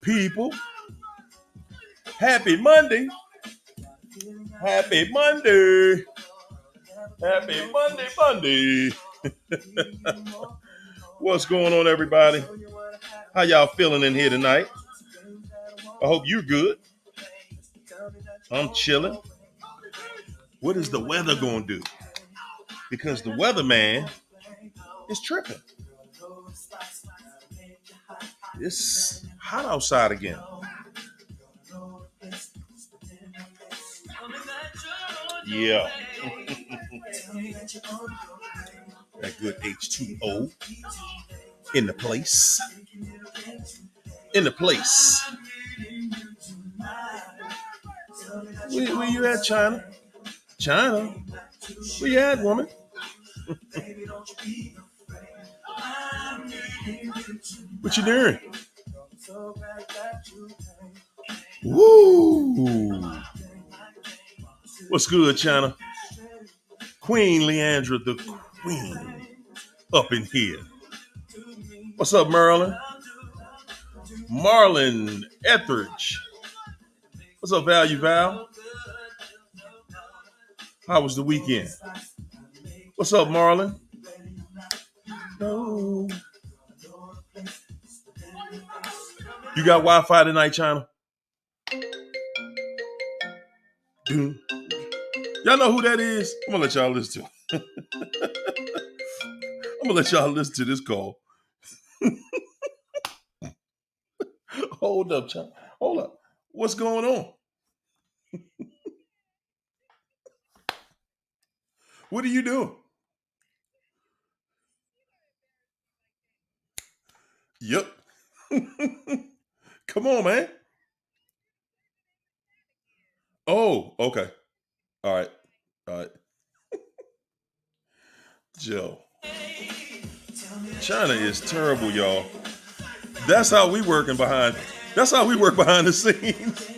people. Happy Monday. Happy Monday. Happy Monday. What's going on, everybody? How y'all feeling in here tonight? I hope you're good. I'm chilling. What is the weather going to do? Because the weatherman is tripping. It's hot outside again. Yeah. That good H2O in the place. In the place. Where you at, China? China? Where you at, woman? What you doing? Woo! What's good, China? Queen Leandra, the queen, up in here. What's up, Marilyn? Marlon Etheridge. What's up, Value Val? How was the weekend? What's up, Marlon? No. You got Wi-Fi tonight, China? Y'all know who that is? I'm gonna let y'all listen to it. I'm gonna let y'all listen to this call. Hold up, China. Hold up. What's going on? What are you doing? Yep. Come on, man. Oh, okay. All right. All right. Joe. China is terrible, y'all. That's how we working behind. That's how we work behind the scenes.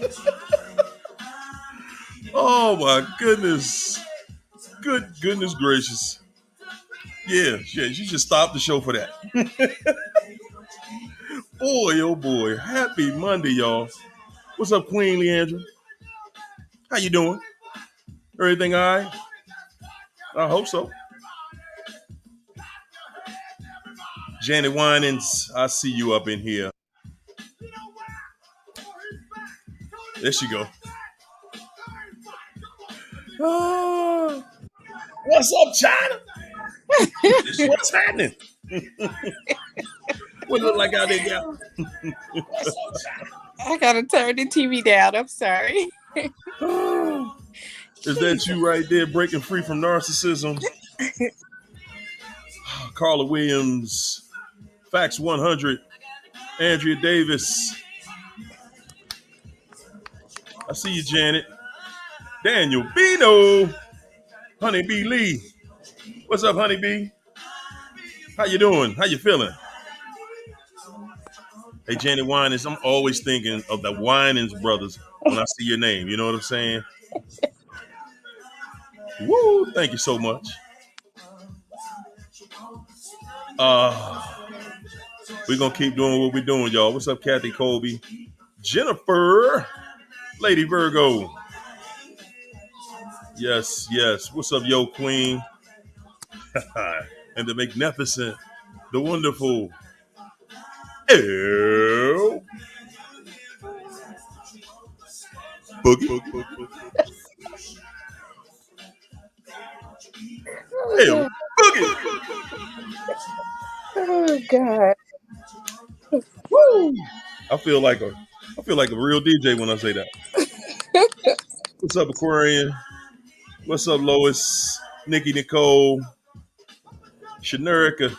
Oh my goodness. Goodness gracious. Yeah, you should stop the show for that. Boy, oh boy. Happy Monday, y'all. What's up, Queen Leandra? How you doing? Everything all right? I hope so. Janet Winans, I see you up in here. There she go. Oh, what's up, China? What's happening? What look like out there, y'all? I gotta turn the TV down. I'm sorry. Is that you right there breaking free from narcissism? Carla Williams, Facts 100, Andrea Davis. I see you, Janet. Daniel Bino. Honey B. Lee. What's up, Honey B? How you doing? How you feeling? Hey, Janet Winans, I'm always thinking of the Winans brothers when I see your name. You know what I'm saying? Woo! Thank you so much. We're going to keep doing what we're doing, y'all. What's up, Kathy Colby? Jennifer, Lady Virgo. Yes. What's up, yo, Queen? And the magnificent, the wonderful, Ew. Boogie. Ew. Boogie. Oh God. Woo. I feel like a real DJ when I say that. What's up, Aquarian? What's up, Lois? Nikki Nicole? Shanerica?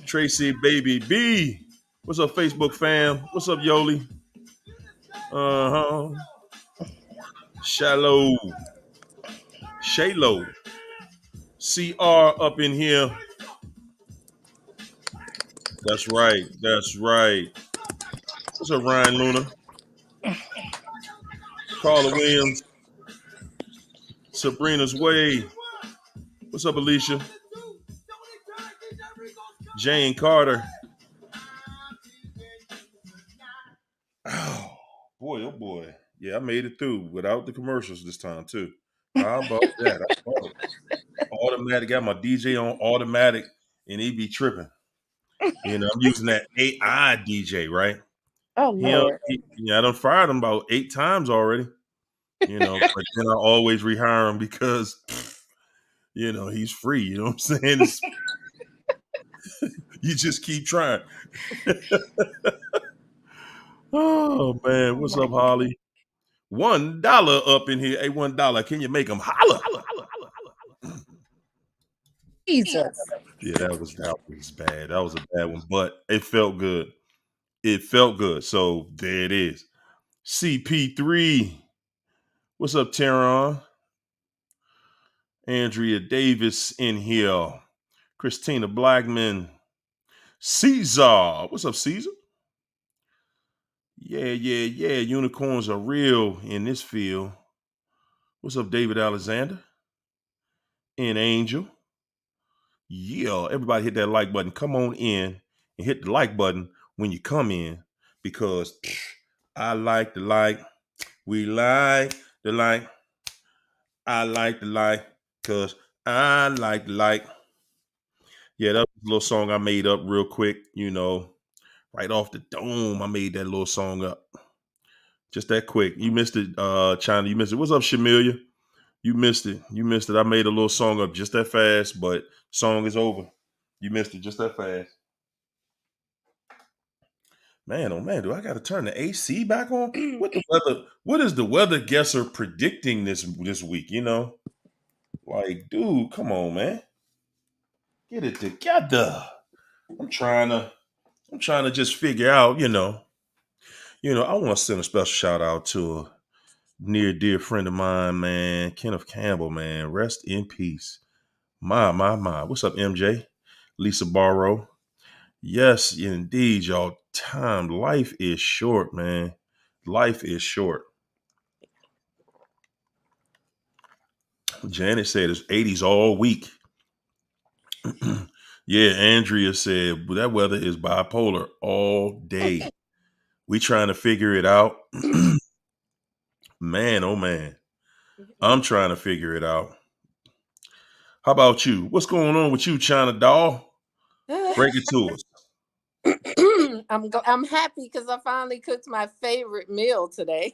Tracy Baby B? What's up, Facebook fam? What's up, Yoli? Shallow. Shaylo. CR up in here. That's right. What's up, Ryan Luna? Carla Williams. Sabrina's Way. What's up, Alicia? Jane Carter. Boy, oh boy. Yeah, I made it through without the commercials this time too. How about that? I love it. Automatic, got my DJ on automatic, and he be tripping. I'm using that AI DJ, right? Oh Lord. I done fired him about 8 times already. But then I always rehire him because he's free. You know what I'm saying? You just keep trying. Oh man, Oh what's my up, Holly? $1 up in here. Hey, $1. Can you make them holler? Jesus. Yeah, that was bad. That was a bad one, but it felt good. It felt good. So there it is. CP3. What's up, Teron? Andrea Davis in here. Christina Blackman. Caesar. What's up, Caesar? Yeah, yeah, yeah. Unicorns are real in this field. What's up, David Alexander? And Angel. Yeah, everybody hit that like button. Come on in and hit the like button when you come in because I like the like. We like the like. I like the like because I like the like. Yeah, that was a little song I made up real quick, right off the dome. I made that little song up. Just that quick. You missed it, China. You missed it. What's up, Shamilia? You missed it. You missed it. I made a little song up just that fast, but song is over. You missed it just that fast. Man, oh man, do I gotta turn the AC back on? What is the weather guesser predicting this week? Like, dude, come on, man. Get it together. I'm trying to just figure out, I want to send a special shout out to a near dear friend of mine, man, Kenneth Campbell, man. Rest in peace. My. What's up, MJ? Lisa Barrow. Yes, indeed, y'all. Life is short, man. Life is short. Janet said it's 80s all week. Yeah, Andrea said that weather is bipolar all day. We trying to figure it out. Man, oh man. I'm trying to figure it out. How about you? What's going on with you, China doll? Break it to us. I'm happy because I finally cooked my favorite meal today.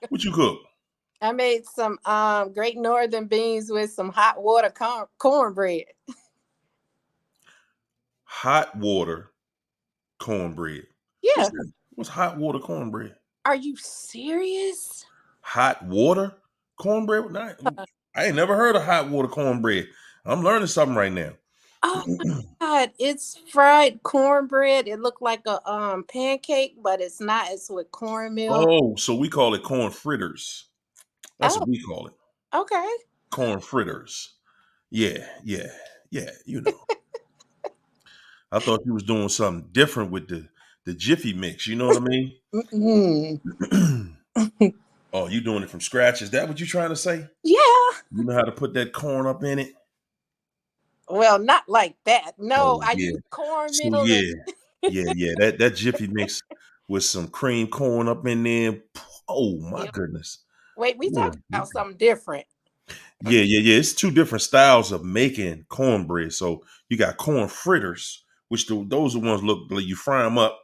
What you cook? I made some great northern beans with some hot water cornbread. Hot water cornbread. Yeah. What's hot water cornbread? Are you serious? Hot water cornbread? I ain't never heard of hot water cornbread. I'm learning something right now. Oh my God, it's fried cornbread. It looked like a pancake, but it's not. It's with cornmeal. Oh, so we call it corn fritters. That's Oh, what we call it. okay. Corn fritters. Yeah, yeah, yeah. I thought you was doing something different with the Jiffy mix. You know what I mean? Mm-mm. Oh, you doing it from scratch? Is that what you're trying to say? Yeah. You know how to put that corn up in it? Well, not like that. No, Oh I yeah. use So cornmeal and yeah. That Jiffy mix with some cream corn up in there. Oh my Yep. goodness. Wait, we Boy. talking about something different. Yeah. It's two different styles of making cornbread. So you got corn fritters, which those are the ones look like you fry them up,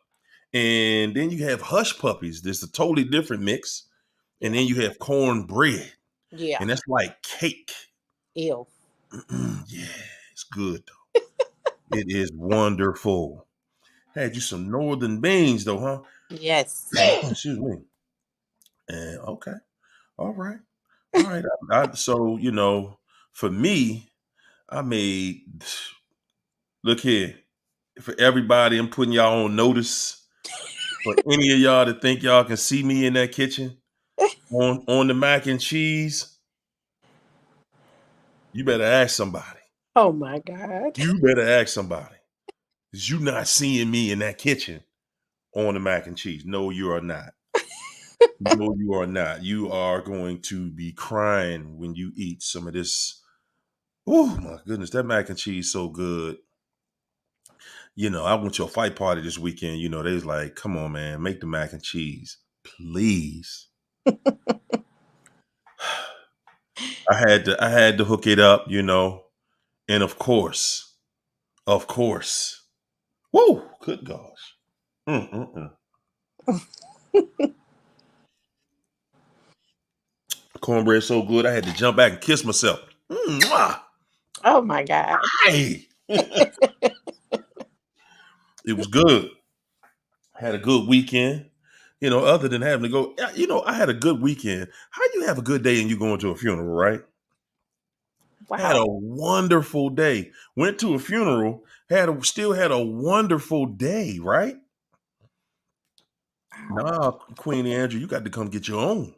and then you have hush puppies. This is a totally different mix, and Yeah. then you have cornbread, Yeah. and that's like cake. Ew. Yeah, it's good though. It is wonderful. Had you some northern beans though, huh? Yes. Excuse me. And okay, all right, all right. So for me, I made. Look here, for everybody, I'm putting y'all on notice. For any of y'all that think y'all can see me in that kitchen on the mac and cheese, you better ask somebody. Oh my God. You better ask somebody. Cause you not seeing me in that kitchen on the mac and cheese. No, you are not. No, you are not. You are going to be crying when you eat some of this. Oh my goodness, that mac and cheese so good. I went to a fight party this weekend. They was like, "Come on, man, make the mac and cheese, Please. I had to hook it up, and of course. Woo! Good gosh. Mm-mm-mm. Cornbread so good, I had to jump back and kiss myself. Mwah! Oh my God. Hey, it was good. Had a good weekend. Other than having to go, I had a good weekend. How you have a good day and you going to a funeral, right? Had Wow. a wonderful day. Went to a funeral. Still had a wonderful day, right? Wow. Nah, Queen Andrew, you got to come get your own.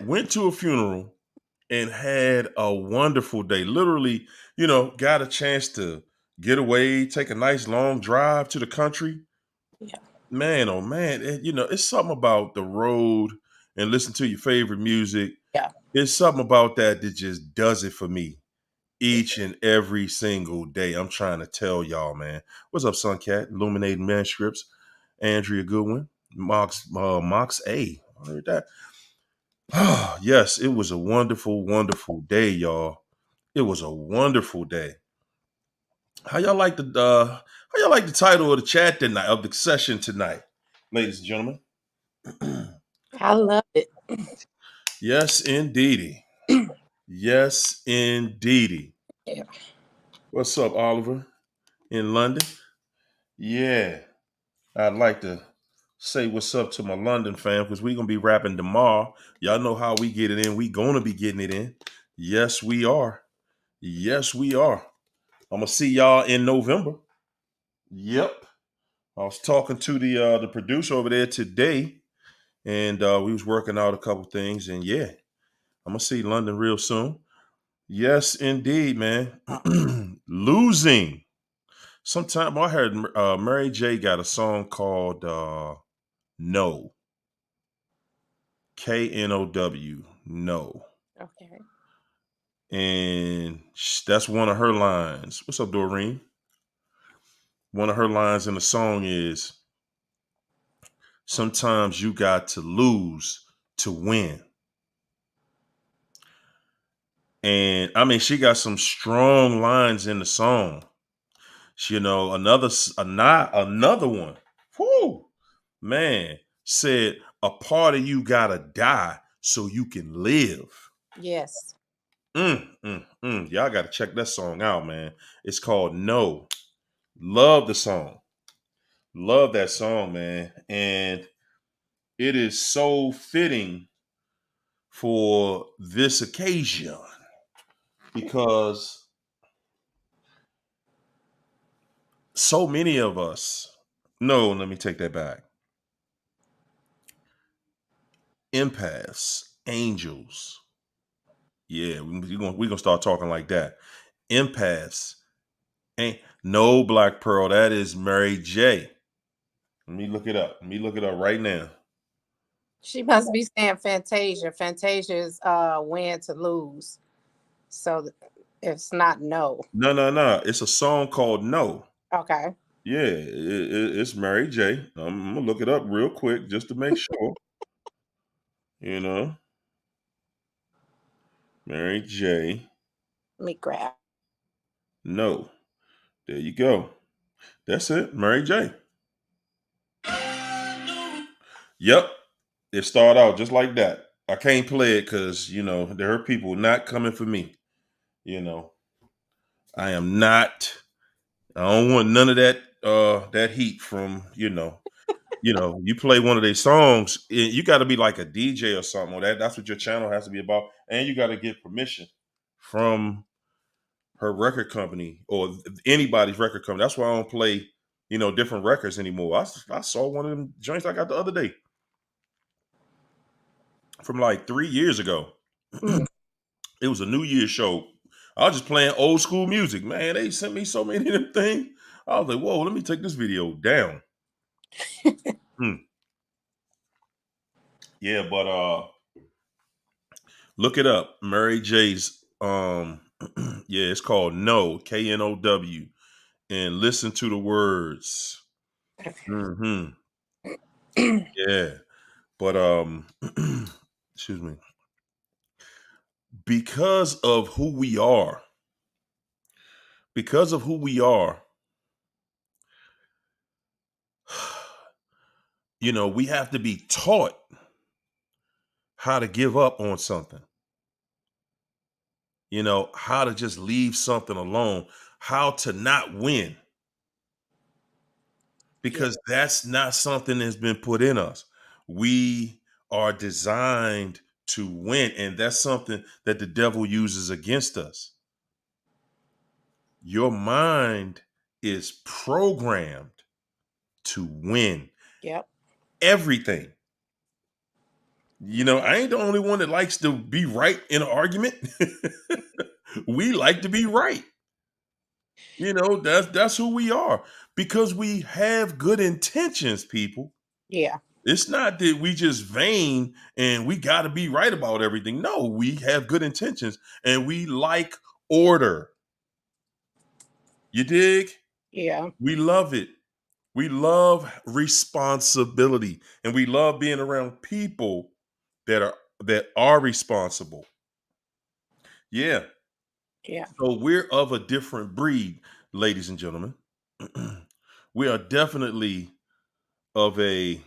Went to a funeral and had a wonderful day. Literally, got a chance to get away, take a nice long drive to the country. Yeah. Man, oh man, it's something about the road and listen to your favorite music. Yeah. It's something about that just does it for me each and every single day. I'm trying to tell y'all, man. What's up, Suncat? Illuminating Manuscripts. Andrea Goodwin. Mox A. I heard that. Yes, it was a wonderful, wonderful day, y'all. It was a wonderful day. How y'all like the title of the chat tonight, of the session tonight, ladies and gentlemen? I love it. Yes, indeedy. Yes, indeedy. Yeah. What's up, Oliver? In London? Yeah. I'd like to say what's up to my London fam because we're gonna be rapping tomorrow. Y'all know how we get it in. We gonna be getting it in. Yes, we are. Yes, we are. I'm gonna see y'all in November. Yep. I was talking to the producer over there today, and we was working out a couple things. And yeah, I'm gonna see London real soon. Yes, indeed, man. Losing. Sometime I heard Mary J got a song called No. K-N-O-W. No. Okay. And that's one of her lines. What's up, Doreen? One of her lines in the song is, sometimes you got to lose to win. And I mean, she got some strong lines in the song. Another one. Whoo, man, said a part of you gotta die so you can live. Yes. Y'all gotta check that song out, man. It's called No. Love the song. Love that song, man. And it is so fitting for this occasion because so many of us, no, let me take that back. Empaths, angels. Yeah, we're gonna start talking like that. Empaths. Ain't no Black Pearl. That is Mary J. Let me look it up. Let me look it up right now. She must be saying Fantasia. Fantasia is win to lose. So it's not no. No, no, no. It's a song called No. Okay. Yeah, it's Mary J. I'm gonna look it up real quick just to make sure. You know, Mary J. Let me grab. No. There you go. That's it. Mary J. Yep. It started out just like that. I can't play it because, there are people not coming for me. You know, I am not, I don't want none of that heat from, you play one of their songs, you got to be like a DJ or something, or that's what your channel has to be about. And you got to get permission from her record company or anybody's record company. That's why I don't play, different records anymore. I saw one of them joints I got the other day from like 3 years ago. Mm. It was a New Year's show. I was just playing old school music. Man, they sent me so many of them things. I was like, whoa, let me take this video down. Hmm. Yeah, but look it up. Mary J's yeah, it's called No, K-N-O-W. And listen to the words. Okay. Mm-hmm. Yeah. But excuse me. Because of who we are, because of who we are, we have to be taught how to give up on something, how to just leave something alone, how to not win, Yeah. because that's not something that's been put in us. We are designed to win, and that's something that the devil uses against us. Your mind is programmed to win Yep. everything. I ain't the only one that likes to be right in an argument. We like to be right. That's who we are, because we have good intentions, people. Yeah. It's not that we just vain and we got to be right about everything. No, we have good intentions and we like order. You dig? Yeah. We love it. We love responsibility, and we love being around people that are responsible. Yeah. Yeah. So we're of a different breed, ladies and gentlemen. We are definitely of a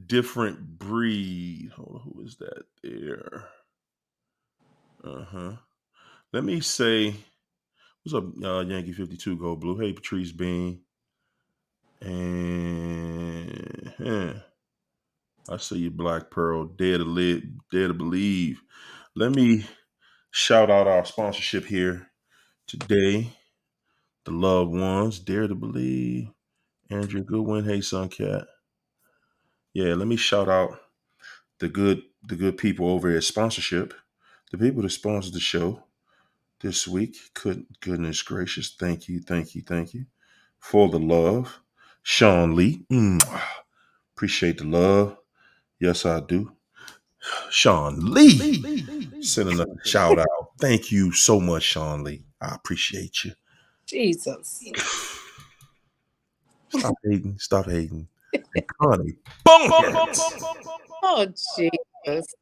different breed. Hold on, who is that there? Uh-huh. Let me say, what's up, Yankee 52 Gold Blue? Hey, Patrice Bean. And I see you, Black Pearl. Dare to live, dare to believe. Let me shout out our sponsorship here today. The loved ones, dare to believe. Andrew Goodwin, hey Suncat. Yeah, let me shout out the good people over at sponsorship. The people that sponsored the show this week. Goodness gracious. Thank you, thank you, thank you for the love. Sean Lee. Appreciate the love. Yes, I do. Sean Lee. Sending a shout out. Thank you so much, Sean Lee. I appreciate you. Jesus. Stop hating. Stop hating. And Connie. Boneheads. Oh, Jesus.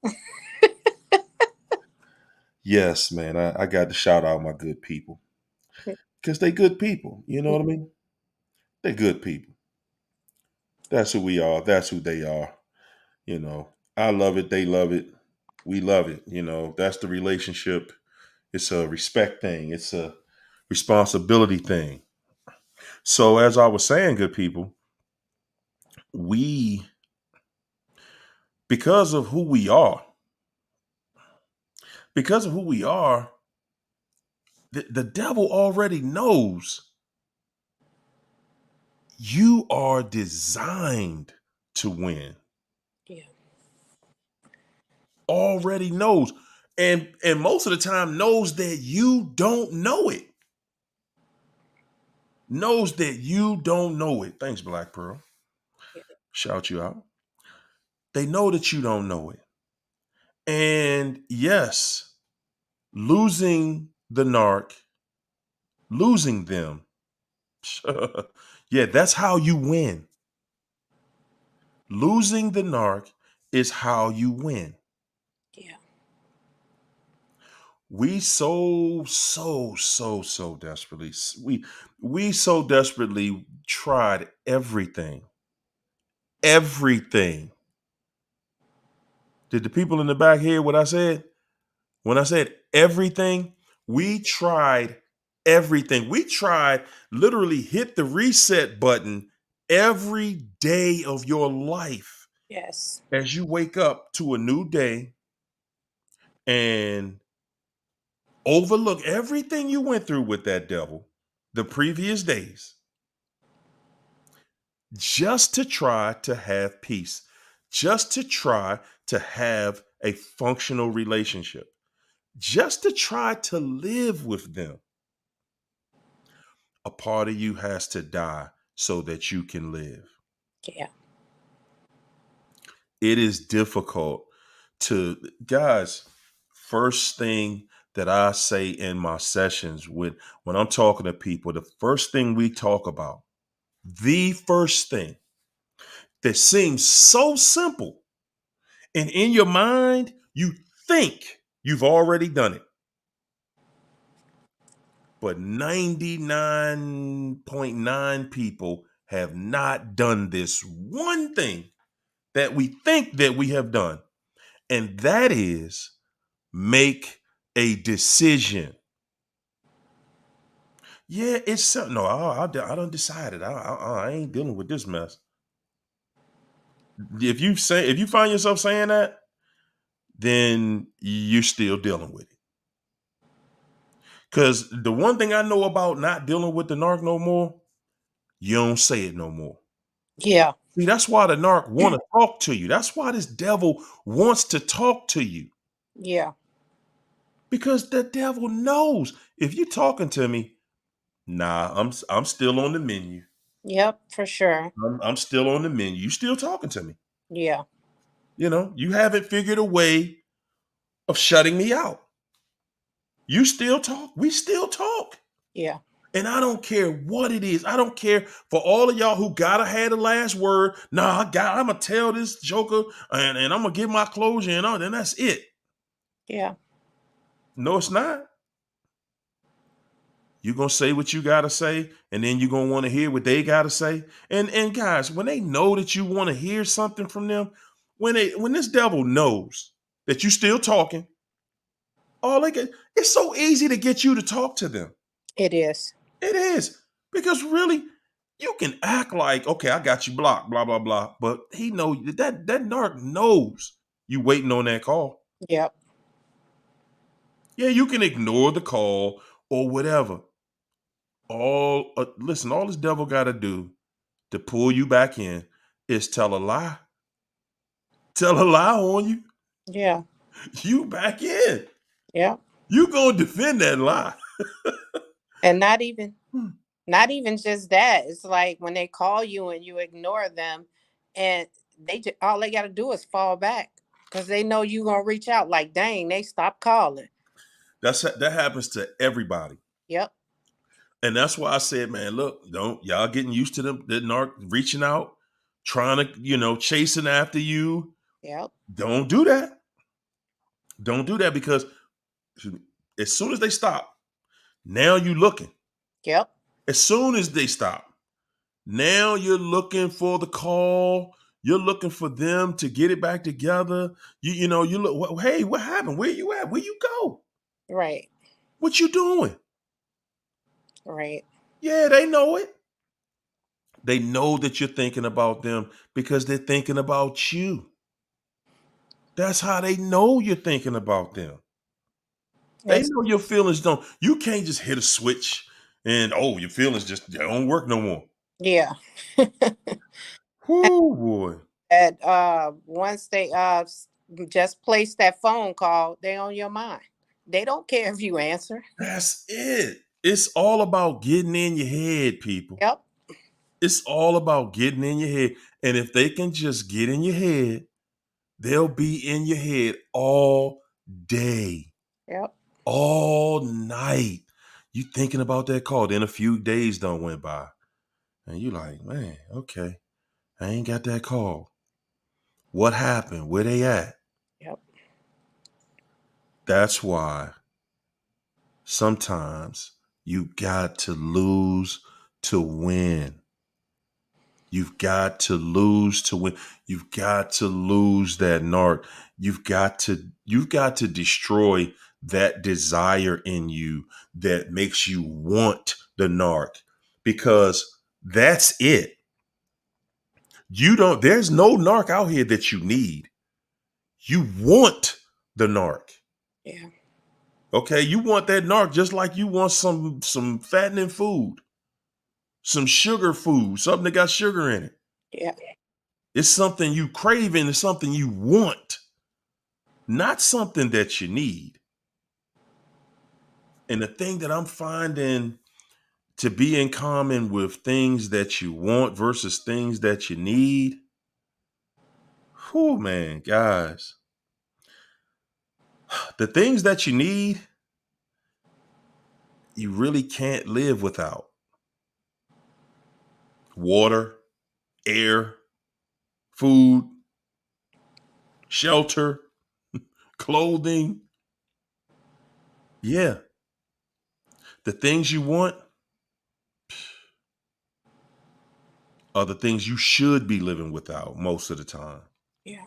Yes, man. I got to shout out my good people. Because they good people. You know what I mean? They're good people. That's who we are. That's who they are. You know, I love it. They love it. We love it. That's the relationship. It's a respect thing. It's a responsibility thing. So, as I was saying, good people, we, because of who we are, because of who we are, the devil already knows you are designed to win. Yeah. Already knows. And most of the time knows that you don't know it. Knows that you don't know it. Thanks, Black Pearl. Yeah. Shout you out. They know that you don't know it. And yes, losing the narc, losing them. Yeah, that's how you win. Losing the narc is how you win. Yeah. We so desperately, we so desperately tried everything. Everything. Did the people in the back hear what I said? When I said everything, we tried everything. We tried literally hit the reset button every day of your life Yes. as you wake up to a new day and overlook everything you went through with that devil the previous days, just to try to have peace, just to try to have a functional relationship, just to try to live with them. A part of you has to die so that you can live. Yeah. It is difficult to, guys, first thing that I say in my sessions when I'm talking to people, the first thing we talk about, the first thing that seems so simple. And in your mind, you think you've already done it. But 99.9 people have not done this one thing that we think that we have done. And that is make a decision. Yeah, it's something. No, I done decided. I ain't dealing with this mess. If you find yourself saying that, then you're still dealing with it. Because the one thing I know about not dealing with the narc no more, you don't say it no more. Yeah. See, that's why the narc want to talk to you. That's why this devil wants to talk to you. Yeah. Because the devil knows if you're talking to me, nah, I'm still on the menu. Yep, for sure. I'm still on the menu. You still talking to me. Yeah. You haven't figured a way of shutting me out. You still talk. We still talk. Yeah. And I don't care what it is. I don't care for all of y'all who gotta have the last word. Nah, I'm gonna tell this joker and I'm gonna get my closure and all, then that's it. Yeah. No, it's not. You're gonna say what you gotta say, and then you're gonna want to hear what they gotta say. And guys, when they know that you want to hear something from them, when this devil knows that you still talking, it's so easy to get you to talk to them. It is. It is. Because really, you can act like, okay, I got you blocked, blah, blah, blah. But he know that narc knows you waiting on that call. Yep. Yeah, you can ignore the call or whatever. Listen, all this devil got to do to pull you back in is tell a lie. Tell a lie on you. Yeah. You back in. Yep. You gonna defend that lie. And not even just that. It's like when they call you and you ignore them, and all they got to do is fall back because they know you gonna reach out. Like, dang, they stopped calling. That happens to everybody. Yep. And that's why I said, man, look, don't y'all getting used to the narc reaching out, trying to, chasing after you. Yep. Don't do that. Don't do that because as soon as they stop, now you looking. Yep. As soon as they stop, now you're looking for the call. You're looking for them to get it back together. You look, hey, what happened? Where you at? Where you go? Right. What you doing? Right. Yeah, they know it. They know that you're thinking about them because they're thinking about you. That's how they know you're thinking about them. They That's know your feelings don't. You can't just hit a switch and your feelings just don't work no more. yeah. Whoo boy. And once they just place that phone call, they on your mind. They don't care if you answer. That's it. It's all about getting in your head, people. Yep. It's all about getting in your head. And if they can just get in your head, they'll be in your head all day, Yep. all night. You thinking about that call. Then a few days done went by. And you like, man, okay, I ain't got that call. What happened? Where they at? Yep. That's why sometimes you got to lose to win. You've got to lose to win. You've got to lose that narc. You've got to destroy that desire in you that makes you want the narc because that's it. There's no narc out here that you need. You want the narc. Yeah. Okay, you want that narc just like you want some fattening food, some sugar food, something that got sugar in it. Yeah. It's something you crave and it's something you want, not something that you need. And the thing that I'm finding to be in common with things that you want versus things that you need, whew, man, guys, the things that you need, you really can't live without. Water, air, food, shelter, clothing. Yeah. The things you want are the things you should be living without most of the time. Yeah.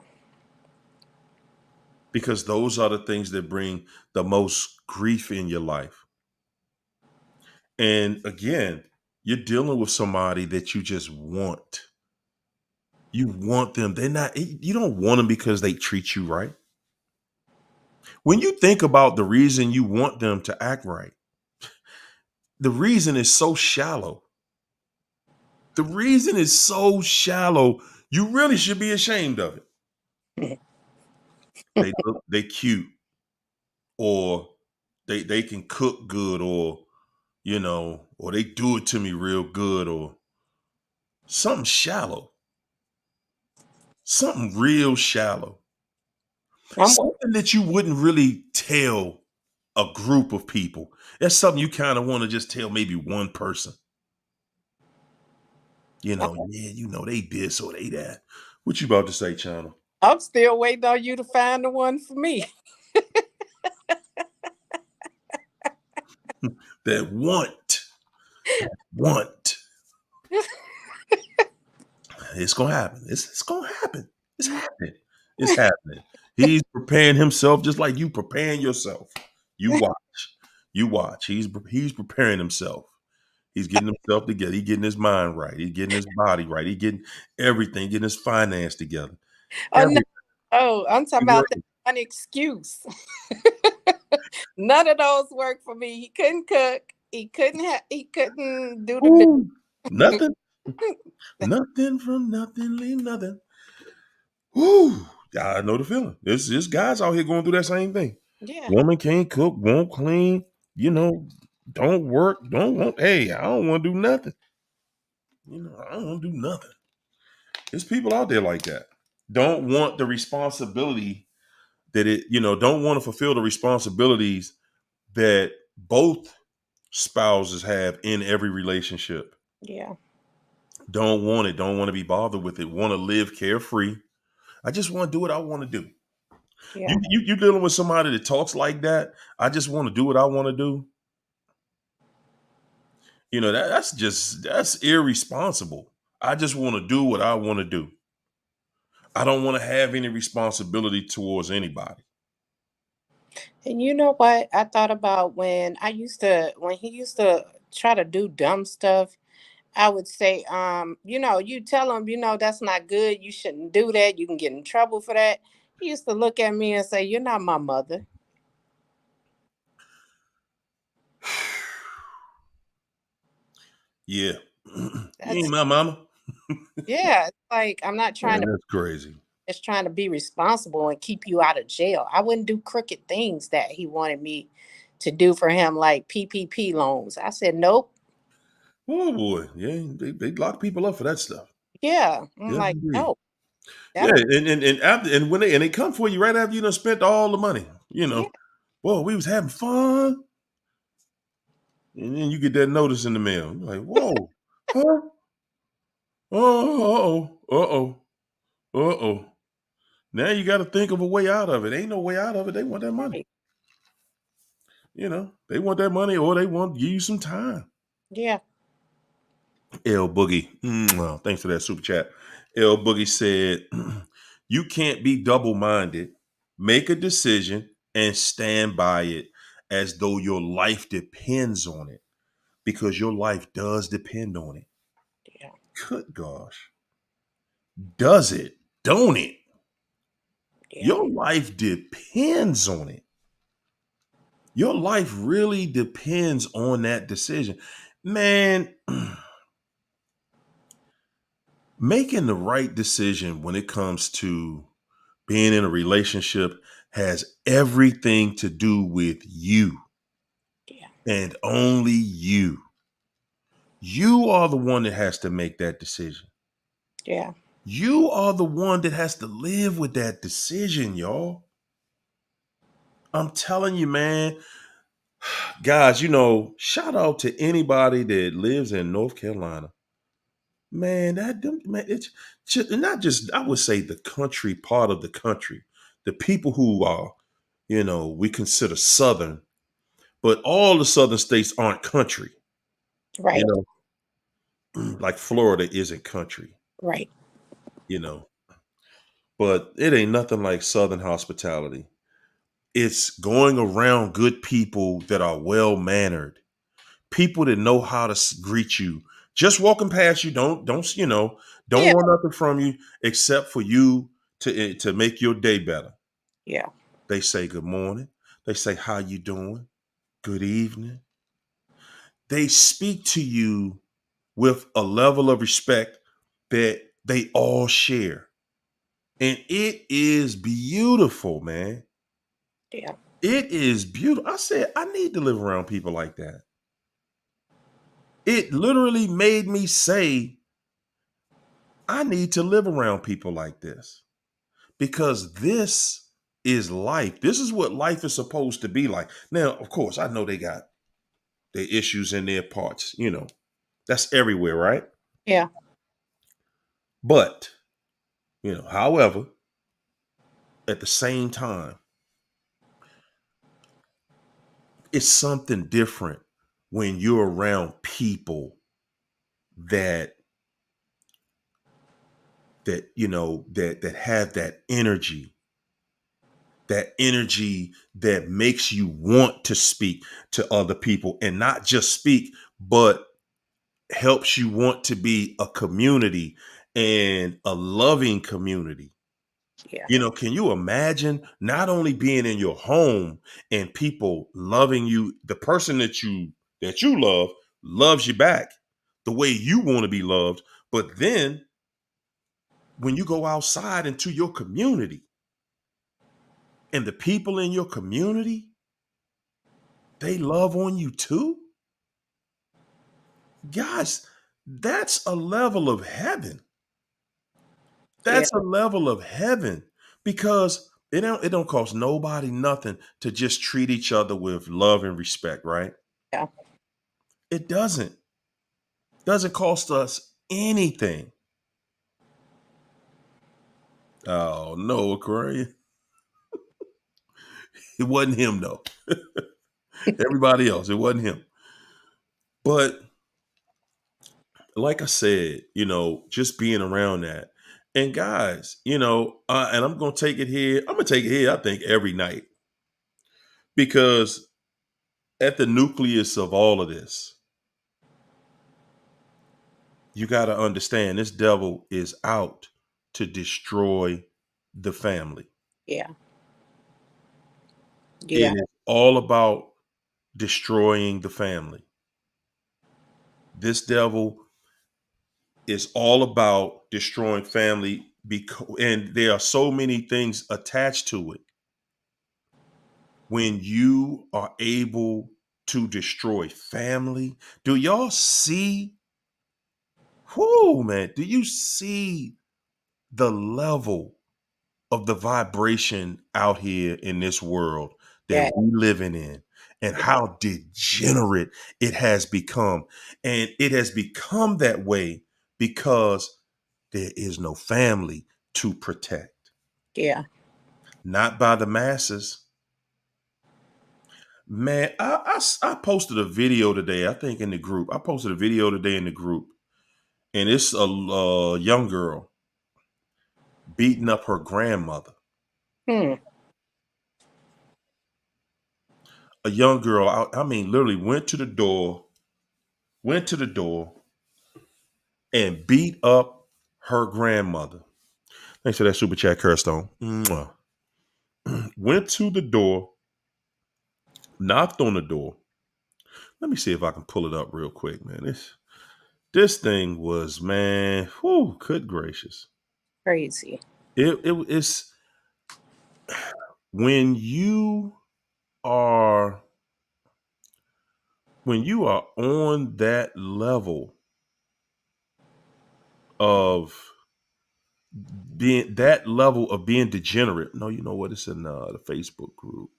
Because those are the things that bring the most grief in your life. And again, you're dealing with somebody that you just want. You want them. They're not, you don't want them because they treat you right. When you think about the reason you want them to act right, the reason is so shallow. The reason is so shallow. You really should be ashamed of it. They cute, or they can cook good, or or they do it to me real good, or something shallow, something real shallow, I'm something that you wouldn't really tell a group of people. That's something you kind of want to just tell maybe one person. Yeah, they this or they that. What you about to say, China? I'm still waiting on you to find the one for me. That want. It's gonna happen. It's gonna happen. It's happening. It's happening. He's preparing himself just like you preparing yourself. You watch. You watch. He's preparing himself. He's getting himself together. He's getting his mind right. He's getting his body right. He's getting everything, getting his finance together. Oh no. Everything. Oh, I'm talking about that one excuse. None of those work for me. He couldn't cook. He couldn't do the Ooh, nothing. dishes. Nothing from nothing, leave nothing. Whoo! I know the feeling. There's guys out here going through that same thing. Yeah. Woman can't cook, won't clean, don't work, don't want. Hey, I don't want to do nothing. I don't want to do nothing. There's people out there like that. Don't want the responsibility don't want to fulfill the responsibilities that both spouses have in every relationship. Yeah. Don't want it, don't want to be bothered with it, want to live carefree. I just want to do what I want to do. Yeah. You dealing with somebody that talks like that. I just want to do what I want to do. That's irresponsible. I just want to do what I want to do. I don't want to have any responsibility towards anybody. And you know what? I thought about when he used to try to do dumb stuff. I would say, you tell him, that's not good. You shouldn't do that. You can get in trouble for that. He used to look at me and say, "You're not my mother." Yeah. You ain't That's my mama. Yeah. It's like I'm not trying Man, to that's crazy. just trying to be responsible and keep you out of jail. I wouldn't do crooked things that he wanted me to do for him, like PPP loans. I said, nope. Oh boy. Yeah, they lock people up for that stuff. Yeah. I'm Yes, like, indeed. no. Yeah, That'll and after and when they come for you right after you done spent all the money, Yeah. boy, we was having fun. And then you get that notice in the mail. You're like, whoa, huh? Oh, uh-oh. Uh-oh. Now you got to think of a way out of it. Ain't no way out of it. They want that money. Right. They want that money, or they want to give you some time. Yeah. L Boogie. Thanks for that super chat. L Boogie said, you can't be double-minded. Make a decision and stand by it as though your life depends on it, because your life does depend on it. Yeah. Good gosh. Does it? Don't it? Yeah. Your life depends on it. Your life really depends on that decision. Man, making the right decision when it comes to being in a relationship has everything to do with you Yeah. and only you. You are the one that has to make that decision. Yeah. You are the one that has to live with that decision, y'all. I'm telling you, man. Guys, shout out to anybody that lives in North Carolina. Man, man, it's not just, I would say, the country part of the country, the people who are, we consider Southern, but all the Southern states aren't country, you Right. know, like Florida isn't country, Right. you know, but it ain't nothing like Southern hospitality. It's going around good people that are well mannered, people that know how to greet you. Just walking past you, don't Yeah. want nothing from you except for you to make your day better. Yeah. They say good morning. They say how you doing? Good evening. They speak to you with a level of respect that they all share. And it is beautiful, man. Yeah. It is beautiful. I said, I need to live around people like that. It literally made me say, I need to live around people like this because this is life. This is what life is supposed to be like. Now, of course, I know they got their issues in their parts, that's everywhere, right? Yeah. But, however, at the same time, it's something different when you're around people that that have that energy that makes you want to speak to other people, and not just speak, but helps you want to be a community, and a loving community. Yeah. Can you imagine not only being in your home and people loving you, the person that you love loves you back the way you want to be loved, but then when you go outside into your community and the people in your community, they love on you too? Guys, that's a level of heaven. Yeah. That's a level of heaven, because it don't cost nobody nothing to just treat each other with love and respect, right? Yeah. It doesn't cost us anything. Oh no, Aquarian. It wasn't him though. Everybody else, it wasn't him. But like I said, just being around that. And guys, and I'm gonna take it here. I'm gonna take it here, I think, every night. Because at the nucleus of all of this, you got to understand this devil is out to destroy the family. Yeah. It Yeah. is all about destroying the family. This devil is all about destroying family, because, and there are so many things attached to it. When you are able to destroy family, do y'all see? Whoo, man, do you see the level of the vibration out here in this world that Yeah. we living in, and how degenerate it has become? And it has become that way because there is no family to protect, Yeah. not by the masses. Man, I posted a video today, I think in the group. I posted a video today in the group, and it's a young girl beating up her grandmother. Hmm. A young girl, I mean, literally went to the door and beat up her grandmother. Thanks for that super chat, Kirstone. Mwah. Went to the door, knocked on the door. Let me see if I can pull it up real quick, man. This thing was, man, whew, good gracious. Crazy. It's when you are on that level of being degenerate. No, you know what? It's in the Facebook group.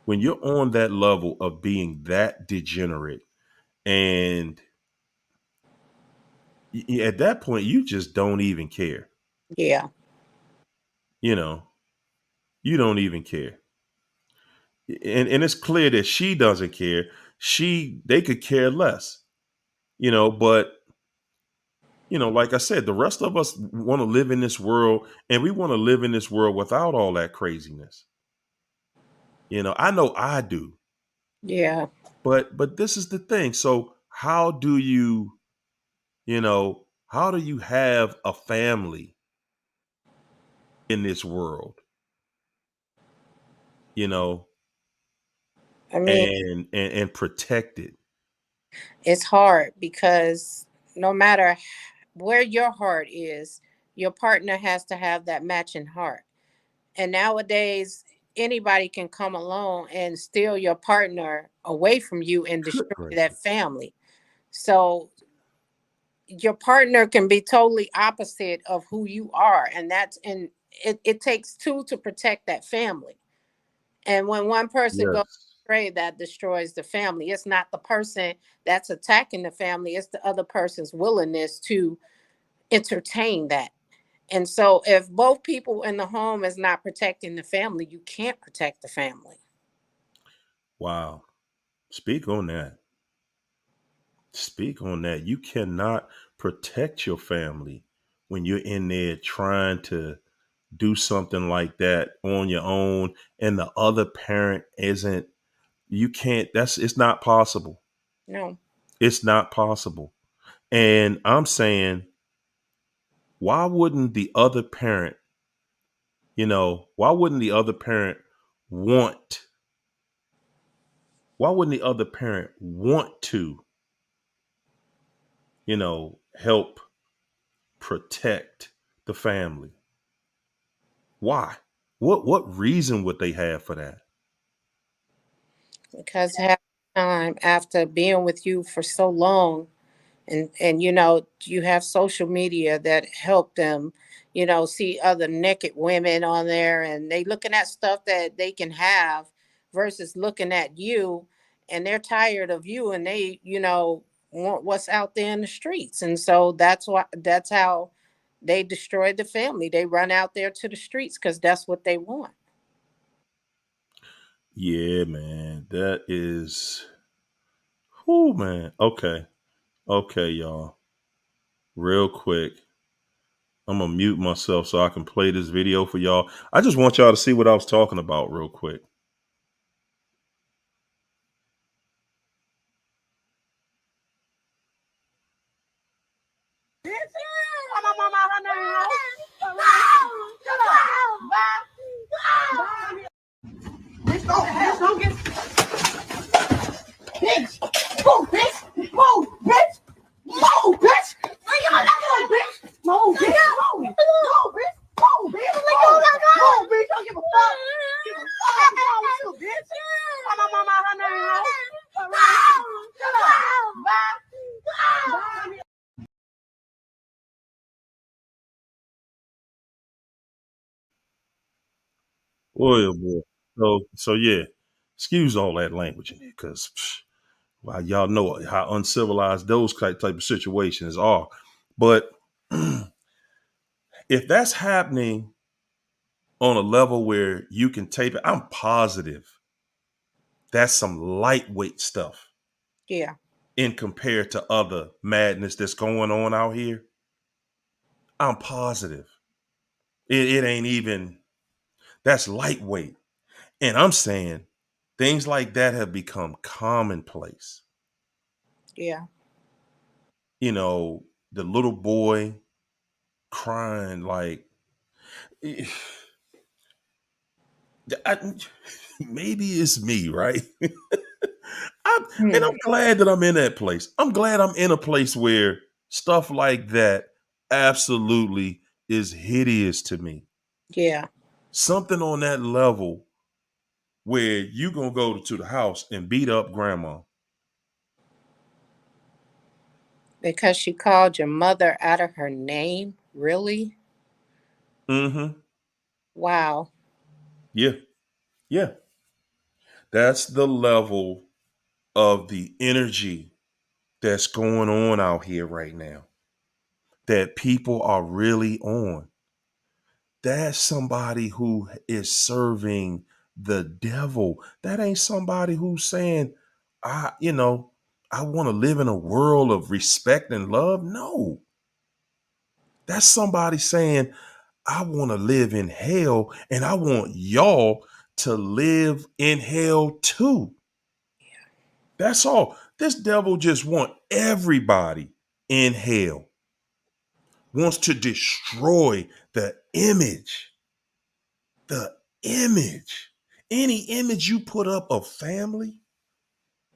When you're on that level of being that degenerate, and at that point, you just don't even care. Yeah. You know, you don't even care. And it's clear that she doesn't care. They could care less, but like I said, the rest of us want to live in this world, and we want to live in this world without all that craziness. I know I do. Yeah. But this is the thing. So how do you have a family in this world, you know, I mean, and protect it? it's hard because no matter where your heart is, your partner has to have that matching heart. And nowadays, anybody can come along and steal your partner away from you and Good destroy that gracious. family. So your partner can be totally opposite of who you are. And it takes two to protect that family. And when one person goes Yes. astray, that destroys the family. It's not the person that's attacking the family, it's the other person's willingness to entertain that. And so if both people in the home is not protecting the family, you can't protect the family. Wow. Speak on that. Speak on that. You cannot protect your family when you're in there trying to do something like that on your own, and the other parent isn't. You can't. It's not possible. No. It's not possible. And I'm saying, why wouldn't the other parent, why wouldn't the other parent want, why wouldn't the other parent want to, help protect the family? Why? What reason would they have for that? Because half the time after being with you for so long, and you have social media that help them, see other naked women on there, and they looking at stuff that they can have versus looking at you, and they're tired of you, and they want what's out there in the streets. And so that's how they destroy the family. They run out there to the streets because that's what they want. Yeah, man. That is, whoo, man. Okay. Okay, y'all. Real quick. I'm gonna mute myself so I can play this video for y'all. I just want y'all to see what I was talking about real quick. Bitch, move, bitch, move, bitch, move, bitch. Move, bitch, move, bitch, move, bitch, move, bitch, move, bitch. Don't give a fuck. Give a fuck. What's wrong with you, bitch? My mama, her name, ho. Shut up. Bye. Boy, oh boy. So yeah, excuse all that language in here, because well, y'all know how uncivilized those type of situations are. But if that's happening on a level where you can tape it, I'm positive that's some lightweight stuff Yeah. in compared to other madness that's going on out here. I'm positive it ain't even, that's lightweight. And I'm saying things like that have become commonplace. Yeah. The little boy crying like, I, maybe it's me, right? And Hmm. I'm glad that I'm in that place. I'm glad I'm in a place where stuff like that absolutely is hideous to me. Yeah. Something on that level where you gonna go to the house and beat up grandma. Because she called your mother out of her name? Really? Mm-hmm. Wow. Yeah. Yeah. That's the level of the energy that's going on out here right now. that people are really on. That's somebody who is serving the devil. That ain't somebody who's saying, I want to live in a world of respect and love. No, that's somebody saying, I want to live in hell and I want y'all to live in hell too. That's all. This devil just want everybody in hell. Wants to destroy the image. The image. Any image you put up of family,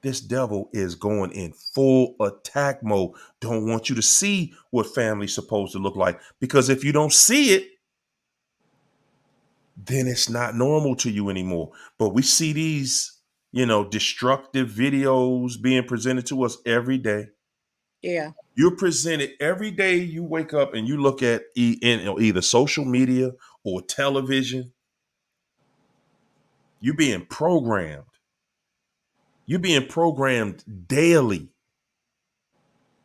this devil is going in full attack mode. Don't want you to see what family's supposed to look like. Because if you don't see it, then it's not normal to you anymore. But we see these, destructive videos being presented to us every day. Yeah. You're presented every day you wake up and you look at either social media or television. You're being programmed. You're being programmed daily,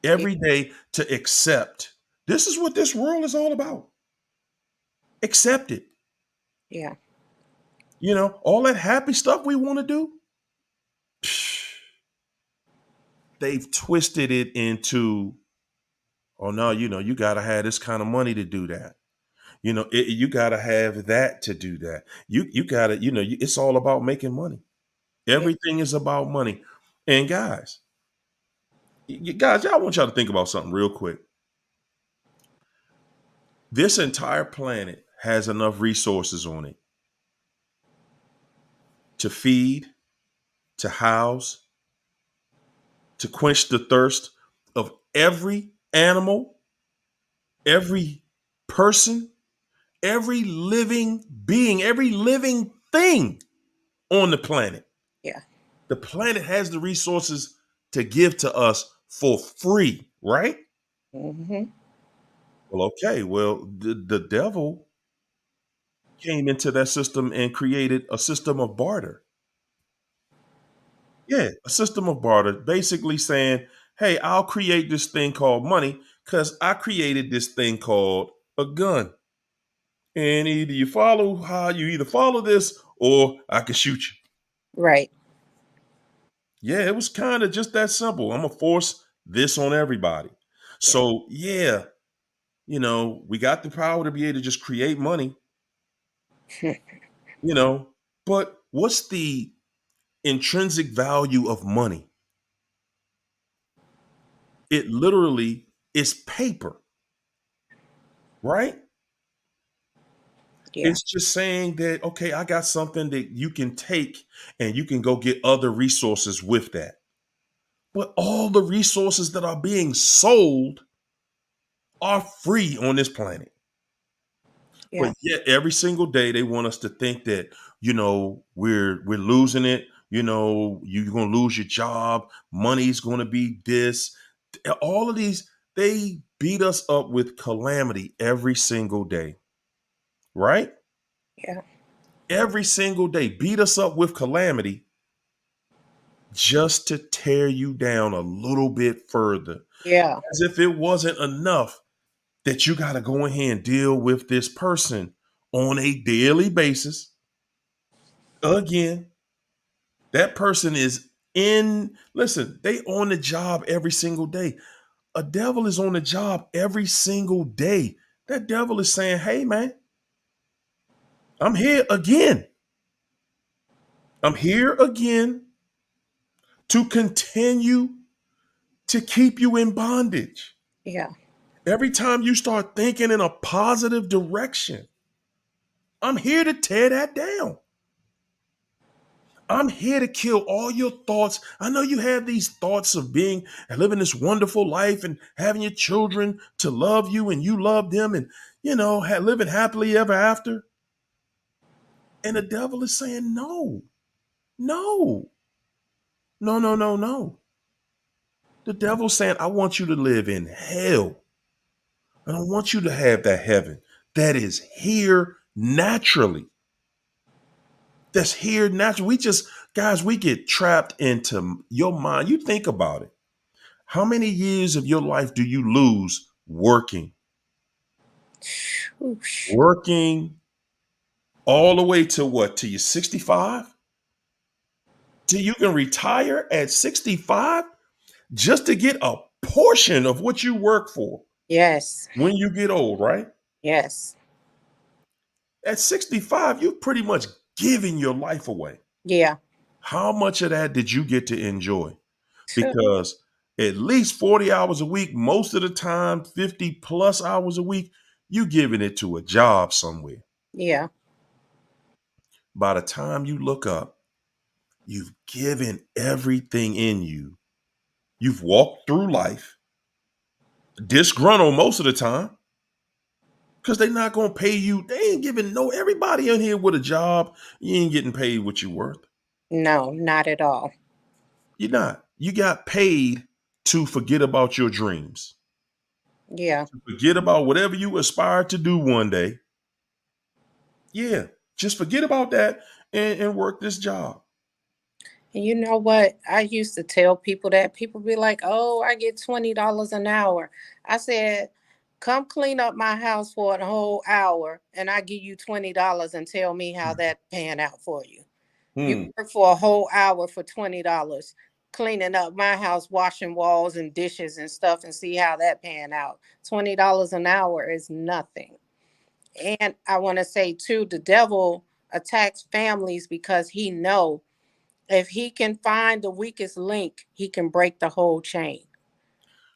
Yeah. every day to accept. This is what this world is all about. Accept it. Yeah. All that happy stuff we want to do, they've twisted it into, oh no, you got to have this kind of money to do that. You got to have that to do that. You got to, it's all about making money. Yeah. Everything is about money. And guys, I want y'all to think about something real quick. This entire planet has enough resources on it to feed, to house, to quench the thirst of every animal, every person, every living being, every living thing on the planet. Yeah. The planet has the resources to give to us for free, right? Mm-hmm. Well, okay. Well, the devil came into that system and created a system of barter. Yeah, a system of barter, basically saying, hey, I'll create this thing called money because I created this thing called a gun. And you either follow this or I can shoot you. Right. Yeah, it was kind of just that simple. I'm gonna force this on everybody. Yeah. So yeah, we got the power to be able to just create money, you know, but what's the intrinsic value of money? It literally is paper, right? Yeah. It's just saying that, okay, I got something that you can take and you can go get other resources with that. But all the resources that are being sold are free on this planet. Yeah. But yet every single day they want us to think that, we're losing it, you're gonna lose your job, money's gonna be this. All of these, they beat us up with calamity every single day, right? Yeah. Every single day, beat us up with calamity just to tear you down a little bit further. Yeah. As if it wasn't enough that you got to go ahead and deal with this person on a daily basis. Again, that person is listen, they on the job every single day. A devil is on the job every single day. That devil is saying, hey, man, I'm here again. I'm here again to continue to keep you in bondage. Yeah. Every time you start thinking in a positive direction, I'm here to tear that down. I'm here to kill all your thoughts. I know you have these thoughts of being and living this wonderful life and having your children to love you and you love them and, living happily ever after. And the devil is saying, no, no, no, no, no, no. The devil's saying, I want you to live in hell. I don't want you to have that heaven that is here naturally. That's here naturally. We get trapped into your mind. You think about it. How many years of your life do you lose working? Whoosh. working all the way to what? Till you're 65? Till you can retire at 65 just to get a portion of what you work for Yes. when you get old, right? Yes. At 65, you've pretty much given your life away. Yeah. How much of that did you get to enjoy? Phew. Because at least 40 hours a week, most of the time, 50 plus hours a week, you giving it to a job somewhere. Yeah. By the time you look up, you've given everything in you. You've walked through life disgruntled most of the time because they're not going to pay you. They ain't giving no everybody in here with a job. You ain't getting paid what you worth. No, not at all. You're not. You got paid to forget about your dreams, Yeah. forget about whatever you aspire to do one day. Yeah, just forget about that and work this job. And you know what? I used to tell people that people be like, "Oh, I get $20 an hour." I said, "Come clean up my house for a whole hour, and I give you $20 and tell me how that pan out for you." You Hmm, work for a whole hour for $20, cleaning up my house, washing walls and dishes and stuff, and see how that pan out. $20 an hour is nothing. And I want to say too, the devil attacks families because he know if he can find the weakest link, he can break the whole chain.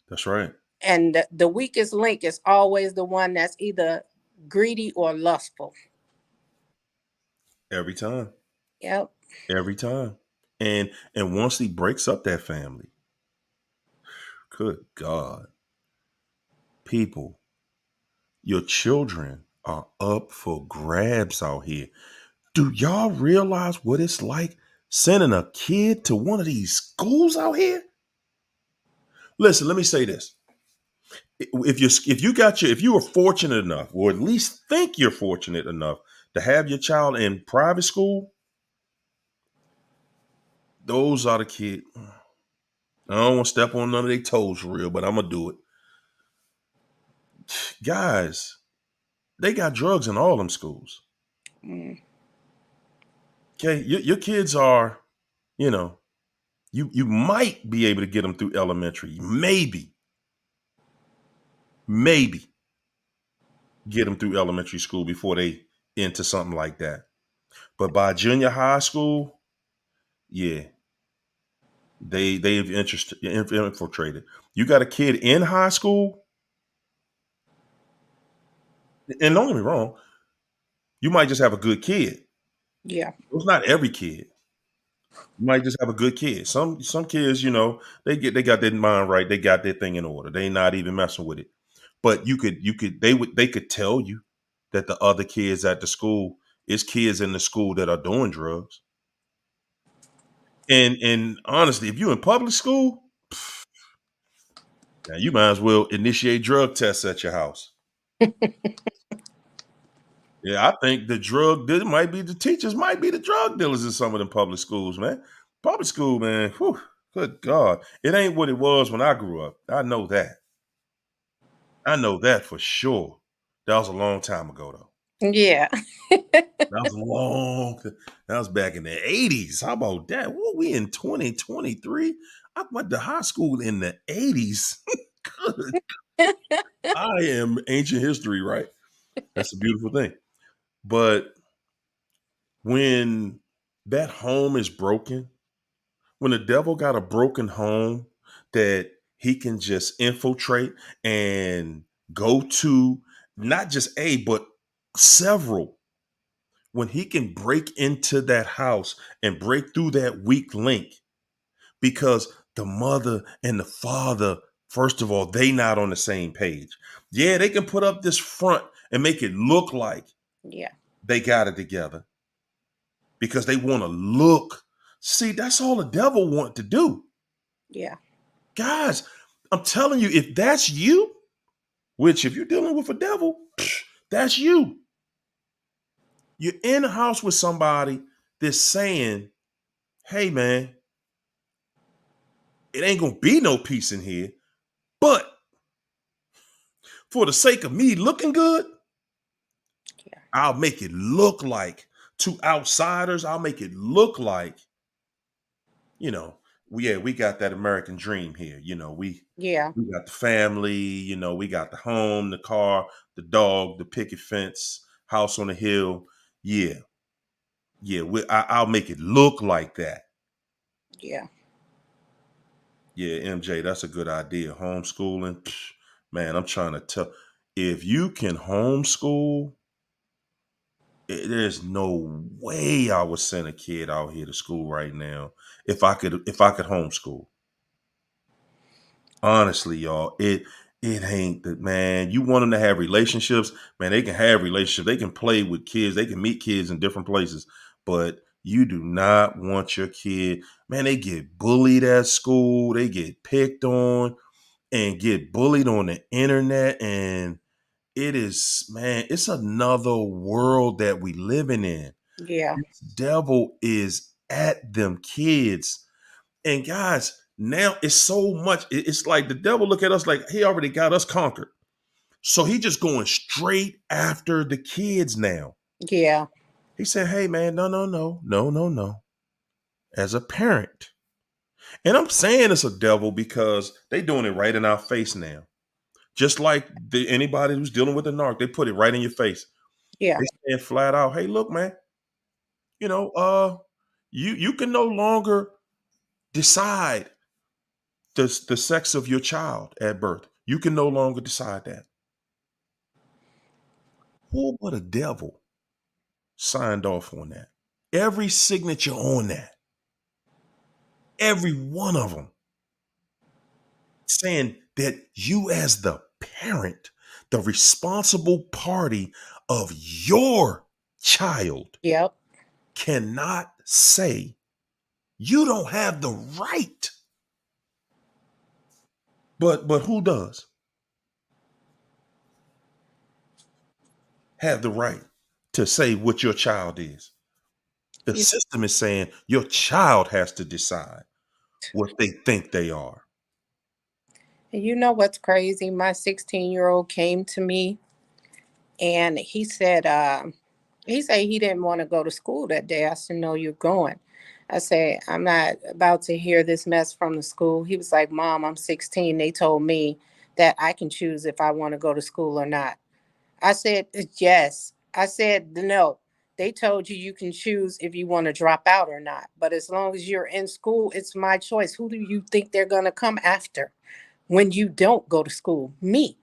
that's right. And the weakest link is always the one that's either greedy or lustful. Every time, Yep. every time. And once he breaks up that family, good God, people, your children are up for grabs out here. Do y'all realize what it's like sending a kid to one of these schools out here? Listen, let me say this. If you were fortunate enough, or at least think you're fortunate enough to have your child in private school, those are the kids. I don't want to step on none of their toes for real, but I'm gonna do it. Guys, they got drugs in all them schools. Mm, Okay, your kids are, you know, you might be able to get them through elementary, maybe get them through elementary school before they into something like that. But by junior high school, yeah, they've infiltrated. You got a kid in high school, and don't get me wrong, you might just have a good kid. yeah. It's not every kid. You might just have a good kid. Some kids, they got their mind right. They got their thing in order. They not even messing with it. But they could tell you that the other kids at the school is kids in the school that are doing drugs. And honestly, if you in public school, now you might as well initiate drug tests at your house. Yeah, I think the drug dealer might be the teachers, might be the drug dealers in some of them public schools, man. Public school, man. Whew, good God. It ain't what it was when I grew up. I know that. I know that for sure. That was a long time ago, though. Yeah. That was a long. That was back in the 80s. How about that? What we in 2023? I went to high school in the 80s. Good. I am ancient history, right? That's a beautiful thing. But when that home is broken, when the devil got a broken home that he can just infiltrate and go to not just a, but several, when he can break into that house and break through that weak link because the mother and the father, first of all, they not on the same page. Yeah, they can put up this front and make it look like Yeah. they got it together because they want to look. See, that's all the devil want to do. Yeah. Guys, I'm telling you, if that's you, which if you're dealing with a devil, that's you. You're in the house with somebody that's saying, hey man, it ain't gonna be no peace in here. But for the sake of me looking good, I'll make it look like to outsiders, I'll make it look like, you know, we got that American dream here. Yeah. We got the family, we got the home, the car, the dog, the picket fence, house on the hill. Yeah, yeah. I'll make it look like that. Yeah. Yeah, MJ, that's a good idea. Homeschooling, man. I'm trying to tell. If you can homeschool, there's no way I would send a kid out here to school right now if I could homeschool. Honestly, y'all, it ain't that, man. You want them to have relationships, man. They can have relationships. They can play with kids. They can meet kids in different places. But you do not want your kid, man. They get bullied at school. They get picked on and get bullied on the internet. And it is, man, it's another world that we living in. Yeah. This devil is at them kids. And guys, now it's so much. It's like the devil look at us like he already got us conquered. So he just going straight after the kids now. Yeah. He said, hey man, no, no, no, no, no, no. As a parent. And I'm saying it's a devil because they doing it right in our face now. Just like anybody who's dealing with the narc, they put it right in your face. Yeah. They saying flat out, hey, look, man, you know, you can no longer decide the sex of your child at birth. You can no longer decide that. Who but a devil signed off on that? Every signature on that, every one of them saying that you, as the parent, the responsible party of your child, Yep. cannot say you don't have the right. But who does have the right to say what your child is? The You, system is saying your child has to decide what they think they are. you know what's crazy? My 16-year-old came to me and he said he didn't want to go to school that day. I said, no, you're going. I said, I'm not about to hear this mess from the school. He was like, Mom, I'm 16. They told me that I can choose if I want to go to school or not. I said, yes. I said, no. They told you you can choose if you want to drop out or not. But as long as you're in school, it's my choice. Who do you think they're going to come after when you don't go to school? Me.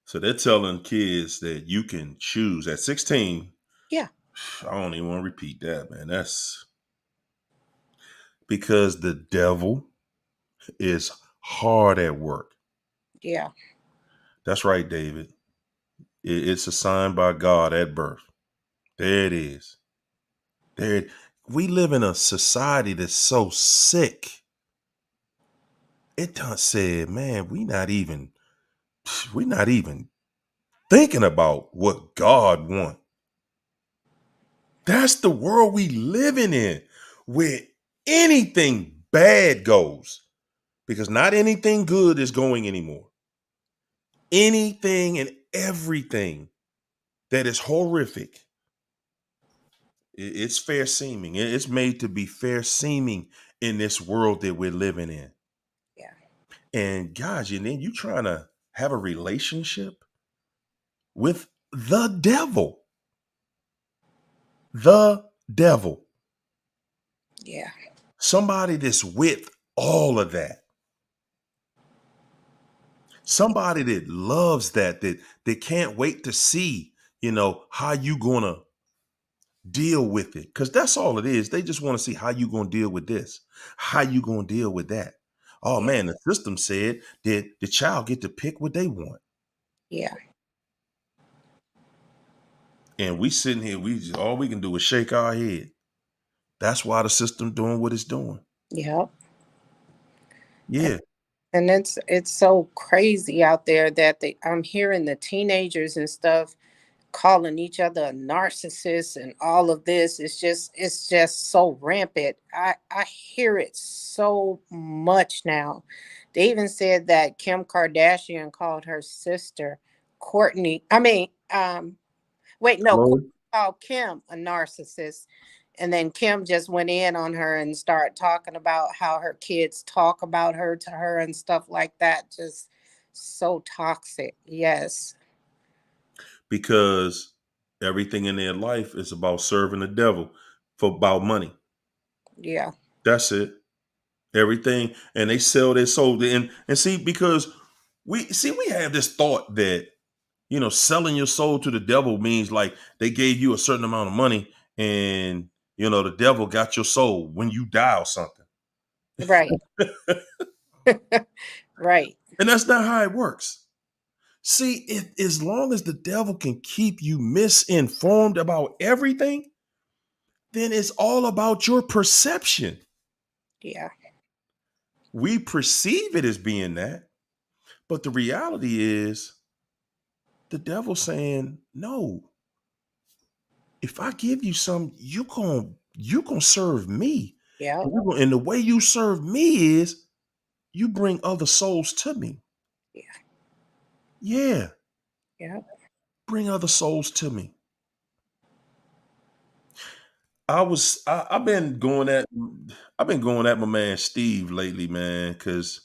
So they're telling kids that you can choose at 16. Yeah. I don't even want to repeat that, man. That's because the devil is hard at work. Yeah. That's right, David. It's assigned by God at birth. There it is. There. We live in a society that's so sick. It done said, man, we not even thinking about what God wants. That's the world we living in, where anything bad goes, because not anything good is going anymore. Anything and everything that is horrific, it's fair seeming. It's made to be fair seeming in this world that we're living in. Yeah. And gosh, and then you trying to have a relationship with the devil. The devil. Yeah. Somebody that's with all of that. Somebody that loves that can't wait to see, how you gonna deal with it. Cause that's all it is. They just want to see how you gonna deal with this, how you gonna deal with that. Oh Yeah. man, the system said that the child get to pick what they want. Yeah. And we sitting here, all we can do is shake our head. That's why the system doing what it's doing. Yeah. Yeah. And it's so crazy out there that I'm hearing the teenagers and stuff calling each other a narcissist and all of this. It's just so rampant. I hear it so much now. They even said that Kim Kardashian called her sister Courtney. I mean, wait, no, Courtney Chloe? called Kim a narcissist. And then Kim just went in on her and started talking about how her kids talk about her to her and stuff like that. Just so toxic. Yes. Because everything in their life is about serving the devil for about money. Yeah. That's it. Everything, and they sell their soul. And see, because we have this thought that selling your soul to the devil means like they gave you a certain amount of money, and the devil got your soul when you die or something. Right. Right. And that's not how it works. See, as long as the devil can keep you misinformed about everything, then it's all about your perception. Yeah. We perceive it as being that, but the reality is the devil saying, no, if I give you some, you gonna serve me. Yeah. And the way you serve me is you bring other souls to me. Yeah. Yeah, Yeah. bring other souls to me. I've been going at my man Steve lately, man, because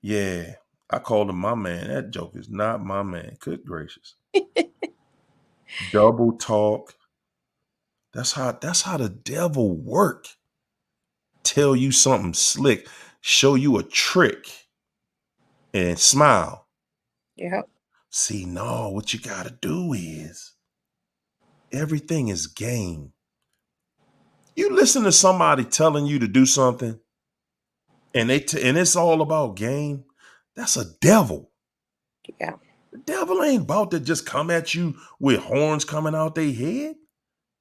yeah, I called him my man. That joke is not my man. Good gracious. Double talk. That's how the devil work. Tell you something slick, show you a trick, and smile. Yeah. See, no, what you gotta do is everything is game. You listen to somebody telling you to do something, and and it's all about game. That's a devil. Yeah. The devil ain't about to just come at you with horns coming out their head.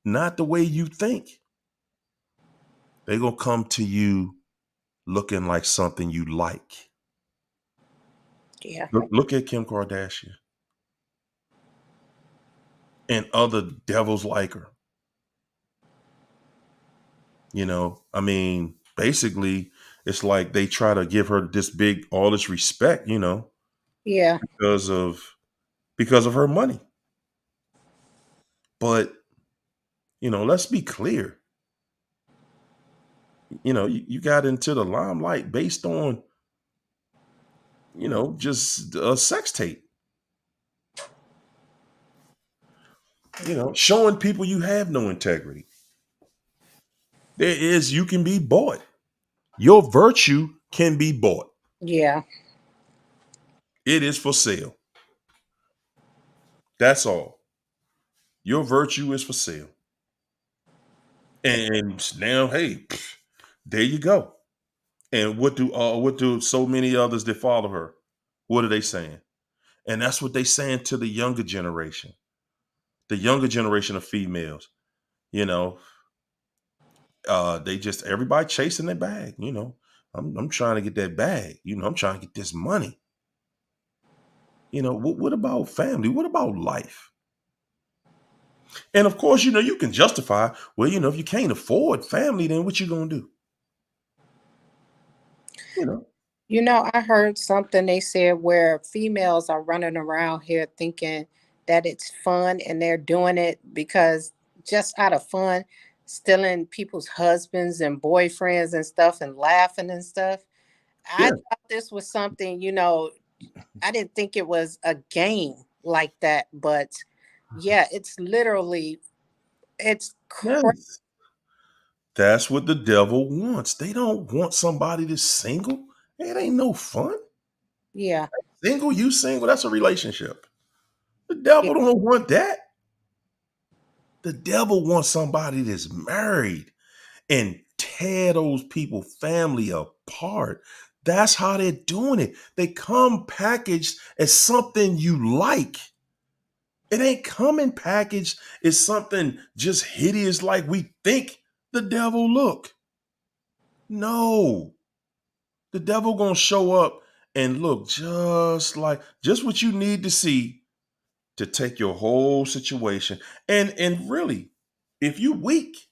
Not the way you think. They gonna come to you looking like something you like. Yeah. Look at Kim Kardashian and other devils like her. I mean, basically, it's like they try to give her all this respect, Yeah. because of her money. But let's be clear. You got into the limelight based on just a sex tape. Showing people you have no integrity. You can be bought. Your virtue can be bought. Yeah. It is for sale. That's all. Your virtue is for sale. And now, hey, there you go. And what do so many others that follow her? What are they saying? And that's what they saying to the younger generation. The younger generation of females. You know, they just everybody chasing their bag. I'm trying to get that bag. I'm trying to get this money. What about family? What about life? And of course, you can justify, well, if you can't afford family, then what you gonna do? You know, I heard something they said where females are running around here thinking that it's fun and they're doing it because just out of fun, stealing people's husbands and boyfriends and stuff and laughing and stuff. I yeah, thought this was something, I didn't think it was a game like that, but yeah, it's literally, it's crazy. yes. That's what the devil wants. They don't want somebody that's single. It ain't no fun. Yeah, Single, you single, that's a relationship. The yeah, devil don't want that. The devil wants somebody that's married and tear those people family apart. That's how they're doing it. They come packaged as something you like. It ain't coming packaged as something just hideous like we think the devil look. No. The devil gonna show up and look just what you need to see to take your whole situation. And really, if you weak,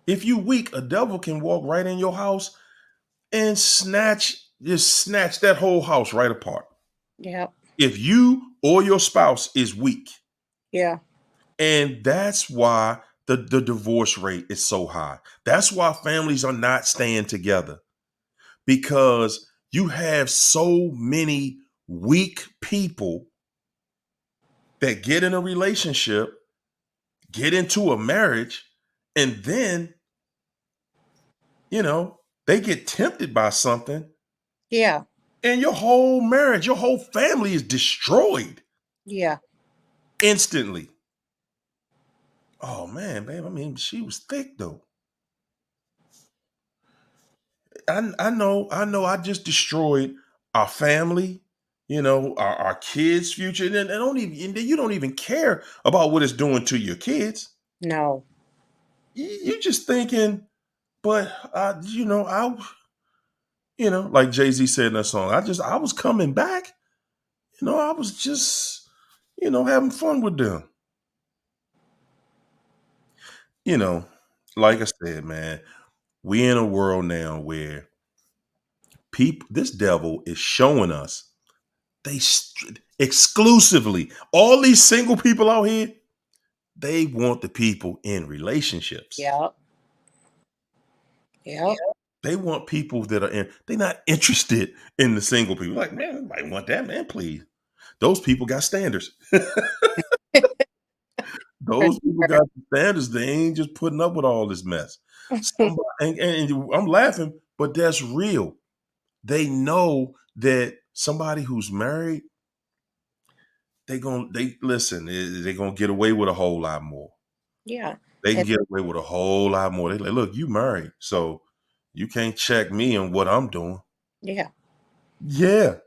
a devil can walk right in your house and snatch that whole house right apart. yeah. if you or your spouse is weak. Yeah. And that's why the divorce rate is so high. That's why families are not staying together, because you have so many weak people that get in a relationship, get into a marriage, and then, you know, they get tempted by something, Yeah. and your whole marriage, your whole family is destroyed Yeah. instantly. Oh man, babe, I mean, she was thick though. I know I just destroyed our family, our kids' future. And I don't even, and then you don't even care about what it's doing to your kids. No. You just thinking, but like Jay-Z said in that song, I was coming back. I was just, having fun with them. You know, like I said, man, we in a world now where this devil is showing us exclusively all these single people out here, they want the people in relationships. Yep. Yep. They want people that they're not interested in the single people. Like, man, I want that, man, please. Those people got standards. For Those people sure. got standards. They ain't just putting up with all this mess. And I'm laughing, but that's real. They know that somebody who's married, they listen, they're gonna get away with a whole lot more. Yeah. They can And get away with a whole lot more. They like, look, you married, so you can't check me on what I'm doing. yeah. Yeah,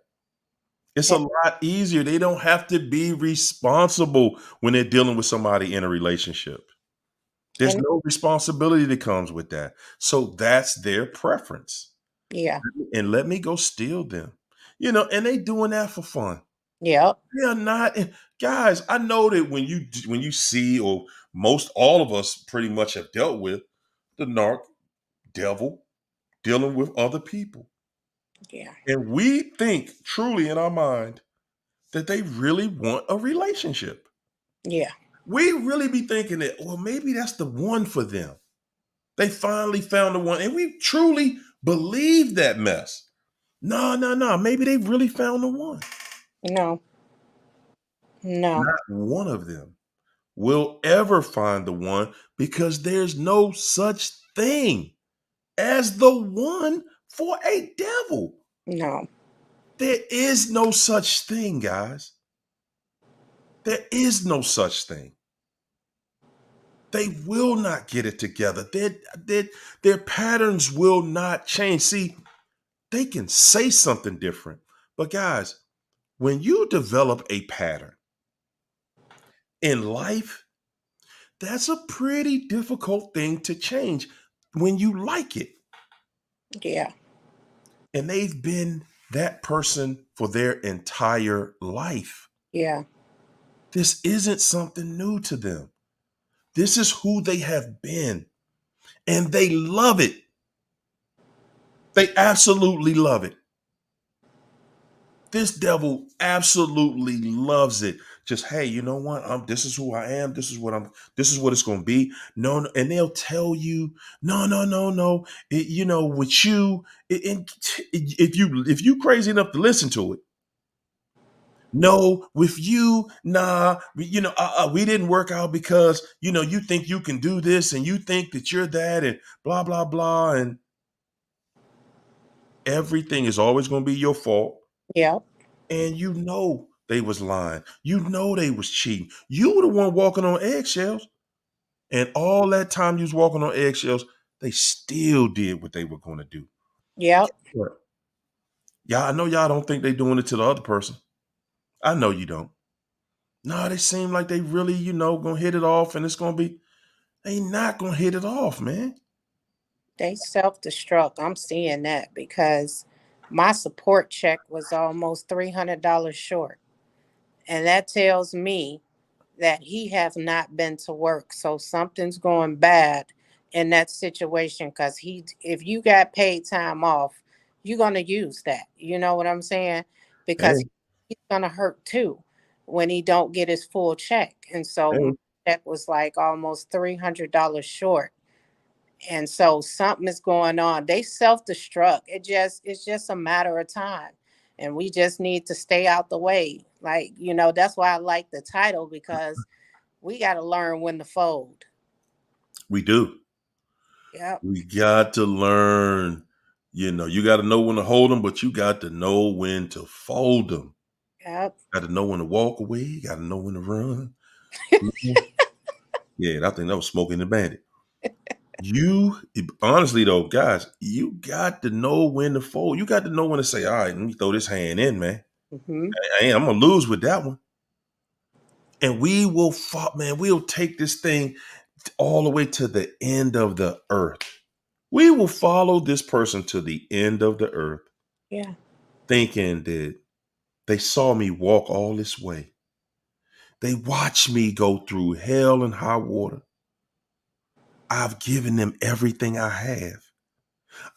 it's a And, lot easier. They don't have to be responsible when they're dealing with somebody in a relationship. There's and no responsibility that comes with that. So that's their preference. yeah. And let me go steal them. And they doing that for fun. Yep. They are not, guys. I know that when you see, or most all of us pretty much have dealt with the narc devil dealing with other people. Yeah. And we think truly in our mind that they really want a relationship. Yeah. We really be thinking that, well, maybe that's the one for them. They finally found the one. And we truly believe that mess. No, no, no. Maybe they really found the one. No. No. Not one of them will ever find the one, because there's no such thing as the one for a devil. No. There is no such thing, guys. There is no such thing. They will not get it together. Their patterns will not change. See, they can say something different. But guys, when you develop a pattern in life, that's a pretty difficult thing to change when you like it. Yeah. And they've been that person for their entire life. Yeah. This isn't something new to them. This is who they have been. And they love it. They absolutely love it. This devil absolutely loves it. Just, hey, you know what? This is who I am. This is what it's going to be. No, no, and they'll tell you, no, no, no, no. With you, if you crazy enough to listen to it, no, with you, nah, we didn't work out because you think you can do this, and you think that you're that, and blah blah blah, and everything is always going to be your fault. Yep. And they was lying. They was cheating. You were the one walking on eggshells. And all that time you was walking on eggshells, they still did what they were going to do. Yep. What? Y'all, I know y'all don't think they doing it to the other person. I know you don't. No, they seem like they really, gonna hit it off, and it's gonna be, they not gonna hit it off, man. They self-destruct. I'm seeing that because my support check was almost $300 short. And that tells me that he have not been to work. So something's going bad in that situation, because if you got paid time off, you're gonna use that. You know what I'm saying? Because Hey. he's gonna hurt too when he don't get his full check. And so my Hey, check was like almost $300 short. And so something is going on. They self-destruct. It's just a matter of time. And we just need to stay out the way. Like, that's why I like the title, because we got to learn when to fold. we do. Yep. We got to learn. You got to know when to hold them, but you got to know when to fold them. Yep. Got to know when to walk away. You got to know when to run. Mhm. Yeah, I think that was Smoking the Bandit. You honestly though, guys, you got to know when to fold. You got to know when to say, "All right, let me throw this hand in, man. Hmm. I'm gonna lose with that one." And we will, man. We'll take this thing all the way to the end of the earth. We will follow this person to the end of the earth, Yeah. thinking that they saw me walk all this way. They watched me go through hell and high water. I've given them everything I have.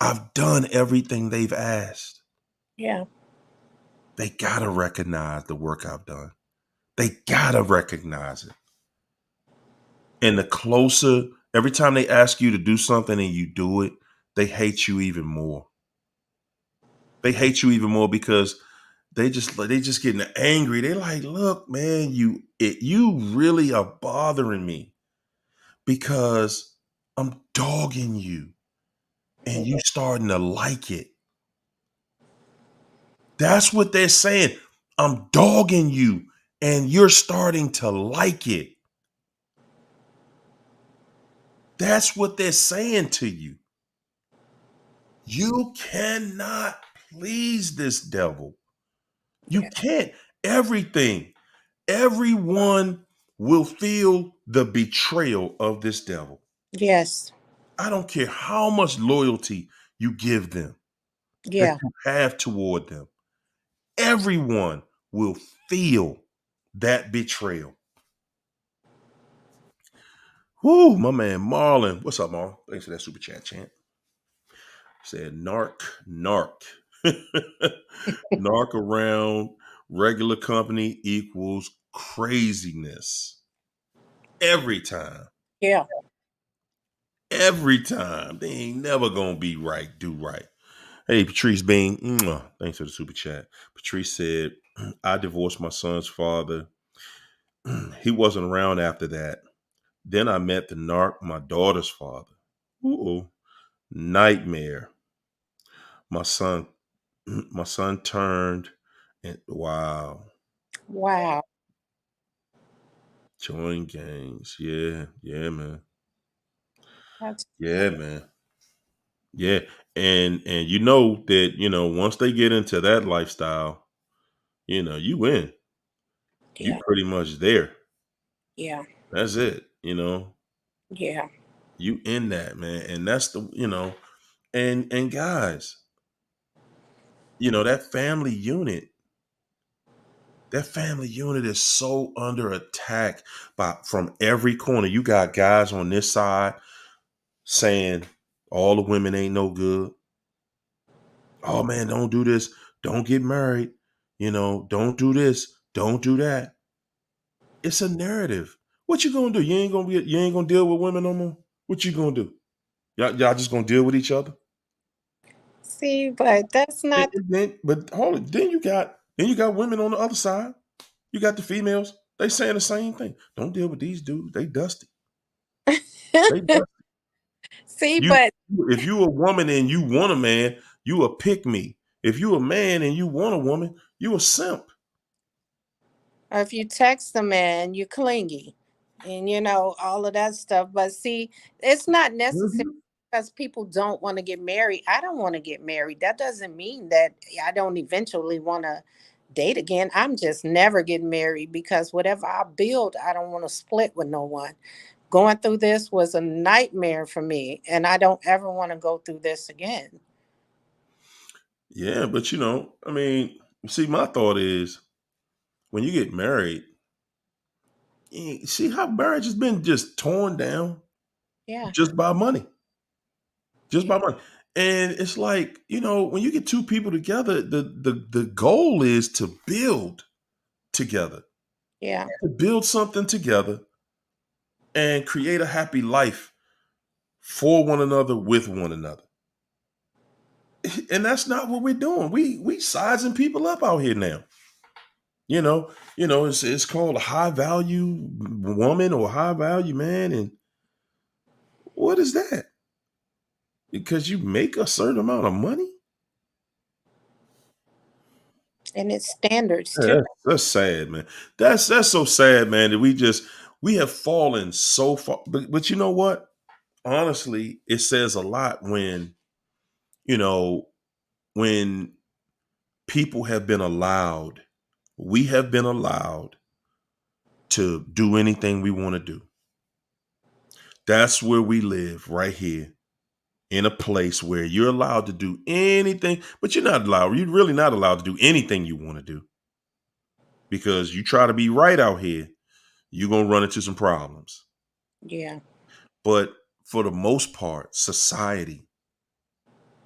I've done everything they've asked. Yeah. They gotta recognize the work I've done. They gotta recognize it. And the closer, every time they ask you to do something and you do it, they hate you even more. They hate you even more because they just getting angry. They're like, look, man, you really are bothering me because I'm dogging you and you starting to like it. That's what they're saying. I'm dogging you and you're starting to like it. That's what they're saying to you. You cannot please this devil. You Yeah. can't. Everything, everyone will feel the betrayal of this devil. Yes. I don't care how much loyalty you give them, that Yeah. you have toward them. Everyone will feel that betrayal. Whoo, my man Marlon. What's up, Marlon? Thanks for that super chat, chant. Said narc. Narc around regular company equals craziness. Every time. Yeah. Every time. They ain't never gonna be right, do right. Hey, Patrice Bean. Thanks for the super chat. Patrice said, I divorced my son's father. He wasn't around after that. Then I met the narc, my daughter's father. Ooh, nightmare. My son, my son turned and wow. Wow. Join gangs. Yeah, yeah, man. That's Yeah, man. Yeah. And you know that, once they get into that lifestyle, you win. You yeah. pretty much there. Yeah. That's it. Yeah. You in that, man. And that's and guys, that family unit is so under attack from every corner. You got guys on this side saying all the women ain't no good. Oh man, don't do this. Don't get married. Don't do this. Don't do that. It's a narrative. What you gonna do? You ain't gonna deal with women no more. What you gonna do? Y'all just gonna deal with each other? See, but that's not. But hold it. Then you got women on the other side. You got the females. They saying the same thing. Don't deal with these dudes. They dusty. They dusty. See, You but if you a woman and you want a man, you a pick me. If you a man and you want a woman, you a simp. or if you text a man, you clingy, and all of that stuff. But see, it's not necessary Mhm. because people don't want to get married. I don't want to get married. That doesn't mean that I don't eventually want to date again. I'm just never getting married because whatever I build, I don't want to split with no one. Going through this was a nightmare for me, and I don't ever want to go through this again. Yeah, but I mean, see, my thought is when you get married, see how marriage has been just torn down Yeah. just by money. Just Yeah. by money. And it's like, when you get two people together, the goal is to build together, Yeah. to build something together and create a happy life for one another, with one another. And that's not what we're doing. We sizing people up out here now. It's called a high value woman or high value man. And what is that? Because you make a certain amount of money? And it's standards Yeah, too. that's sad, man. That's so sad, man, that we have fallen so far. But you know what? Honestly, it says a lot you know, when people have been allowed, we have been allowed to do anything we want to do. That's where we live, right here, in a place where you're allowed to do anything, but you're really not allowed to do anything you want to do. Because you try to be right out here, you're going to run into some problems. Yeah. But for the most part, society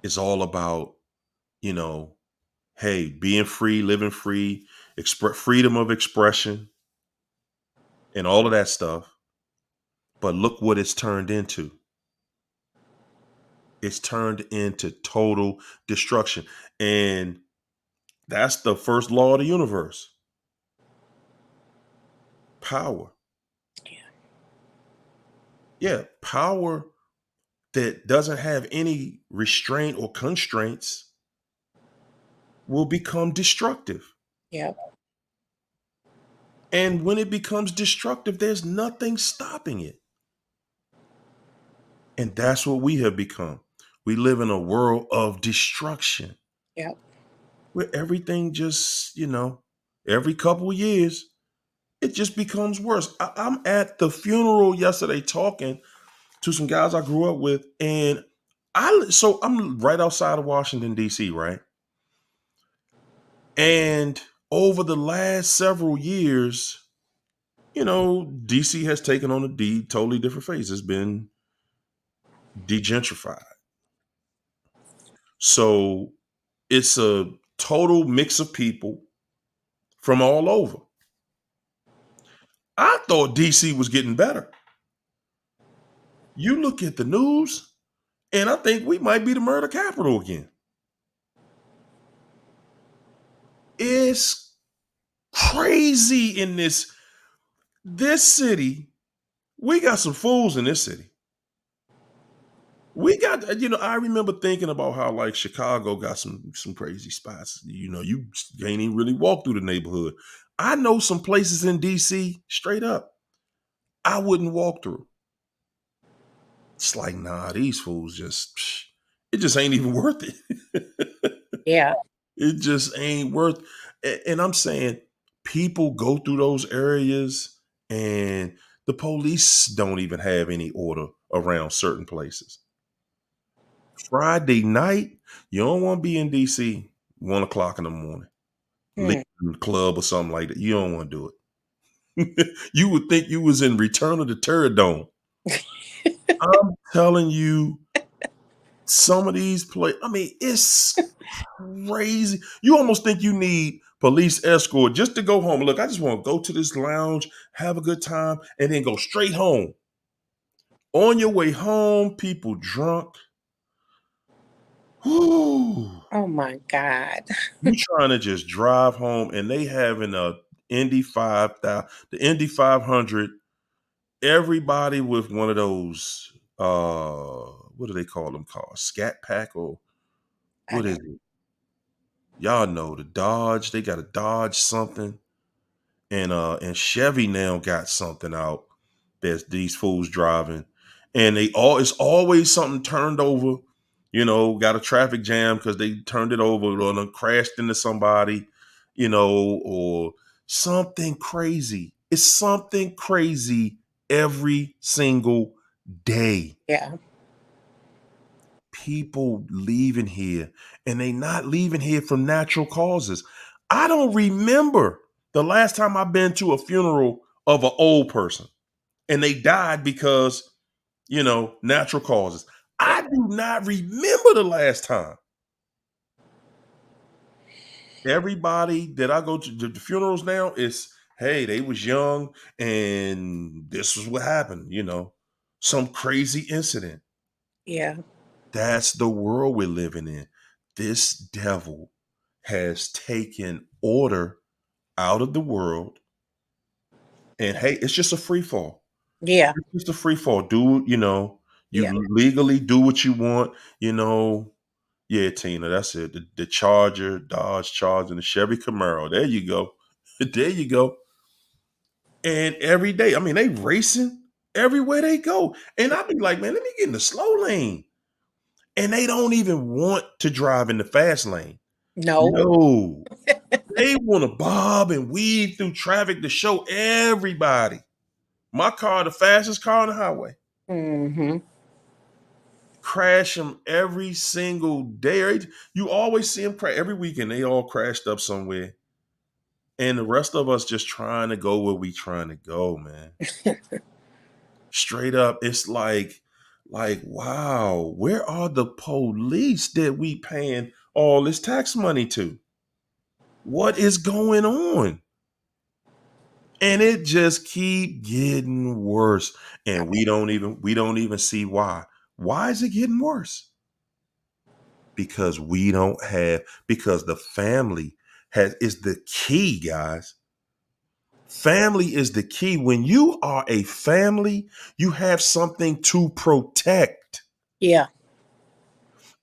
is all about, you know, hey, being free, living free, freedom of expression, and all of that stuff. But look what it's turned into. It's turned into total destruction. And that's the first law of the universe. Power. Yeah. Yeah, power that doesn't have any restraint or constraints will become destructive. Yep. And when it becomes destructive, there's nothing stopping it. And that's what we have become. We live in a world of destruction Yep. where everything just, every couple of years, it just becomes worse. I'm at the funeral yesterday talking to some guys I grew up with, and I'm right outside of Washington, D.C., right? And over the last several years, DC has taken on a totally different phase. It's been degentrified. So it's a total mix of people from all over. I thought DC was getting better. You look at the news, and I think we might be the murder capital again. It's crazy in this city. We got some fools in this city. We got, I remember thinking about how like Chicago got some crazy spots. You can't even really walk through the neighborhood. I know some places in DC, straight up, I wouldn't walk through. It's like, nah, these fools it just ain't even worth it. Yeah. It just ain't worth. And I'm saying people go through those areas and the police don't even have any order around certain places. Friday night, you don't want to be in DC 1 o'clock in the morning, Hmm. leaving the club or something like that. You don't want to do it. You would think you was in Return of the Terror Dome. I'm telling you, some of these it's crazy. You almost think you need police escort just to go home. Look, I just want to go to this lounge, have a good time, and then go straight home. On your way home, people drunk. Whew. Oh my God. You trying to just drive home, and they having a Indy 5000, the Indy 500. Everybody with one of those. What do they call them? Called Scat Pack or I what is don't. it? Y'all know the Dodge. They got a Dodge something, and Chevy now got something out that these fools driving, and it's always something turned over. Got a traffic jam because they turned it over or done crashed into somebody, or something crazy. It's something crazy every single day. Yeah. People leaving here, and they not leaving here from natural causes. I don't remember the last time I've been to a funeral of an old person and they died because, natural causes. I do not remember the last time. Everybody that I go to the funerals now is, hey, they was young and this was what happened, some crazy incident. Yeah. That's the world we're living in. This devil has taken order out of the world. And hey, it's just a free fall. Yeah. It's just a free fall. You Yeah. legally do what you want, Yeah, Tina, that's it. The Charger, Dodge Charger, and the Chevy Camaro. There you go. There you go. And every day, I mean, they racing everywhere they go. And I be like, man, let me get in the slow lane. And they don't even want to drive in the fast lane. No. No. They want to bob and weave through traffic to show everybody. My car, the fastest car on the highway. Mm-hmm. Crash them every single day. You always see them crash every weekend. They all crashed up somewhere. And the rest of us just trying to go where we trying to go, man. Straight up, it's like, wow, where are the police that we paying all this tax money to? What is going on? And it just keep getting worse. And we don't even see why. Why is it getting worse? Because because the family is the key, guys. Family is the key. When you are a family, you have something to protect. Yeah.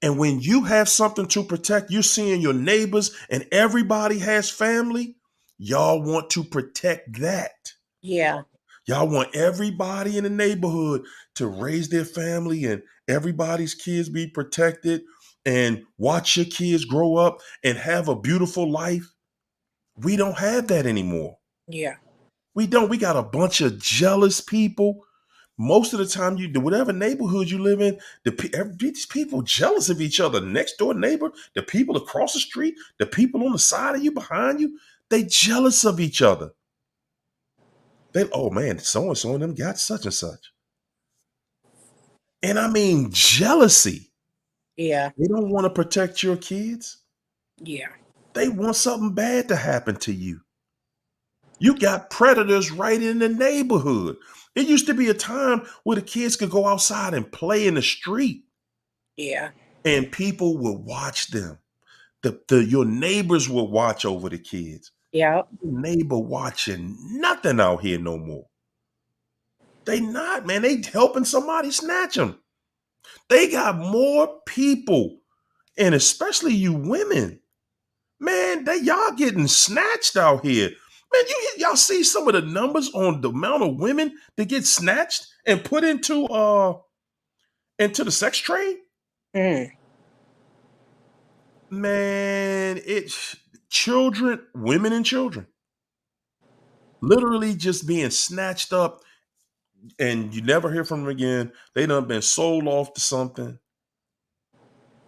And when you have something to protect, you're seeing your neighbors and everybody has family. Y'all want to protect that. Yeah. Y'all want everybody in the neighborhood to raise their family and everybody's kids be protected and watch your kids grow up and have a beautiful life. We don't have that anymore. Yeah. We don't. We got a bunch of jealous people. Most of the time, whatever neighborhood you live in, these people jealous of each other. Next door neighbor, the people across the street, the people on the side of you, behind you, they jealous of each other. Oh man, so and so and them got such and such. And I mean jealousy. Yeah. They don't want to protect your kids. Yeah. They want something bad to happen to you. You got predators right in the neighborhood. It used to be a time where the kids could go outside and play in the street Yeah. and people would watch them. Your neighbors will watch over the kids. Yeah. Your neighbor watching nothing out here no more. They not, man. They helping somebody snatch them. They got more people, and especially you women, man. Y'all getting snatched out here, man. Y'all see some of the numbers on the amount of women that get snatched and put into the sex trade. Mm. Man, it's children, women and children, literally just being snatched up, and you never hear from them again. They done been sold off to something.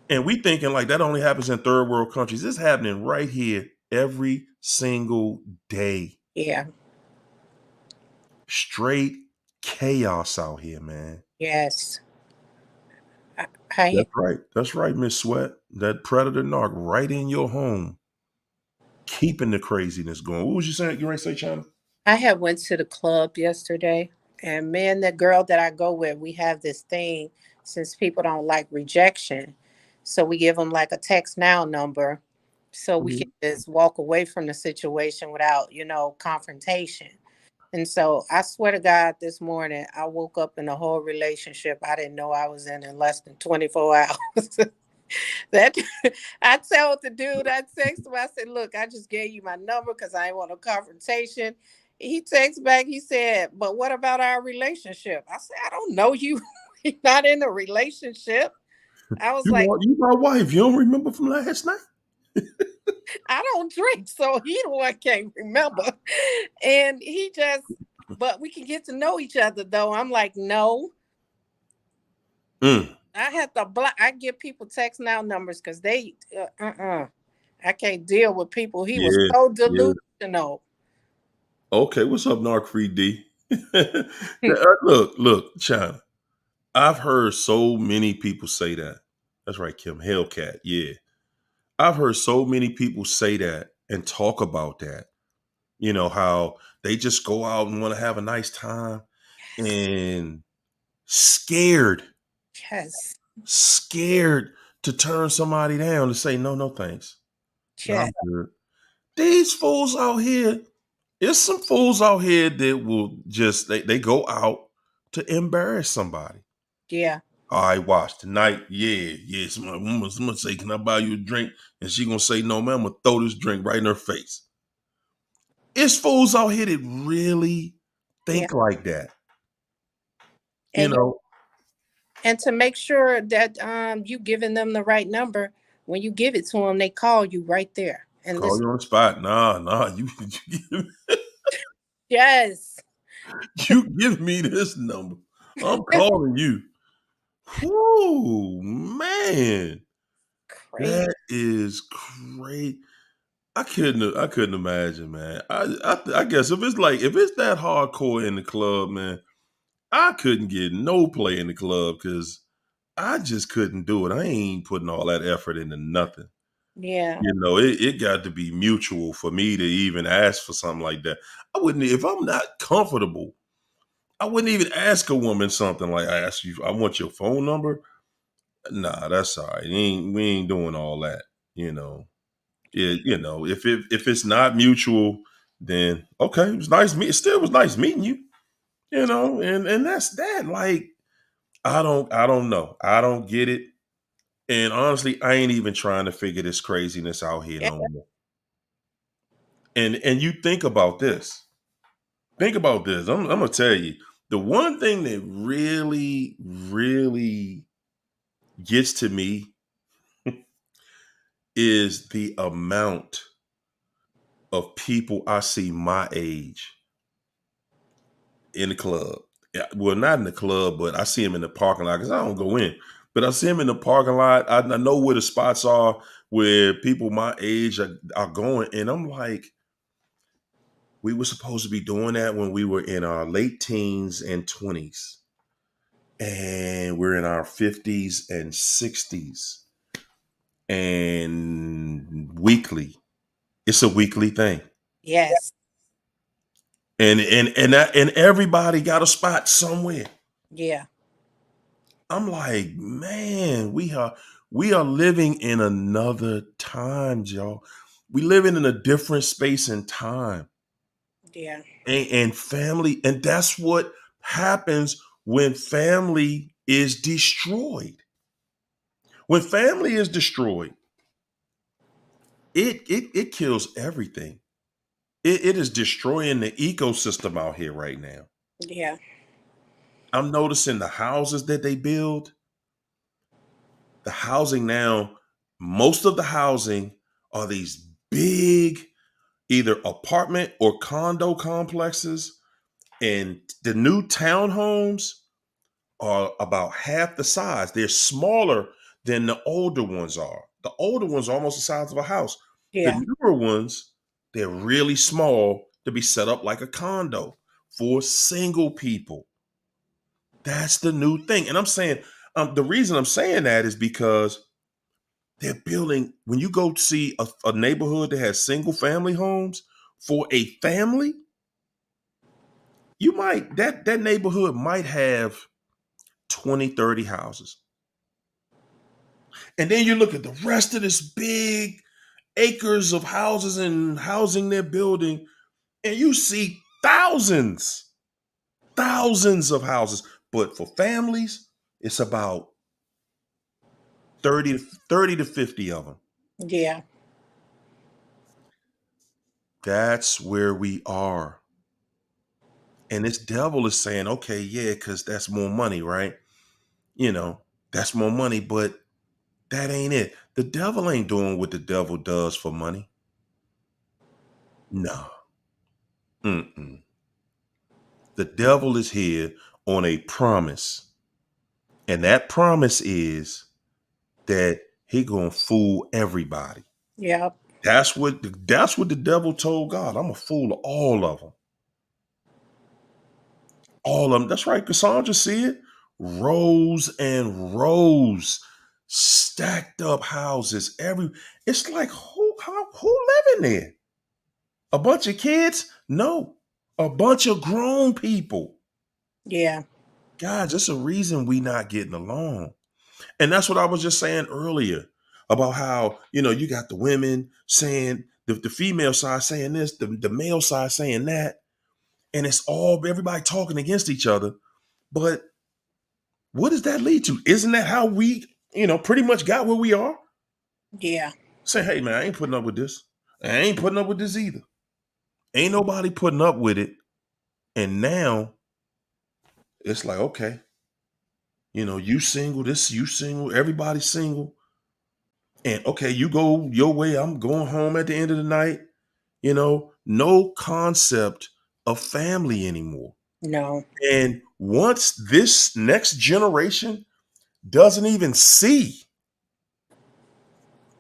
And we thinking like that only happens in third world countries. It's happening right here every single day. Yeah. Straight chaos out here, man. Yes. I That's right. That's right, Miss Sweat. That predator narc right in your home, keeping the craziness going. What was you saying? You ready to say, China? I had went to the club yesterday, and man, the girl that I go with, we have this thing since people don't like rejection, so we give them like a text now number, so we can Mhm. just walk away from the situation without confrontation. And so I swear to God, this morning I woke up in a whole relationship I didn't know I was in less than 24 hours. That I told the dude I texted him, I said, look, I just gave you my number because I didn't want a confrontation. He texts back, he said, but what about our relationship? I said, I don't know you. We're not in a relationship. I was like, You my wife. You don't remember from last night? I don't drink, so he the one can't remember. And he just, but we can get to know each other though. I'm like, no. Mm. I have to block. I give people text now numbers because they, I can't deal with people. He was Yeah, so yeah. delusional. Okay, what's up, Narc Free D? Look, China. I've heard so many people say that. That's right, Kim. Hellcat. Yeah. I've heard so many people say that and talk about that. You know, how they just go out and want to have a nice time Yes. and scared, Yes. scared to turn somebody down to say, no, no, thanks. No, Yes. I'm good. These fools out here, there's some fools out here that will just, they go out to embarrass somebody. Yeah. All right, watch tonight. Yeah, yeah. Somebody say, "Can I buy you a drink?" And she gonna say, "No, man. I'm gonna throw this drink right in her face." It's fools out here that really Yeah. think like that. You And you know, and to make sure that you giving them the right number, when you give it to them, they call you right there and call listen. you on the spot. Nah, nah. Yes. You give me this number. I'm calling you. Whoo, man, Crazy. that is great. I couldn't imagine, man. I guess if it's that hardcore in the club, man, I couldn't get no play in the club because I just couldn't do it. I ain't putting all that effort into nothing. Yeah. You know, it got to be mutual for me to even ask for something like that. I wouldn't, if I'm not comfortable, I wouldn't even ask a woman something like, I ask you, I want your phone number. Nah, that's all right. We ain't doing all that. You know, if it's not mutual, then okay, it was nice meet. It still was nice meeting you. You know, and that's that. Like, I don't know. I don't get it. And honestly, I ain't even trying to figure this craziness out here Yeah. no more. And you think about this. Think about this. I'm gonna tell you. The one thing that really, really gets to me is the amount of people I see my age in the club. Yeah, well, not in the club, but I see them in the parking lot because I don't go in. But I see them in the parking lot. I know where the spots are where people my age are going, and I'm like, we were supposed to be doing that when we were in our late teens and 20s, and we're in our 50s and 60s, and weekly. It's a weekly thing, Yes. and everybody got a spot somewhere. Yeah. I'm like, man, we are living in another time, y'all. We living in a different space and time, Yeah. and family, and that's what happens when family is destroyed. When family is destroyed, it kills everything. It is destroying the ecosystem out here right now. Yeah. I'm noticing the houses that they build, the housing now, most of the housing are these big either apartment or condo complexes, and the new townhomes are about half the size. They're smaller than the older ones are. The older ones are almost the size of a house. The Yeah. newer ones, they're really small to be set up like a condo for single people. That's the new thing. And I'm saying, the reason I'm saying that is because they're building, when you go see a neighborhood that has single family homes for a family, that neighborhood might have 20, 30 houses. And then you look at the rest of this big acres of houses and housing they're building, and you see thousands of houses. But for families, it's about 30 to 50 of them. Yeah. That's where we are. And this devil is saying, okay, yeah, because that's more money, right? You know, that's more money, but that ain't it. The devil ain't doing what the devil does for money. No. Mm-mm. The devil is here on a promise. And that promise is that he gonna fool everybody. Yeah. That's what the devil told God. I'm gonna fool all of them. All of them. That's right. Cassandra see it. rows and rows, stacked up houses. It's like who living there? A bunch of kids? No, a bunch of grown people. Yeah. Guys, there's a reason we not getting along. And that's what I was just saying earlier about how, you got the women saying, the female side saying this, the male side saying that. And it's all everybody talking against each other. But what does that lead to? Isn't that how we, pretty much got where we are? Yeah. Say, hey man, I ain't putting up with this. I ain't putting up with this either. Ain't nobody putting up with it. And now it's like, okay, you single, you single, everybody's single. And okay, you go your way, I'm going home at the end of the night. No concept of family anymore. No. And once this next generation doesn't even see,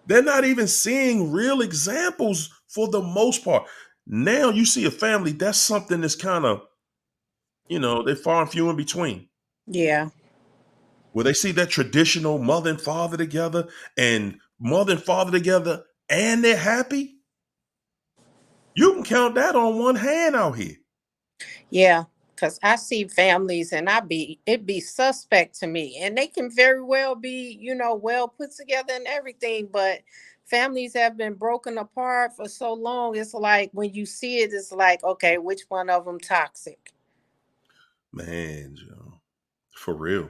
they're not even seeing real examples for the most part. Now you see a family, that's something that's kind of, they're far and few in between. Yeah. Where they see that traditional mother and father together and they're happy. You can count that on one hand out here. Yeah. Because I see families and it be suspect to me. And they can very well be, well put together and everything. But families have been broken apart for so long. It's like when you see it, it's like, okay, which one of them toxic? Man, Joe, for real.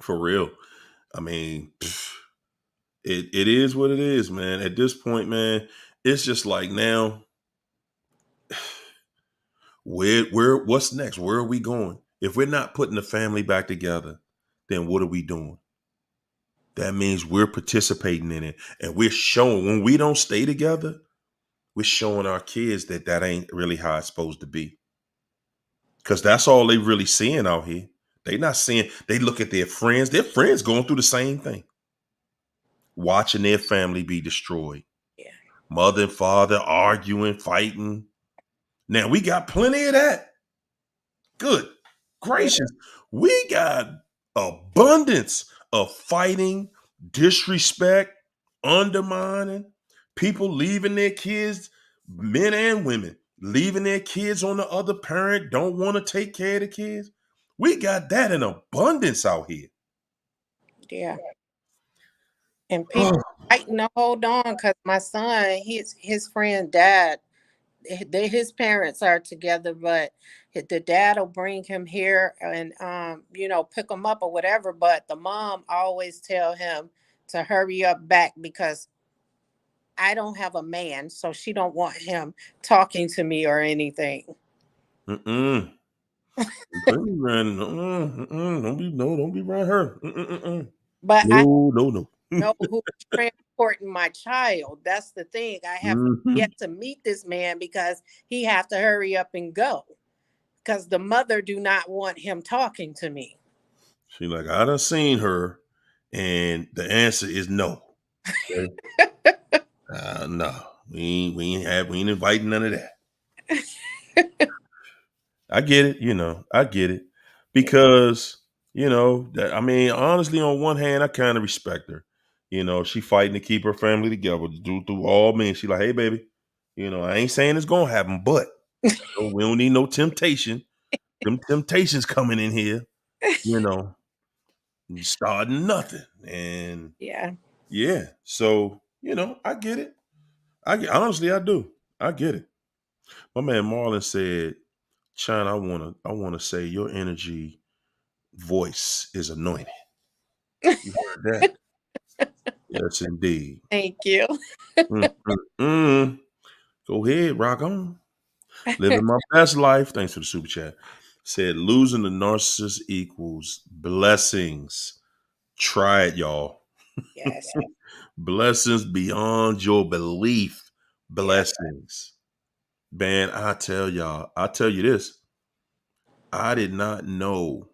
For real. I mean, it is what it is, man. At this point, man, it's just like now, what's next? Where are we going? If we're not putting the family back together, then what are we doing? That means we're participating in it. And we're showing when we don't stay together, we're showing our kids that ain't really how it's supposed to be. Because that's all they really seeing out here. They not seeing, they look at their friends going through the same thing. Watching their family be destroyed. Yeah. Mother and father arguing, fighting. Now we got plenty of that. Good Yeah. gracious. We got abundance of fighting, disrespect, undermining, people leaving their kids, men and women, leaving their kids on the other parent, don't want to take care of the kids. We got that in abundance out here. Yeah. And people fighting to hold on because my son, his friend dad, his parents are together, but the dad will bring him here and pick him up or whatever. But the mom always tell him to hurry up back because I don't have a man, so she don't want him talking to me or anything. Mm-mm. Don't be around, don't be around her. But I No. know who's transporting my child. That's the thing. I have Mhm. yet to meet this man because he have to hurry up and go because the mother do not want him talking to me. She like, I done seen her, and the answer is no. Okay? No, we ain't inviting none of that. I get it, I get it because that I mean, honestly, on one hand, I kind of respect her. She fighting to keep her family together, do through all means. She like, hey, baby, I ain't saying it's gonna happen, but we don't need no temptation. Them temptations coming in here, you know, starting nothing, and Yeah. yeah. So I get it. Honestly, I do. I get it. My man Marlon said, "China, I wanna say your energy voice is anointed." You heard that? Yes, indeed. Thank you. Mm, mm, mm. Go ahead, rock on. Living my best life. Thanks for the super chat. Said losing the narcissist equals blessings. Try it, y'all. Yes. Blessings beyond your belief. Yeah. Blessings. Man, I tell you this. I did not know.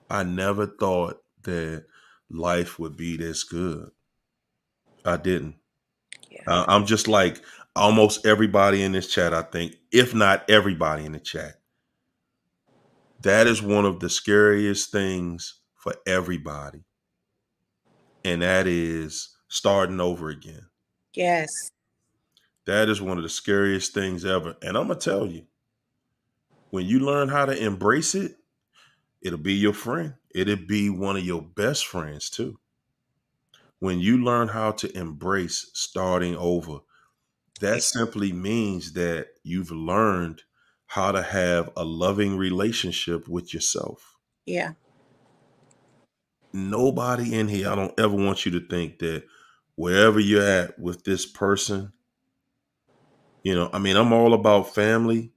I never thought that life would be this good. I didn't. Yeah. I'm just like almost everybody in this chat, I think, if not everybody in the chat. That is one of the scariest things for everybody. And that is starting over again. Yes. That is one of the scariest things ever. And I'm going to tell you, when you learn how to embrace it, it'll be your friend. It'll be one of your best friends too. When you learn how to embrace starting over, that simply means that you've learned how to have a loving relationship with yourself. Yeah. Nobody in here, I don't ever want you to think that wherever you're at with this person, I mean, I'm all about family,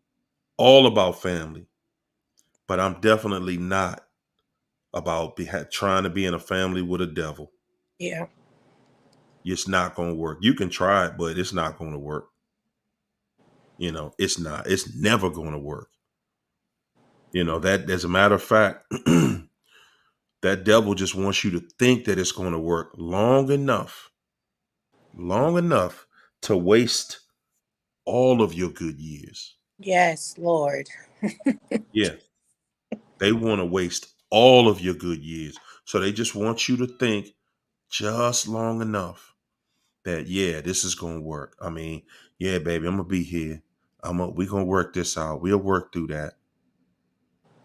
but I'm definitely not about trying to be in a family with a devil. Yeah. It's not going to work. You can try it, but it's not going to work. It's not. It's never going to work. That as a matter of fact, that devil just wants you to think that it's going to work long enough to waste all of your good years. Yes, Lord. Yeah. They want to waste all of your good years. So they just want you to think just long enough that, yeah, this is going to work. I mean, yeah, baby, I'm going to be here. We're going to work this out. We'll work through that.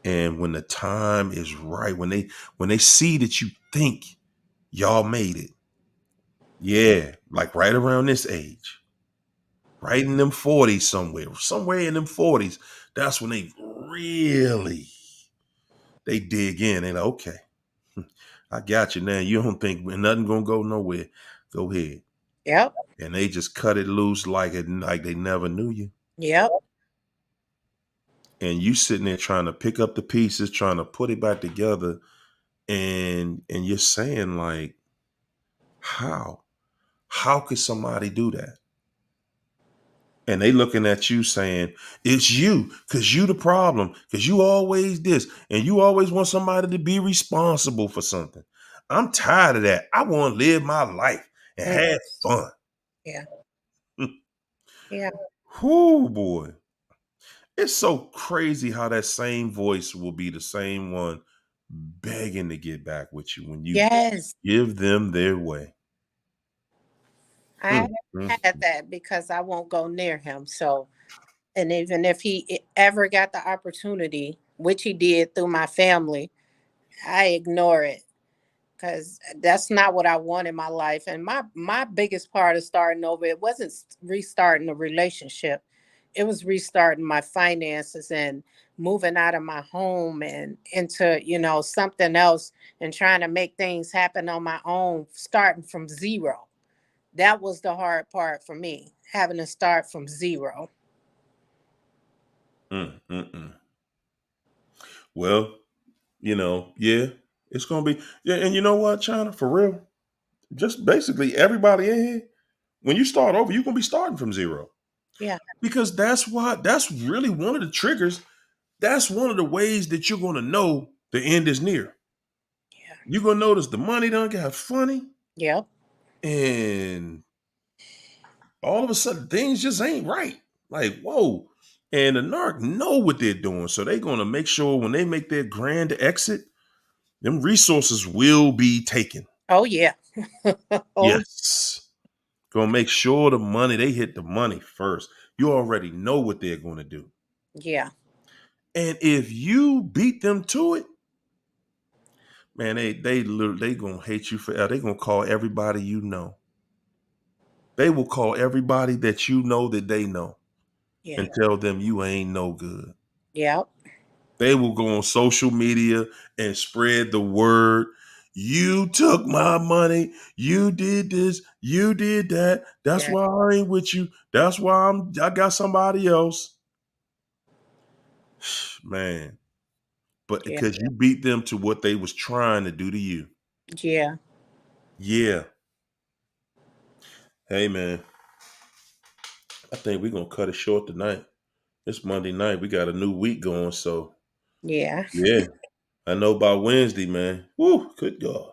And when the time is right, when they see that you think y'all made it, yeah, like right around this age, right in them 40s somewhere in them 40s, that's when they dig in. They're like, okay, I got you now. You don't think nothing gonna go nowhere. Go ahead. Yep. And they just cut it loose like they never knew you. Yep. And you sitting there trying to pick up the pieces, trying to put it back together, and you're saying like, how? How could somebody do that? And they looking at you saying, it's you, because you the problem, because you always this, and you always want somebody to be responsible for something. I'm tired of that. I want to live my life and Mm. have fun. Yeah. Yeah. Whoo, boy. It's so crazy how that same voice will be the same one begging to get back with you when you Yes. give them their way. I Mm, haven't mm, had mm. that because I won't go near him. So, and even if he ever got the opportunity, which he did through my family, I ignore it because that's not what I want in my life. And my biggest part of starting over, it wasn't restarting the relationship. It was restarting my finances and moving out of my home and into, something else and trying to make things happen on my own, starting from zero. That was the hard part for me, having to start from zero. Mm, mm, mm. Well, yeah, it's gonna be, yeah, and you know what, China, for real, just basically everybody in here, when you start over, you're gonna be starting from zero. Yeah. Because that's really one of the triggers. That's one of the ways that you're gonna know the end is near. Yeah. You're gonna notice the money done got funny, Yep. and all of a sudden things just ain't right. Like, whoa. And the narc know what they're doing. So they're gonna make sure when they make their grand exit, them resources will be taken. Oh yeah. Oh Yes. Gonna make sure they hit the money first. You already know what they're gonna do. yeah. And if you beat them to it, man, they gonna hate you forever. They gonna call everybody you know. They will call everybody that you know that they know Yeah. and tell them you ain't no good. Yep. They will go on social media and spread the word. You took my money. You did this. You did that. That's Yeah. why I ain't with you. That's why I got somebody else. Man, but Yeah. because you beat them to what they was trying to do to you. Yeah. Yeah. Hey man, I think we're gonna cut it short tonight. It's Monday night. We got a new week going, so Yeah. yeah. I know by Wednesday, man. Woo, good God.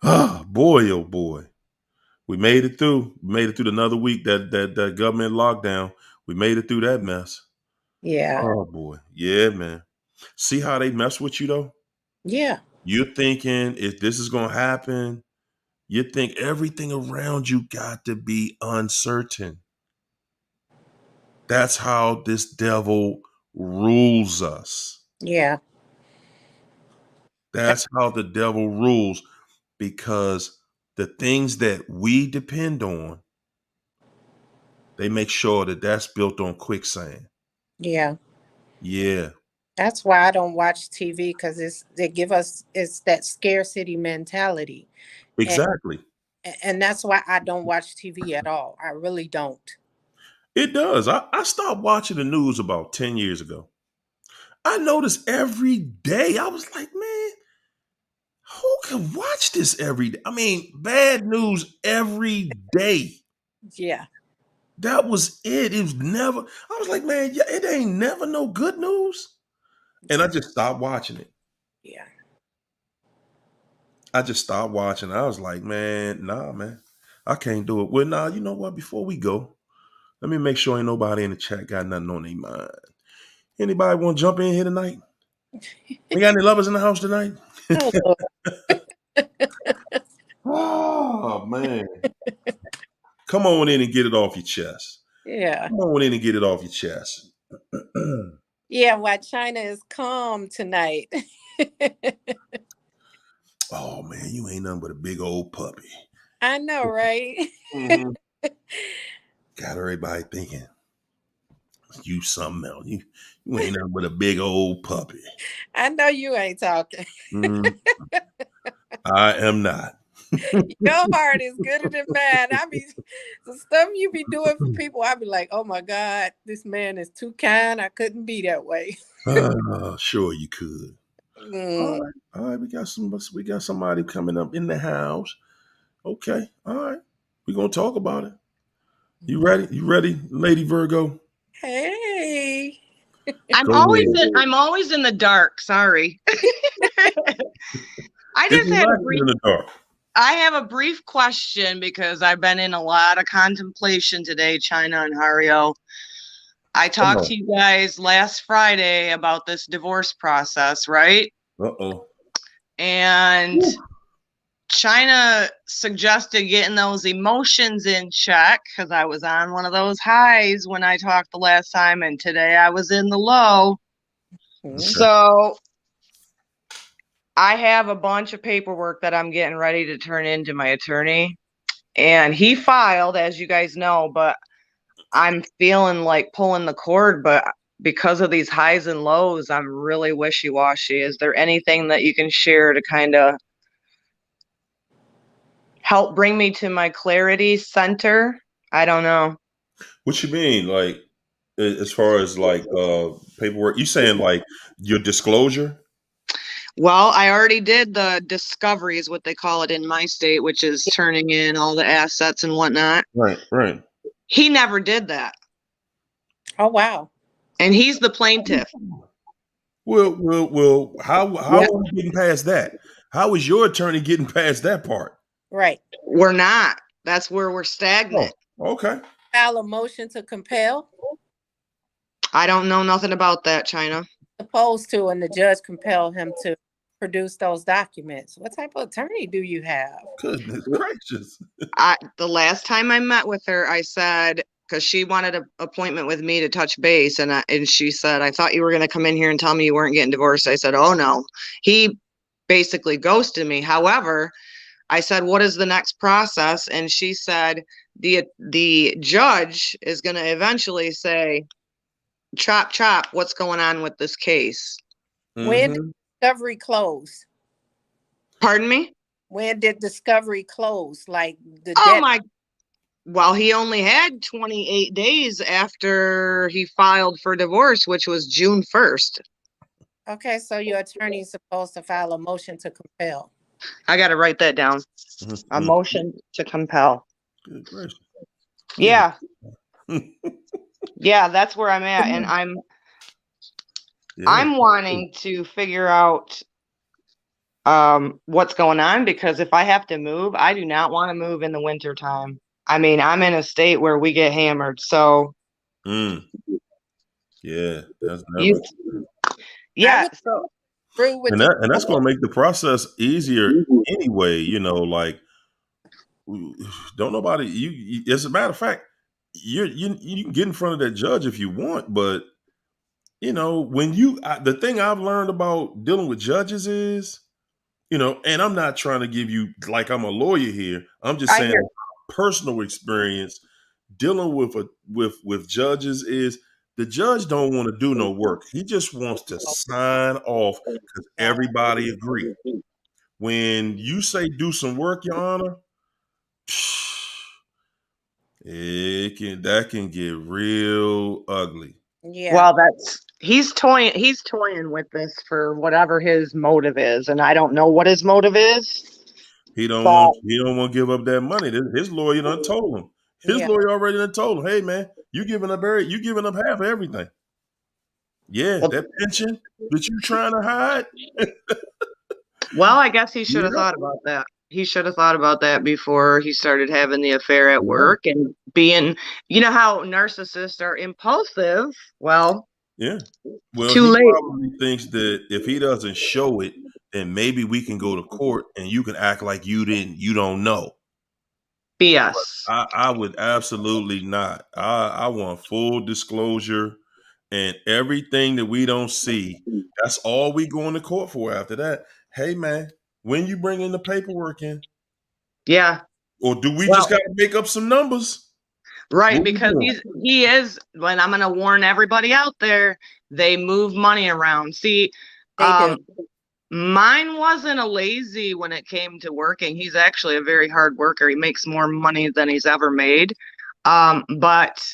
Ah, boy, oh boy. We made it through. We made it through another week, that government lockdown. We made it through that mess. Yeah. Oh boy. Yeah, man. See how they mess with you though? Yeah. You're thinking if this is gonna happen, you think everything around you got to be uncertain. That's how this devil rules us. Yeah. That's how the devil rules, because the things that we depend on, they make sure that that's built on quicksand. Yeah. Yeah, That's why I don't watch TV, because it's that scarcity mentality. And exactly. and that's why I don't watch TV at all. I really don't. It does. I stopped watching the news about 10 years ago. I noticed every day. I was like, man, who can watch this every day? I mean, bad news every day. Yeah. That was it. It was never, I was like, man, yeah, it ain't never no good news. And I just stopped watching it. Yeah. I just stopped watching. I was like, man, nah, man, I can't do it. Well, nah, you know what? Before we go, let me make sure ain't nobody in the chat got nothing on their mind. Anybody want to jump in here tonight? We got any lovers in the house tonight? Oh, Lord. Oh, man. Come on in and get it off your chest. Yeah. Come on in and get it off your chest. Yeah. Why China is calm tonight. Oh, man, you ain't nothing but a big old puppy. I know, right? Mhm. Got everybody thinking you something else. You ain't nothing but a big old puppy. I know you ain't talking. Mm, I am not. Your heart is gooder than mine. The stuff you be doing for people, I be like, oh my God, this man is too kind. I couldn't be that way. Sure you could. All Mm. right. All right. We got somebody coming up in the house. Okay. All right. We're gonna talk about it. You ready? You ready, Lady Virgo? Hey. I'm Go always ahead. I'm always in the dark. Sorry. I It's just had a relaxing brief in the dark. I have a brief question because I've been in a lot of contemplation today, China and Hario. I Come talked on. to you guys last Friday about this divorce process, right? Uh-oh. And China suggested getting those emotions in check because I was on one of those highs when I talked the last time, and today I was in the low. Mm. So I have a bunch of paperwork that I'm getting ready to turn into my attorney. And he filed, as you guys know, but I'm feeling like pulling the cord. But because of these highs and lows, I'm really wishy washy. Is there anything that you can share to kind of help bring me to my clarity center? I don't know. What you mean? Like, as far as like paperwork, you saying like your disclosure? Well, I already did the discovery, is what they call it in my state, which is turning in all the assets and whatnot. Right, right. He never did that. Oh, wow. And he's the plaintiff. Well. How Yeah. are we getting past that? How is your attorney getting past that part? Right. We're not. That's where we're stagnant. Oh, okay. File a motion to compel. I don't know nothing about that, China. Supposed to, and the judge compelled him to produce those documents. What type of attorney do you have? Goodness gracious. The last time I met with her, I said, because she wanted an appointment with me to touch base, and she said, I thought you were going to come in here and tell me you weren't getting divorced. I said, oh no. He basically ghosted me. However, I said, what is the next process? And she said, the judge is going to eventually say, chop chop, what's going on with this case? When did discovery close? Pardon me? When did discovery close? Like the Oh my. Well, he only had 28 days after he filed for divorce, which was June 1st. Okay, so your attorney is supposed to file a motion to compel. I got to write that down. A motion to compel. Good gracious. Yeah. Yeah, that's where I'm at. And I'm wanting to figure out what's going on, because if I have to move, I do not want to move in the winter time. I mean, I'm in a state where we get hammered. So Yeah, that's never. You, I yeah. was So through with And the that's going to make the process easier anyway. Like don't nobody as a matter of fact, you can get in front of that judge if you want, but when the thing I've learned about dealing with judges is, and I'm not trying to give you like I'm a lawyer here. I'm just I saying hear. personal experience dealing with judges is the judge don't want to do no work. He just wants to sign off because everybody agree. When you say do some work, Your Honor, that can get real ugly. yeah. Well, he's toying. He's toying with this for whatever his motive is, and I don't know what his motive is. He don't But want to give up that money. His lawyer done told him. His Yeah. lawyer already done told him, hey man, you giving up half of everything. Yeah, well, that pension that you trying to hide. I guess he should have Yeah, thought about that. He should have thought about that before he started having the affair at yeah, work and being. You know how narcissists are impulsive. Well, yeah. Well, too he late. probably thinks that if he doesn't show it, then maybe we can go to court and you can act like you don't know. BS. I would absolutely not. I want full disclosure and everything that we don't see. That's all we going to court for after that. Hey man, when you bring in the paperwork in, Yeah. or do we just Well, got to make up some numbers? right, What we because doing? he is. And I'm going to warn everybody out there. They move money around. See, They do. mine wasn't a lazy when it came to working. He's actually a very hard worker. He makes more money than he's ever made. But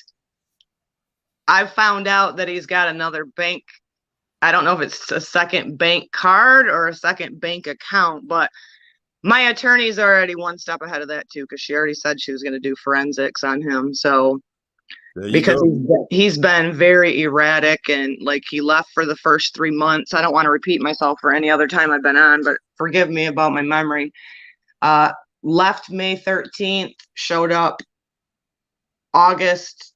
I found out that he's got another bank. I don't know if it's a second bank card or a second bank account, but my attorney's already one step ahead of that too, because she already said she was going to do forensics on him. So There you because go. he's been very erratic and like he left for the first 3 months. I don't want to repeat myself for any other time I've been on, but forgive me about my memory. Left May 13th, showed up August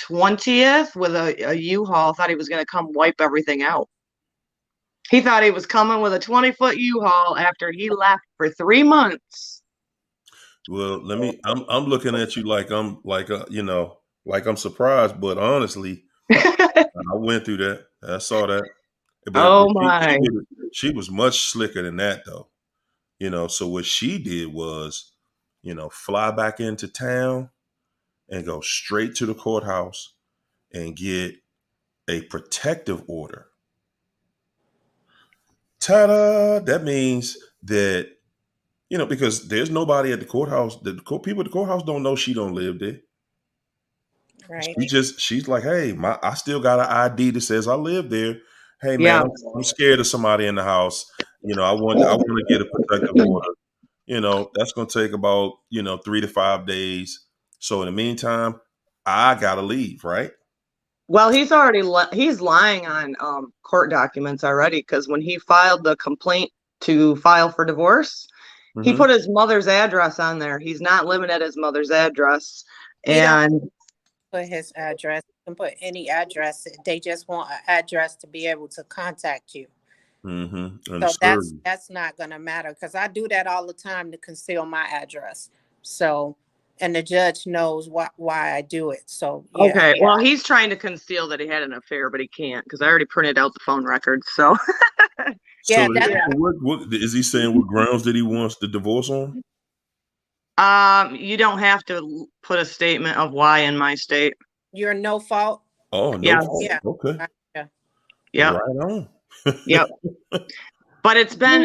20th with a U-Haul, thought he was going to come wipe everything out. He thought he was coming with a 20-foot U-Haul after he left for 3 months. Well, I'm looking at you like I'm like I'm surprised, but honestly, I went through that. I saw that. But Oh she my. did it. She was much slicker than that though. So what she did was, fly back into town and go straight to the courthouse and get a protective order. Ta-da! That means that, because there's nobody at the courthouse. People at the courthouse don't know she don't live there. Right. She's like, hey, I still got an ID that says I live there. Hey man, Yeah. I'm scared of somebody in the house. I want to get a protective order. That's going to take about 3 to 5 days. So in the meantime, I gotta leave, right? Well, he's lying on court documents already because when he filed the complaint to file for divorce, he Mm-hmm. put his mother's address on there. He's not living at his mother's address. He don't And put his address. He can put any address. They just want an address to be able to contact you. Mm-hmm. So Understood. that's not gonna matter because I do that all the time to conceal my address. So, and the judge knows why I do it. So yeah. okay, well, he's trying to conceal that he had an affair, but he can't because I already printed out the phone records. So Yeah, So that's what is he saying? What grounds did he wants the divorce on? you don't have to put a statement of why in my state. you're no fault. Oh, no Yeah. fault. Yeah. Okay. Yeah. Yeah. Right on. Yep. But it's been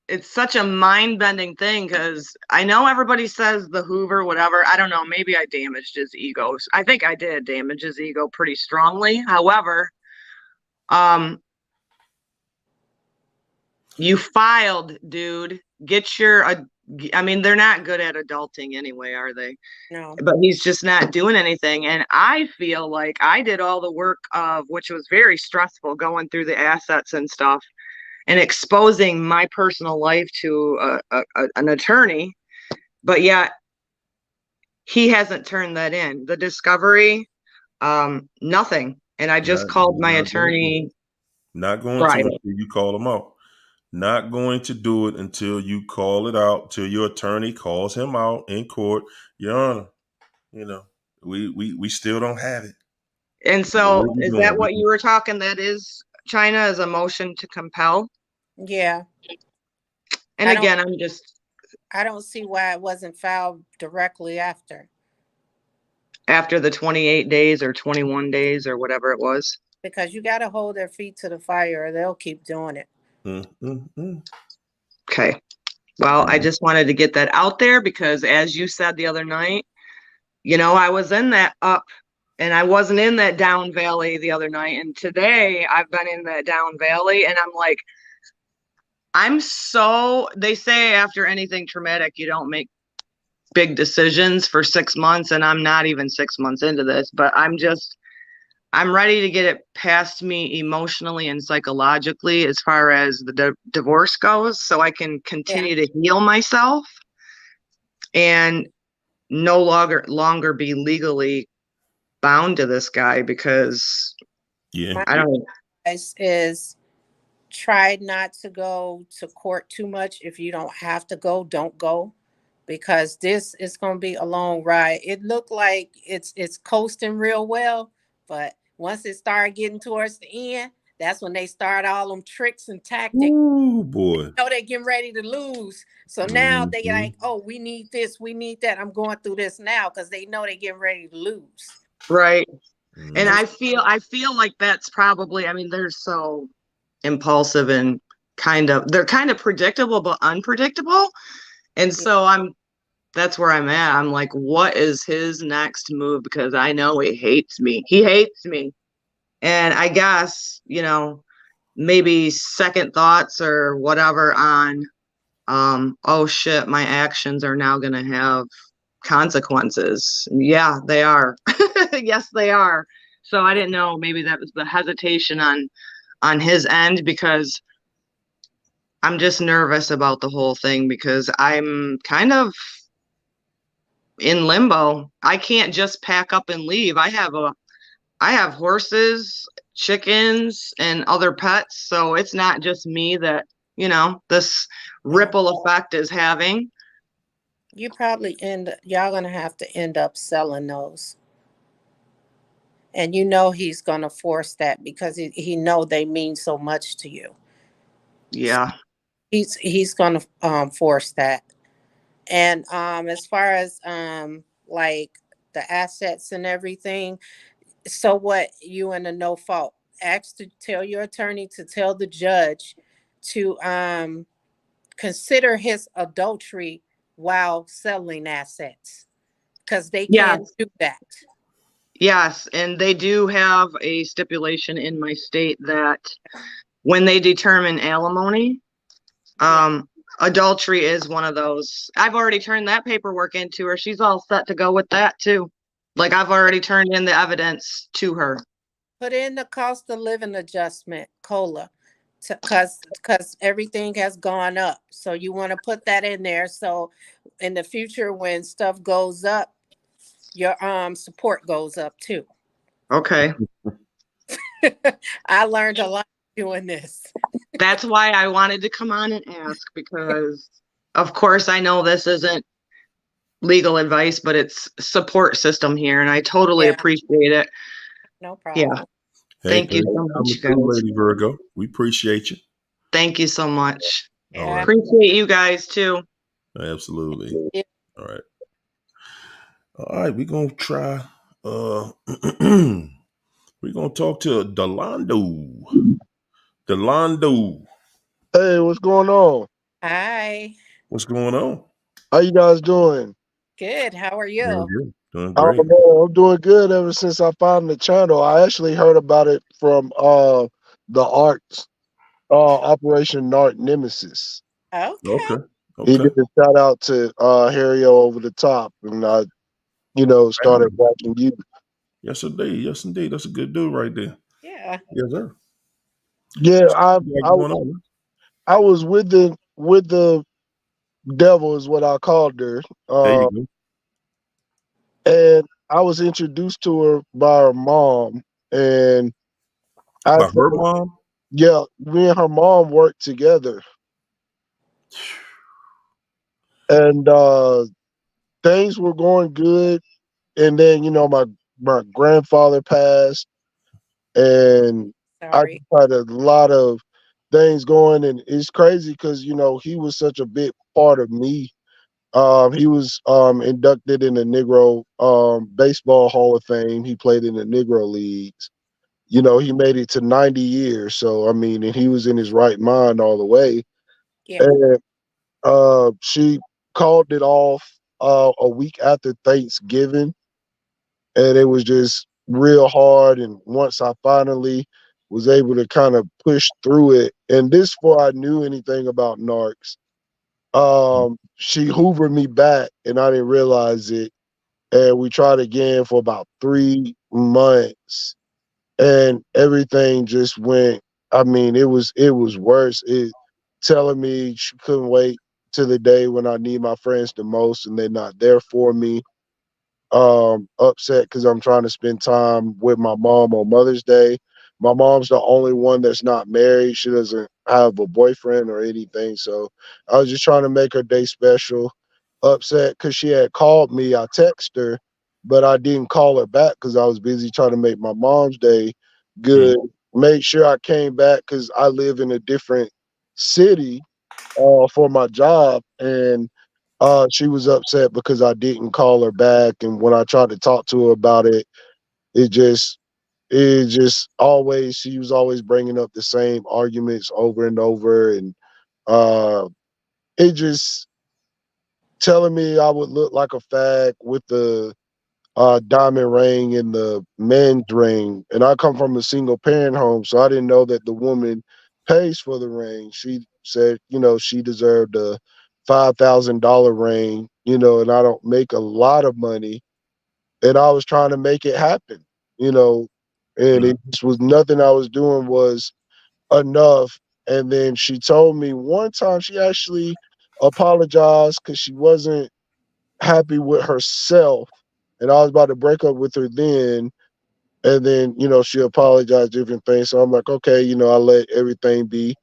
it's such a mind-bending thing because I know everybody says the Hoover, whatever. I don't know. Maybe I damaged his ego. I think I did damage his ego pretty strongly. However, you filed, dude. Get your. I mean, they're not good at adulting anyway, are they? No. But he's just not doing anything. And I feel like I did all the work of which was very stressful going through the assets and stuff and exposing my personal life to an attorney. But yet he hasn't turned that in. The discovery, nothing. And I just called my Not going to. attorney Not going to Friday. until you call them out. Not going to do it until you call it out, till your attorney calls him out in court. Your Honor, you know, we still don't have it. And What so are we is doing? that what you were talking? That is China as a motion to compel? Yeah. And I again, I don't see why it wasn't filed directly after. After the 28 days or 21 days or whatever it was. Because you got to hold their feet to the fire or they'll keep doing it. Okay. Well, I just wanted to get that out there because as you said the other night, you know, I was in that up and I wasn't in that down valley the other night. And today I've been in that down valley and I'm like, they say after anything traumatic, you don't make big decisions for 6 months. And I'm not even 6 months into this, but I'm ready to get it past me emotionally and psychologically as far as the divorce goes, so I can continue to heal myself and no longer be legally bound to this guy because I don't. Is try not to go to court too much. If you don't have to go, don't go, because this is going to be a long ride. It looked like it's coasting real well, but once it started getting towards the end, that's when they start all them tricks and tactics. Oh boy! They're getting ready to lose. So now they like, oh, we need this, we need that. I'm going through this now because they know they're getting ready to lose. Right. And I feel like that's probably, I mean, they're so impulsive and they're kind of predictable but unpredictable. And so that's where I'm at. I'm like, what is his next move? Because I know he hates me. He hates me. And I guess, you know, maybe second thoughts or whatever on, oh shit, my actions are now going to have consequences. Yeah, they are. Yes, they are. So I didn't know, maybe that was the hesitation on his end, because I'm just nervous about the whole thing because I'm kind of in limbo. I can't just pack up and leave. I have horses, chickens, and other pets, so it's not just me that, you know, this ripple effect is having. You probably y'all gonna have to end up selling those. And you know he's gonna force that because he know they mean so much to you. Yeah. He's gonna force that. And as far as like the assets and everything, so what, you in a no fault. Ask to tell your attorney to tell the judge to consider his adultery while selling assets, because they can't do that. Yes, and they do have a stipulation in my state that when they determine alimony, adultery is one of those. I've already turned that paperwork into her. She's all set to go with that too. Like, I've already turned in the evidence to her. Put in the cost of living adjustment, COLA, because everything has gone up. So you want to put that in there. So in the future, when stuff goes up, your support goes up too. Okay. I learned a lot doing this. That's why I wanted to come on and ask, because of course I know this isn't legal advice, but it's support system here, and I totally appreciate it. No problem. Yeah. Thank you so much, guys. Lady Virgo, we appreciate you. Thank you so much. All right. Appreciate you guys too. Absolutely. All right. All right, we're gonna try we're gonna talk to Delando. Hey, what's going on? Hi. What's going on? How you guys doing? Good. How are you? Doing good. Doing Oh, great. man, I'm doing good ever since I found the channel. I actually heard about it from the arts Operation Narc Nemesis. Okay. He did a shout out to Harry over the top, and I, started watching you. Yes, indeed. Yes, indeed. That's a good dude right there. Yeah. Yes, sir. Yeah, I was with the devil is what I called her. There you go. And I was introduced to her by her mom, and I By her felt, mom? yeah, me and her mom worked together, and things were going good. And then my grandfather passed, and I Sorry. had a lot of things going, and it's crazy because he was such a big part of me. He was inducted in the Negro Baseball Hall of Fame. He played in the Negro Leagues. He made it to 90 years. So I mean, and he was in his right mind all the way. Yeah. And she called it off a week after Thanksgiving, and it was just real hard. And once I finally was able to kind of push through it, and this before I knew anything about narcs, she hoovered me back, and I didn't realize it. And we tried again for about 3 months, and everything just went. I mean, it was worse. It telling me she couldn't wait to the day when I need my friends the most, and they're not there for me. Upset because I'm trying to spend time with my mom on Mother's Day. My mom's the only one that's not married. She doesn't have a boyfriend or anything. So I was just trying to make her day special. Upset because she had called me. I texted her, but I didn't call her back because I was busy trying to make my mom's day Mm. good. Made sure I came back because I live in a different city for my job, and she was upset because I didn't call her back, and when I tried to talk to her about it, it just always she was always bringing up the same arguments over and over, and uh, it just telling me I would look like a fag with the diamond ring and the men's ring, and I come from a single parent home, so I didn't know that the woman pays for the ring. She said, she deserved a $5,000 ring, and I don't make a lot of money, and I was trying to make it happen, you know, and Mm. it just was nothing I was doing was enough. And then she told me one time she actually apologized because she wasn't happy with herself, and I was about to break up with her then. And then, she apologized, different things. So I'm like, okay, I let everything be,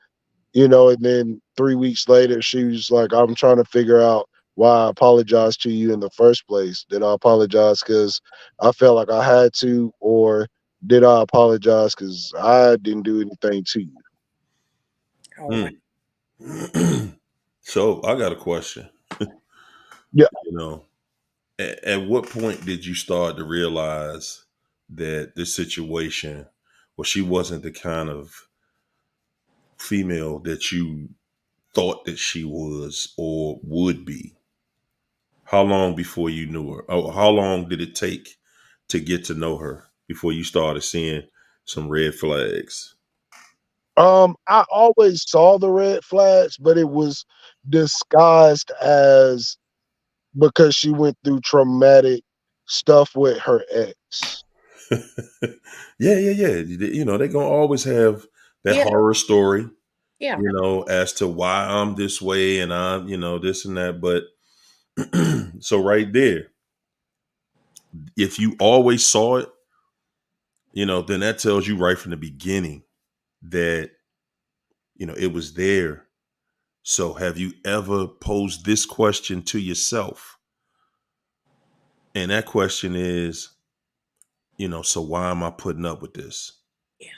and then 3 weeks later, she was like, I'm trying to figure out why I apologized to you in the first place. Did I apologize because I felt like I had to, or did I apologize because I didn't do anything to you? Oh wow. Mm. So I got a question. Yeah. You know, at what point did you start to realize that this situation, well, she wasn't the kind of female that you thought that she was or would be? How long before you knew her? Oh, how long did it take to get to know her before you started seeing some red flags? I always saw the red flags, but it was disguised as because she went through traumatic stuff with her ex. Yeah. They're gonna always have that Yeah. horror story, Yeah. as to why I'm this way and I'm, this and that. But so right there, if you always saw it, then that tells you right from the beginning that, it was there. So have you ever posed this question to yourself? And that question is, so why am I putting up with this? Yeah.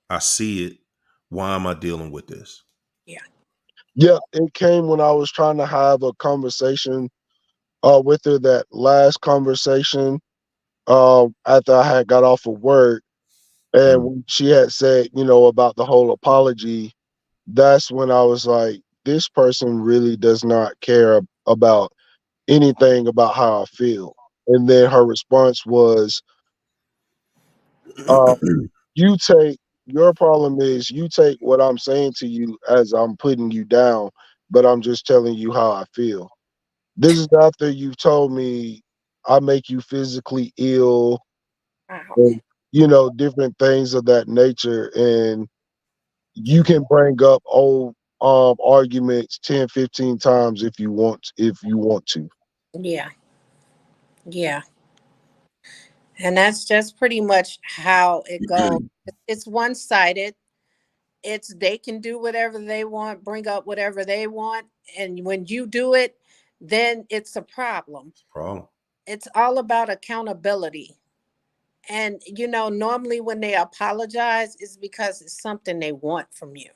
I see it. Why am I dealing with this? Yeah. Yeah, it came when I was trying to have a conversation with her. That last conversation after I had got off of work, and Mm. when she had said, about the whole apology, that's when I was like, this person really does not care about anything about how I feel. And then her response was, uh, you take your problem is you take what I'm saying to you as I'm putting you down, but I'm just telling you how I feel. This is after you've told me I make you physically ill, Wow. and different things of that nature. And you can bring up old arguments 10, 15 times if you want to. Yeah. Yeah. And that's just pretty much how it goes. It's one-sided. It's they can do whatever they want, bring up whatever they want, and when you do it, then it's a problem. Problem. It's all about accountability. And normally when they apologize, it's because it's something they want from you.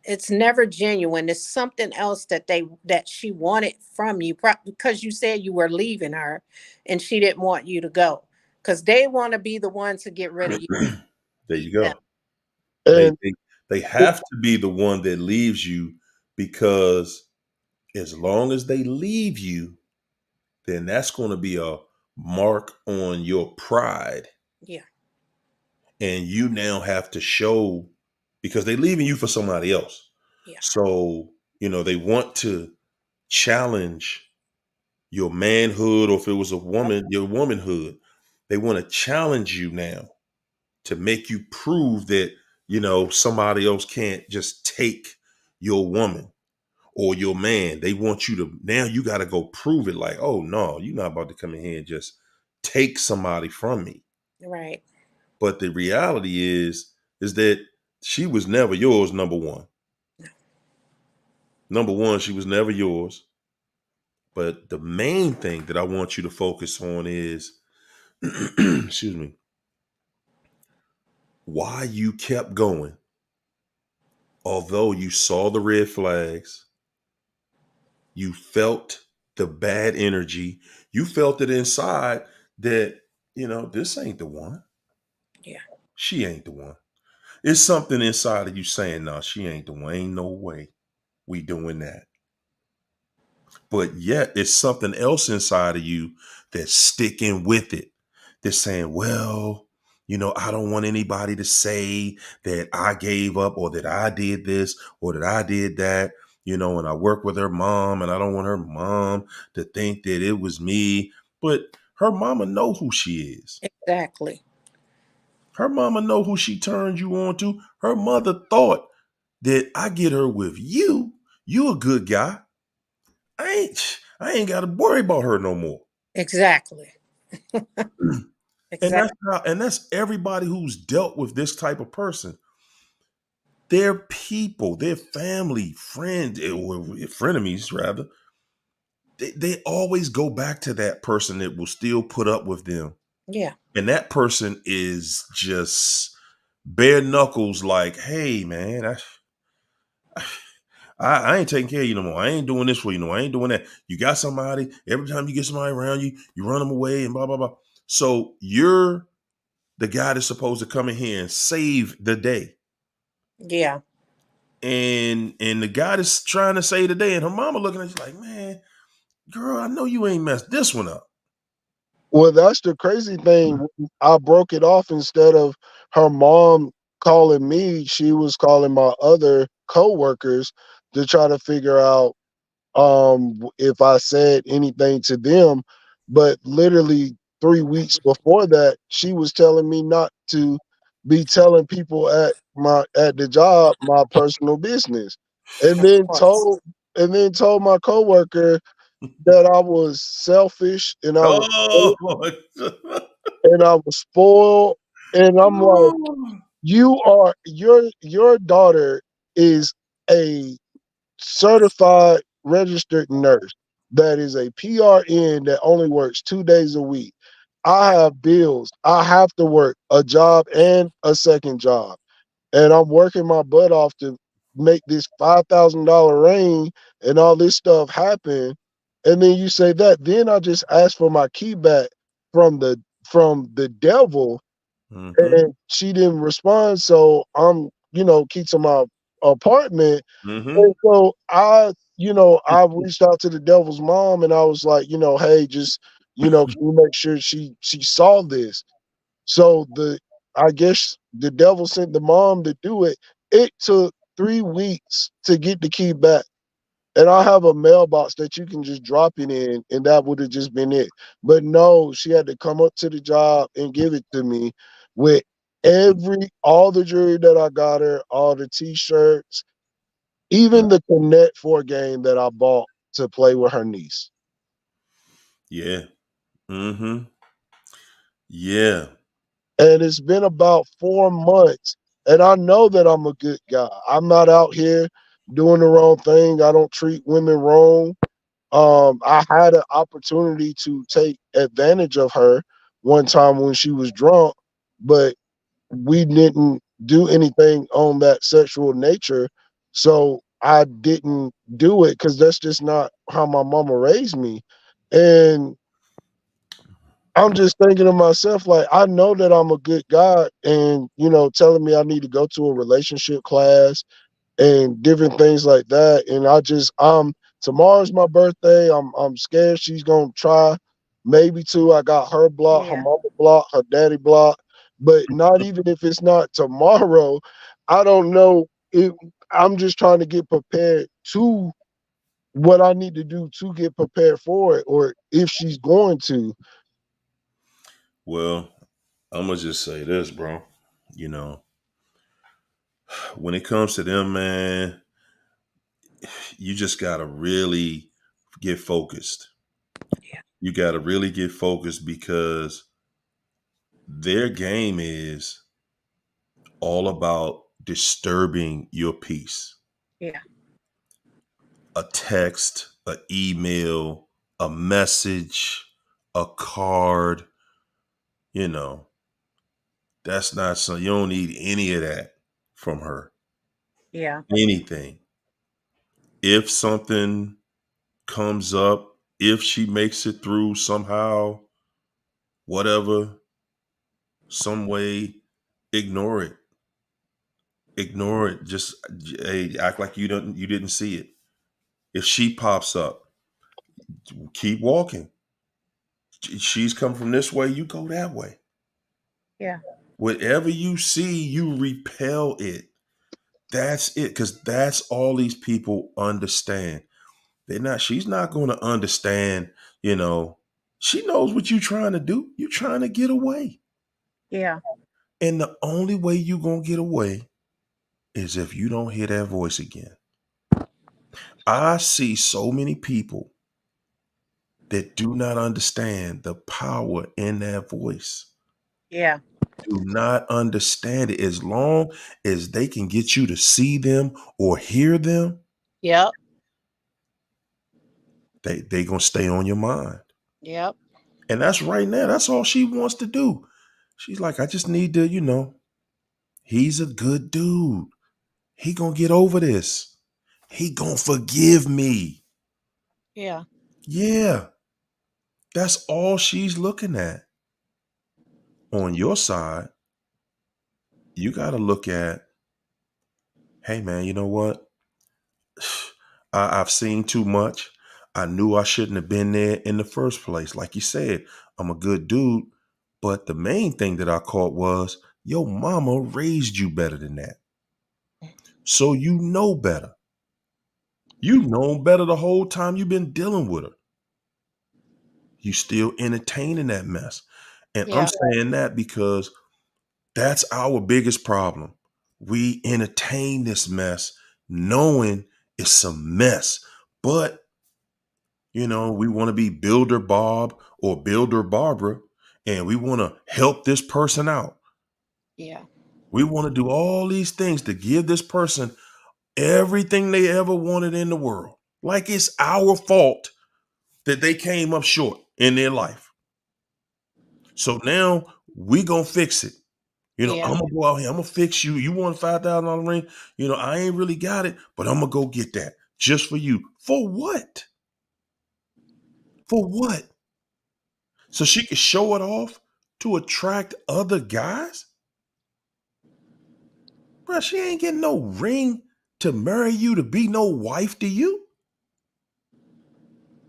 It's never genuine. It's something else that she wanted from you, because you said you were leaving her and she didn't want you to go, because they want to be the ones to get rid of you. There you Them. go. They, And they they have to be the one that leaves you, because as long as they leave you, then that's going to be a mark on your pride. Yeah. And you now have to show, because they're leaving you for somebody else. Yeah. So, they want to challenge your manhood, or if it was a woman, your womanhood. They want to challenge you now to make you prove that, somebody else can't just take your woman or your man. They want you to, now you got to go prove it, like, oh no, you're not about to come in here and just take somebody from me. Right. But the reality is that she was never yours, number one. Number one, she was never yours. But the main thing that I want you to focus on is, excuse me, why you kept going, although you saw the red flags, you felt the bad energy, you felt it inside that, this ain't the one. Yeah. She ain't the one. It's something inside of you saying, no, she ain't the one. Ain't no way we doing that. But yet it's something else inside of you that's sticking with it. They're saying, well, I don't want anybody to say that I gave up, or that I did this, or that I did that, and I work with her mom, and I don't want her mom to think that it was me. But her mama know who she is. Exactly. Her mama know who she turned you on to. Her mother thought that I get her with you. You a good guy. I ain't got to worry about her no more. Exactly. And Exactly. that's everybody who's dealt with this type of person. Their people, their family, friends, or frenemies rather, they always go back to that person that will still put up with them. Yeah. And that person is just bare knuckles, like, hey man, I ain't taking care of you no more. I ain't doing this for you no more. I ain't doing that. You got somebody, every time you get somebody around you, you run them away and blah, blah, blah. So you're the guy that's supposed to come in here and save the day. Yeah. And the guy that's trying to save the day, and her mama looking at you like, man, girl, I know you ain't messed this one up. well, that's the crazy thing. I broke it off. Instead of her mom calling me, she was calling my other coworkers to try to figure out if I said anything to them. But literally 3 weeks before that, she was telling me not to be telling people at the job my personal business. And Of then course. told my coworker that I was selfish Oh, and I was spoiled. And I'm like, your daughter is a certified registered nurse that is a PRN that only works 2 days a week. I have bills. I have to work a job and a second job. And I'm working my butt off to make this $5,000 rain and all this stuff happen. And then you say that. Then I just asked for my key back from the devil, mm-hmm, and she didn't respond. So I'm, keys to my apartment. mm-hmm, And so I reached out to the devil's mom and I was like, hey, just, can you make sure she saw this? So I guess the devil sent the mom to do it. It took 3 weeks to get the key back. And I have a mailbox that you can just drop it in, and that would have just been it. But no, she had to come up to the job and give it to me with all the jewelry that I got her, all the t-shirts, even the Connect 4 game that I bought to play with her niece. yeah, mm-hmm. Yeah. And it's been about 4 months. And I know that I'm a good guy. I'm not out here doing the wrong thing. I don't treat women wrong. I had an opportunity to take advantage of her one time when she was drunk, but we didn't do anything on that sexual nature. So I didn't do it because that's just not how my mama raised me. And I'm just thinking to myself, like, I know that I'm a good guy, and telling me I need to go to a relationship class and different things like that. And tomorrow's my birthday. I'm scared she's gonna try maybe to. I got her blocked, her Yeah. mama blocked, her daddy blocked. But not even if it's not tomorrow, I don't know. If I'm just trying to get prepared to what I need to do to get prepared for it, or if she's going to. Well, I'm gonna just say this, bro. You know, when it comes to them, man, you just gotta really get focused. Yeah. You gotta really get focused because their game is all about disturbing your peace. Yeah. A text, an email, a message, a card, you know, that's not so you don't need any of that from her. Yeah. Anything. If something comes up, if she makes it through somehow, whatever, some way, ignore it. Ignore it. Just hey, act like you didn't see it. If she pops up, keep walking. She's come from this way, you go that way. Yeah. Whatever you see, you repel it. That's it. Because that's all these people understand. She's not going to understand, you know, she knows what you're trying to do. You're trying to get away. Yeah. And the only way you're going to get away is if you don't hear that voice again. I see so many people that do not understand the power in that voice. Yeah. Do not understand it. As long as they can get you to see them or hear them, Yep. they gonna stay on your mind. Yep. And that's right now. That's all she wants to do. She's like, I just need to, he's a good dude. He gonna get over this. He gonna forgive me. Yeah. Yeah, that's all she's looking at. On your side, you gotta look at, hey man, you know what? I've seen too much. I knew I shouldn't have been there in the first place. Like you said, I'm a good dude. But the main thing that I caught was your mama raised you better than that. So you know better. You known better the whole time you've been dealing with her. You still entertaining that mess. And I'm Yeah. saying that because that's our biggest problem. We entertain this mess knowing it's a mess. But we want to be Builder Bob or Builder Barbara, and we want to help this person out. Yeah. We want to do all these things to give this person everything they ever wanted in the world. Like it's our fault that they came up short in their life. So now we gonna fix it. Yeah. I'm gonna go out here. I'm gonna fix you. You want $5,000 ring? I ain't really got it, but I'm gonna go get that just for you. For what? For what? So she could show it off to attract other guys? Bruh, she ain't getting no ring to marry you to be no wife to you.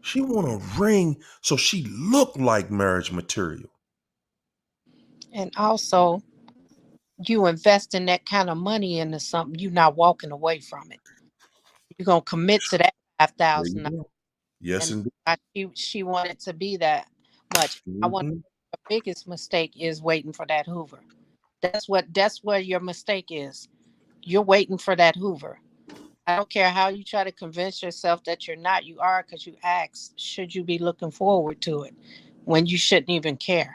She want a ring so she look like marriage material. And also, you investing that kind of money into something, you're not walking away from it. You're gonna commit to that five There you thousand, go. Yes, and indeed. she wanted to be that much. I want Mhm. the biggest mistake is waiting for that Hoover. That's where your mistake is. You're waiting for that Hoover. I don't care how you try to convince yourself that you're not. You are, because you asked, should you be looking forward to it when you shouldn't even care?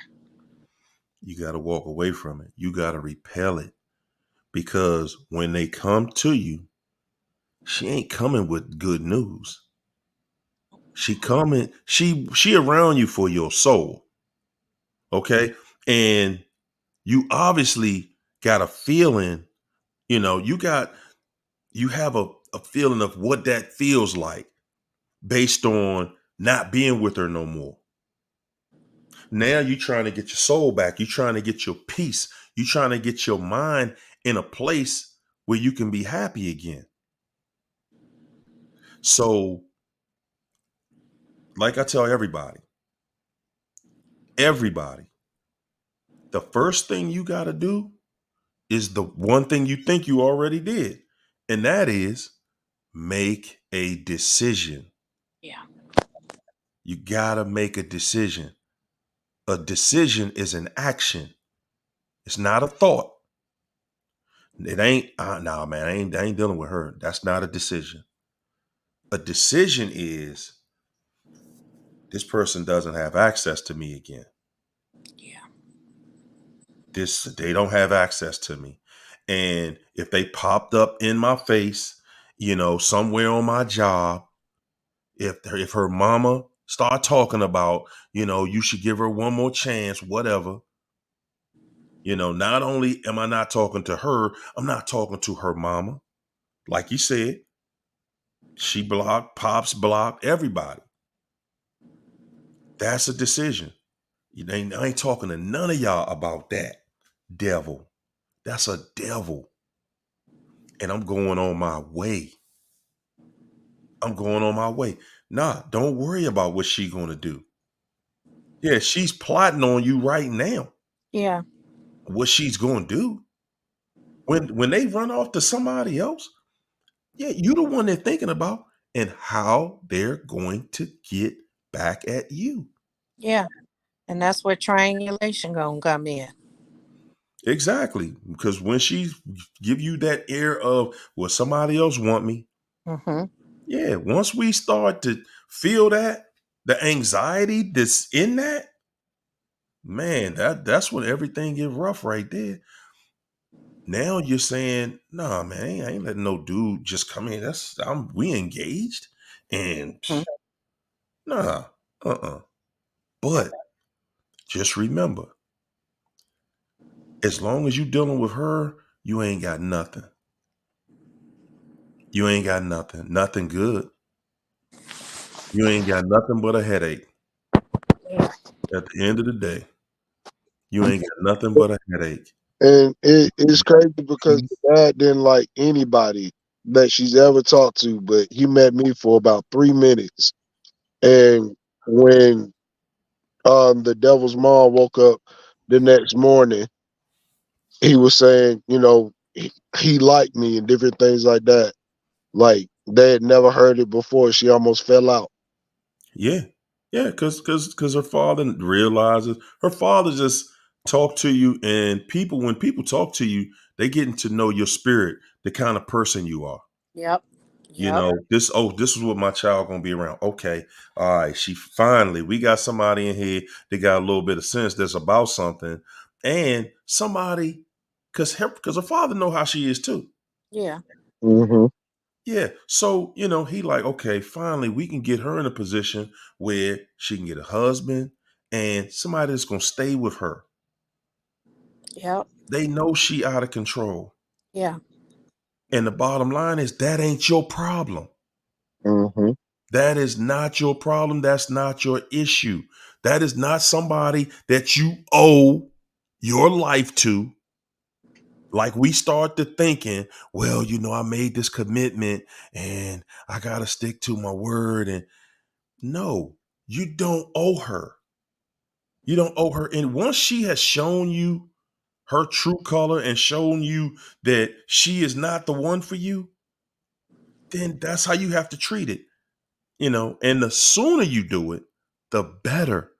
You got to walk away from it. You got to repel it, because when they come to you, she ain't coming with good news. She around you for your soul. Okay. And you obviously got a feeling, you have a feeling of what that feels like based on not being with her no more. Now you're trying to get your soul back. You're trying to get your peace. You're trying to get your mind in a place where you can be happy again. So, like I tell everybody, the first thing you got to do is the one thing you think you already did. And that is make a decision. Yeah. You got to make a decision. A decision is an action. It's not a thought. It ain't, nah, man, I ain't dealing with her. That's not a decision. A decision is, this person doesn't have access to me again. Yeah. They don't have access to me. And if they popped up in my face, somewhere on my job, if her mama start talking about, you should give her one more chance, whatever. Not only am I not talking to her, I'm not talking to her mama. Like you said, she blocked, Pops blocked, everybody. That's a decision. I ain't talking to none of y'all about that. Devil. That's a devil. And I'm going on my way. Nah, don't worry about what she's going to do. Yeah, she's plotting on you right now. Yeah. What she's going to do. When they run off to somebody else, yeah, you're the one they're thinking about and how they're going to get back at you. Yeah. And that's where triangulation gonna come in. Exactly. Because when she give you that air of, well, somebody else want me. Mm-hmm. Yeah. Once we start to feel that, the anxiety that's in that, man, that's when everything get rough right there. Now you're saying, nah, man, I ain't letting no dude just come in. We engaged. And nah, But just remember, as long as you dealing with her, you ain't got nothing. You ain't got nothing good. You ain't got nothing but a headache. Yeah. At the end of the day, you ain't got nothing but a headache. And it's crazy because the dad didn't like anybody that she's ever talked to, but he met me for about 3 minutes. And when the devil's mom woke up the next morning, he was saying, he liked me and different things like that. Like they had never heard it before. She almost fell out. Yeah. Yeah, because her father realizes, her father just talk to you, and when people talk to you, they getting to know your spirit, the kind of person you are. Yep. Yep. This is what my child gonna be around. Okay. All right. We got somebody in here that got a little bit of sense that's about something. And somebody, because her father know how she is too. Yeah. Mm-hmm. Yeah. So, he like, okay, finally we can get her in a position where she can get a husband and somebody that's gonna stay with her. Yep. They know she out of control. Yeah. And the bottom line is that ain't your problem. Mm-hmm. That is not your problem. That's not your issue. That is not somebody that you owe your life to. Like we start to thinking, well, I made this commitment and I got to stick to my word. And no, you don't owe her. You don't owe her. And once she has shown you her true color and shown you that she is not the one for you, then that's how you have to treat it. And the sooner you do it, the better,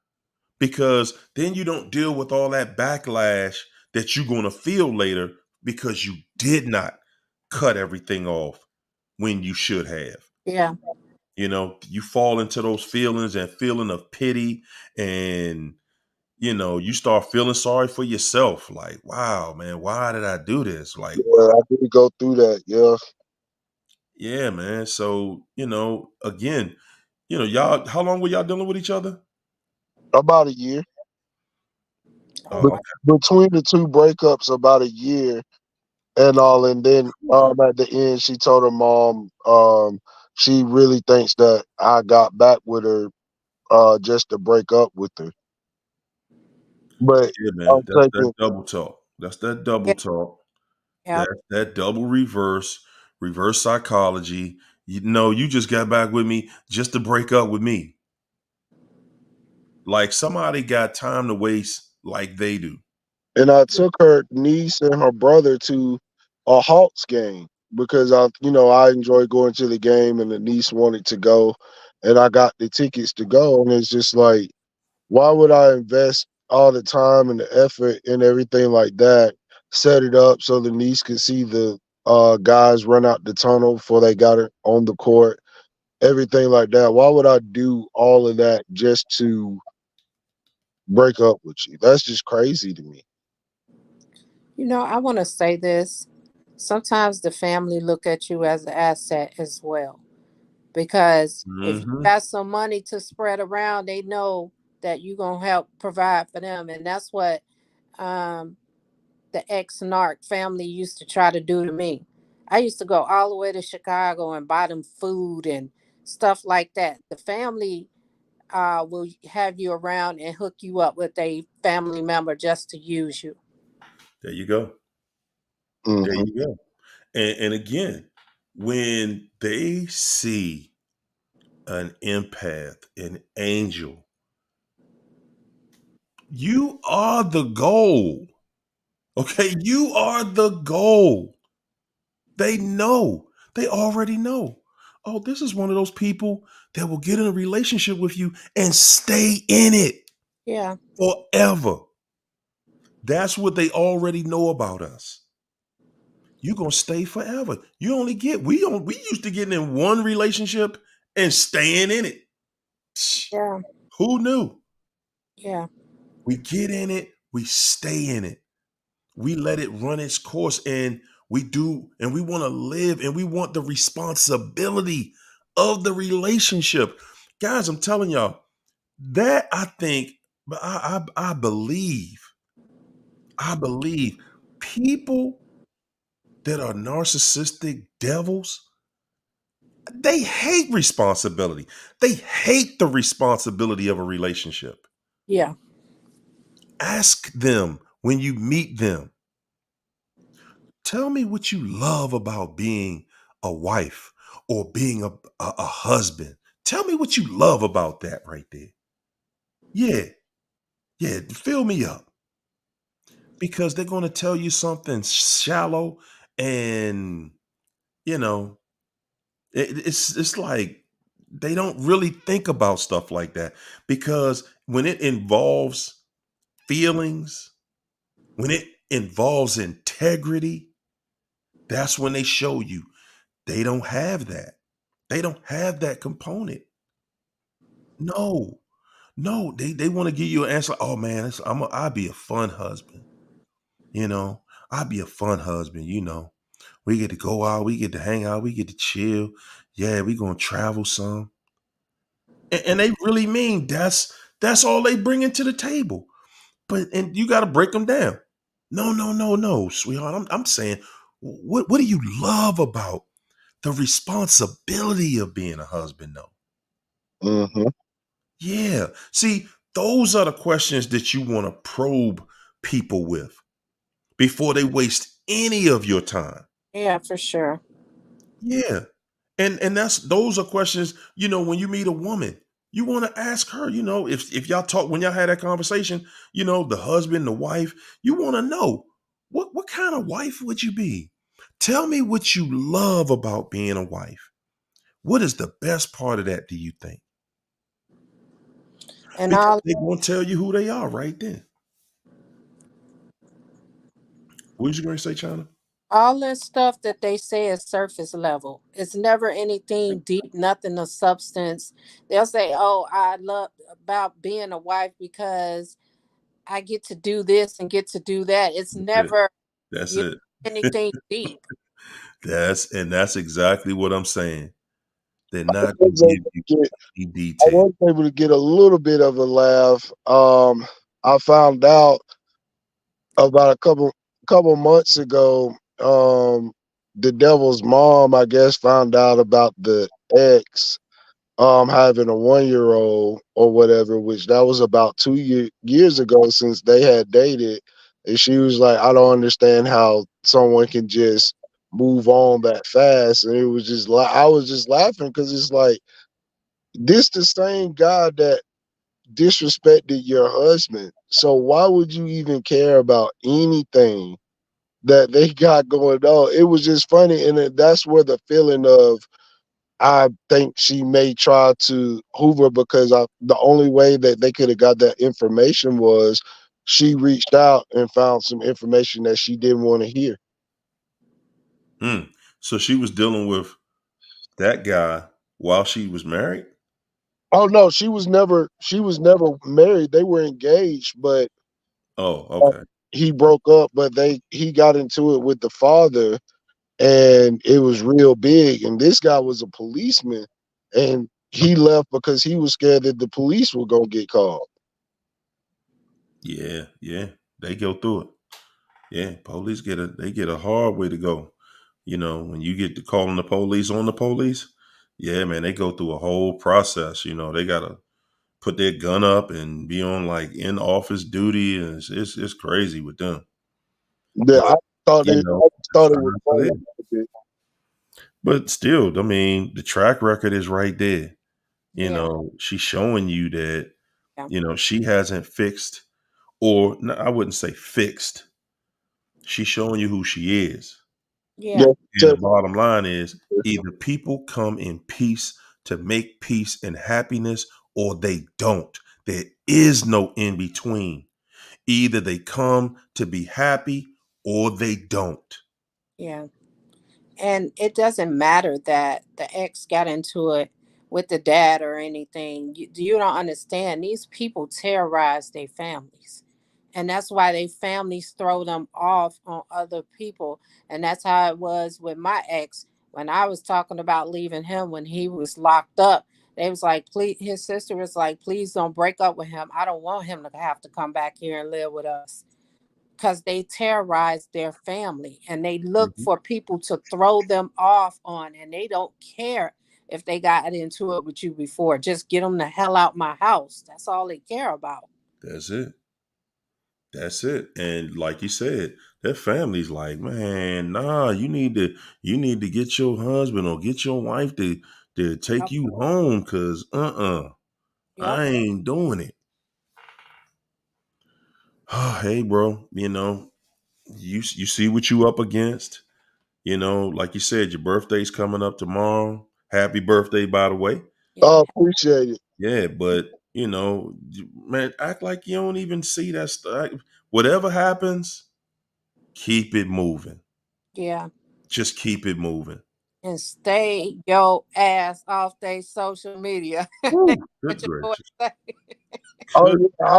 because then you don't deal with all that backlash that you're going to feel later because you did not cut everything off when you should have. Yeah. You fall into those feelings and feeling of pity and you start feeling sorry for yourself. Like, wow, man, why did I do this? Like, Yeah, I did go through that. Yeah. yeah, man. So, again, y'all, how long were y'all dealing with each other? About a year. Oh, But wow. between the two breakups, about a year and all. And then at the end, she told her mom she really thinks that I got back with her just to break up with her. But Yeah, I'm man. That's that taking, double talk. That's that double Yeah, talk. yeah. That double reverse psychology. You just got back with me just to break up with me. Like somebody got time to waste like they do. and I took her niece and her brother to a Hawks game because I enjoy going to the game, and the niece wanted to go, and I got the tickets to go, and it's just like, why would I invest all the time and the effort and everything like that, set it up so the niece could see the guys run out the tunnel before they got it on the court, everything like that. Why would I do all of that just to break up with you? That's just crazy to me. I want to say this. Sometimes the family look at you as an asset as well. Because if you Hmm. got some money to spread around, they know that you're going to help provide for them. And that's what um, the ex-narc family used to try to do to me. I used to go all the way to Chicago and buy them food and stuff like that. The family will have you around and hook you up with a family member just to use you. There you go. There Hmm. you go. And again, when they see an empath, an angel, you are the goal. Okay, you are the goal. They know. They already know. Oh, this is one of those people that will get in a relationship with you and stay in it Yeah, forever. That's what they already know about us. You're gonna stay forever. You only get we used to getting in one relationship and staying in it. Psh, yeah, who knew? yeah, We get in it, we stay in it. We let it run its course, and we want to live, and we want the responsibility of the relationship. Guys, I'm telling y'all, that I think, but I believe people that are narcissistic devils, they hate responsibility. They hate the responsibility of a relationship. yeah. Ask them when you meet them, tell me what you love about being a wife or being a husband. Tell me what you love about that right there. Yeah, yeah, fill me up, because they're going to tell you something shallow, and you know it's like they don't really think about stuff like that, because when it involves feelings, when it involves integrity, that's when they show you they don't have that. They don't have that component. No, no, they want to give you an answer. Oh man, I'll be a fun husband. You know, I'll be a fun husband. We get to go out, we get to hang out, we get to chill. Yeah, we gonna travel some, and they really mean that's all they bring into the table. And you got to break them down. No, no, no, no, sweetheart. I'm saying, what do you love about the responsibility of being a husband, though? Hmm. Yeah. See, those are the questions that you want to probe people with before they waste any of your time. Yeah, for sure. Yeah. And those are questions, when you meet a woman, you want to ask her, if y'all talk, when y'all had that conversation, the husband, the wife, you want to know what kind of wife would you be? Tell me what you love about being a wife. What is the best part of that, do you think? And Because all they won't tell you who they are right then. What was you going to say, China? all that stuff that they say is surface level. It's never anything deep, nothing of substance. They'll say, "Oh, I love about being a wife because I get to do this and get to do that. It's That's it. never That's you know, it. anything deep. That's exactly what I'm saying. They're I not gonna was able give you to get any I detail. was able to get a little bit of a laugh. I found out about a couple months ago. The devil's mom, I guess, found out about the ex having a 1 year old or whatever, which that was about 2 years ago since they had dated. And she was like, I don't understand how someone can just move on that fast. And it was just like I was just laughing because it's like this the same guy that disrespected your husband. So why would you even care about anything that they got going on? It was just funny, and that's where the feeling of I think she may try to hoover because the only way that they could have got that information was she reached out and found some information that she didn't want to hear. Hmm. So she was dealing with that guy while she was married? Oh no, she was never married. They were engaged, but Oh, uh, okay. he broke up. But he got into it with the father, and it was real big. And this guy was a policeman, and he left because he was scared that the police were gonna get called. Yeah, yeah. They go through it. Yeah, police get a hard way to go. When you get to calling the police on the police, yeah, man, they go through a whole process. They gotta put their gun up and be on like in office duty, and it's crazy with them. Yeah, But I it's thought it was time for funny. them. But still, I mean, the track record is right there. Yeah. She's showing you that Yeah. she hasn't fixed, or no, I wouldn't say fixed. She's showing you who she is. Yeah. Yeah, And the bottom line is either people come in peace to make peace and happiness, or they don't. There is no in between. Either they come to be happy or they don't. Yeah. And it doesn't matter that the ex got into it with the dad or anything. You don't understand. These people terrorize their families. And that's why they families throw them off on other people. And that's how it was with my ex. When I was talking about leaving him when he was locked up, they was like, please, his sister was like, please don't break up with him. I don't want him to have to come back here and live with us, because they terrorize their family and they look Mhm. for people to throw them off on, and they don't care if they got into it with you before. Just get them the hell out my house. That's all they care about. That's it. That's it. And like you said, their family's like, man, nah, you need to get your husband or get your wife to take Yep. you home, cause Yep. I ain't doing it. Hey, bro, you see what you up against. Like you said, your birthday's coming up tomorrow. Happy birthday, by the way. Yeah. appreciate it. Yeah, but man, act like you don't even see that stuff. Whatever happens, keep it moving. Yeah. Just keep it moving. And stay your ass off their social media. Woo, What good your boy gracious. say? Good. I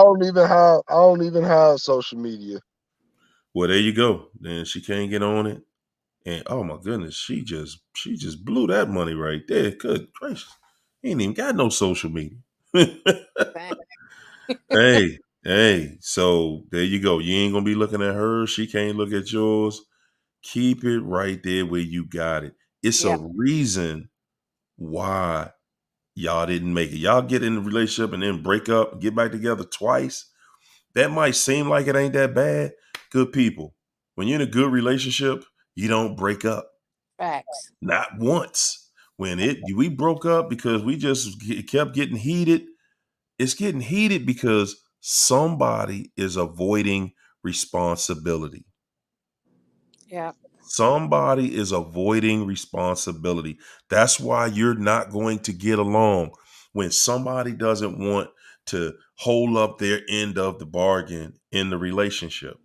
don't even have social media. Well, there you go. Then she can't get on it. And oh my goodness, she just blew that money right there. Good gracious. Ain't even got no social media. Thank- Hey, so there you go. You ain't gonna be looking at her. She can't look at yours. Keep it right there where you got it. It's a Yeah. reason why y'all didn't make it. Y'all get in a relationship and then break up, get back together twice. That might seem like it ain't that bad. Good people. When you're in a good relationship, you don't break up. Facts. Not once. When we broke up because we just kept getting heated. It's getting heated because somebody is avoiding responsibility. Yeah. Somebody is avoiding responsibility. That's why you're not going to get along when somebody doesn't want to hold up their end of the bargain in the relationship.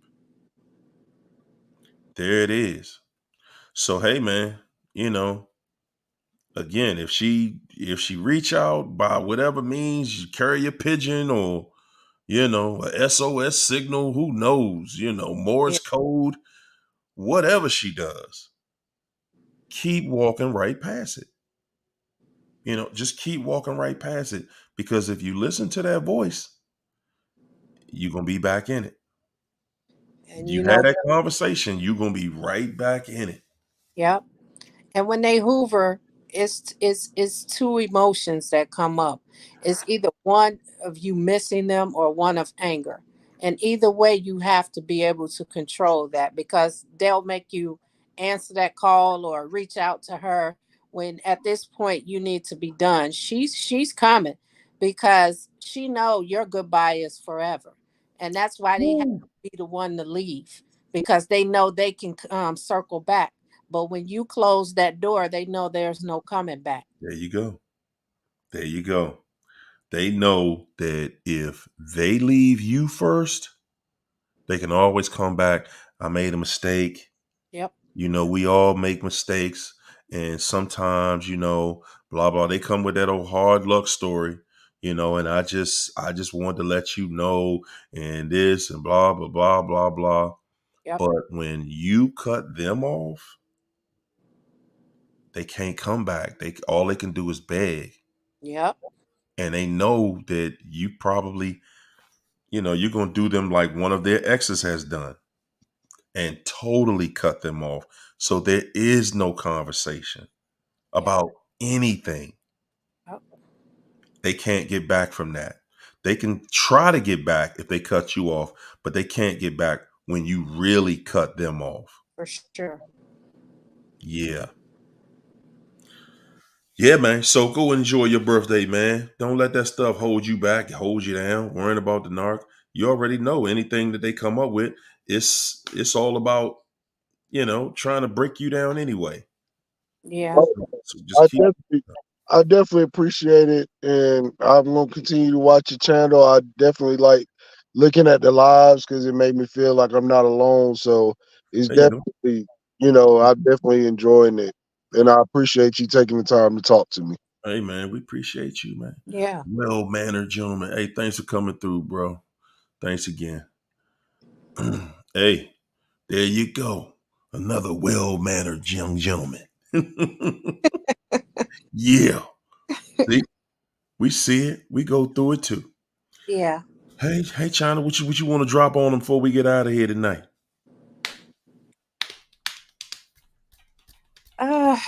There it is. So hey man, you know, again, if she reach out by whatever means, you carry a pigeon or a SOS signal, who knows, Yeah. Morse code, whatever she does, keep walking right past it. Just keep walking right past it, because if you listen to that voice, you're going to be back in it. And You had that conversation, you're going to be right back in it. yep. And when they hoover, it's two emotions that come up. It's either one of you missing them or one of anger. And either way, you have to be able to control that, because they'll make you answer that call or reach out to her when at this point you need to be done. She's coming because she know your goodbye is forever. And that's why they have Woo. to be the one to leave, because they know they can circle back. But when you close that door, they know there's no coming back. There you go. There you go. They know that if they leave you first, they can always come back. I made a mistake. Yep. We all make mistakes. And sometimes, blah, blah. They come with that old hard luck story, and I just wanted to let you know, and this and blah, blah, blah, blah, blah. Yep. But when you cut them off, they can't come back. All they can do is beg. Yep. And they know that you probably, you're going to do them like one of their exes has done and totally cut them off. So there is no conversation Yep. about anything. Yep. They can't get back from that. They can try to get back if they cut you off, but they can't get back when you really cut them off. For sure. Yeah. Yeah, man. So go enjoy your birthday, man. Don't let that stuff hold you back, hold you down, worrying about the narc. You already know anything that they come up with, it's all about, trying to break you down anyway. Yeah. So I just keep. definitely appreciate it, and I'm gonna continue to watch your channel. I definitely like looking at the lives because it made me feel like I'm not alone. So it's There you go. definitely, I'm definitely enjoying it, and I appreciate you taking the time to talk to me. Hey, man, we appreciate you, man. Yeah. Well-mannered gentleman. Hey, thanks for coming through, bro. Thanks again. Hey, there you go. Another well-mannered young gentleman. Yeah. See, we see it. We go through it too. Yeah. Hey, China, what you want to drop on them before we get out of here tonight? Uh,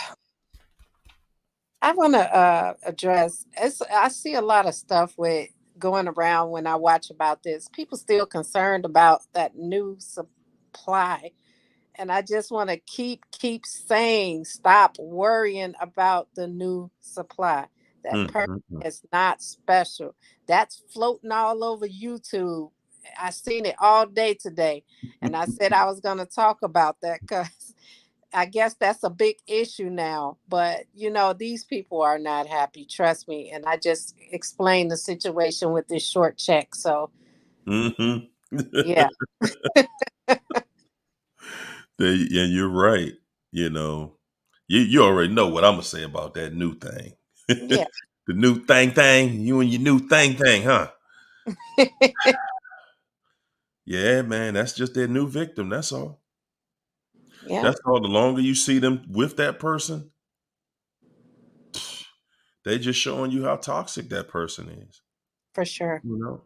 I want to address. I see a lot of stuff with going around when I watch about this. People still concerned about that new supply. And I just want to keep saying, stop worrying about the new supply. That Mm, person mm, mm. is not special. That's floating all over YouTube. I seen it all day today, and I said I was going to talk about that because I guess that's a big issue now. But these people are not happy. Trust me. And I just explained the situation with this short check. So Mhm. yeah, Yeah, you're right. You know, you already know what I'm gonna say about that new thing. yeah, The new thing. You and your new thing, huh? Yeah, man. That's just their new victim. That's all. yeah, That's all. The longer you see them with that person, they just showing you how toxic that person is. for sure. You know,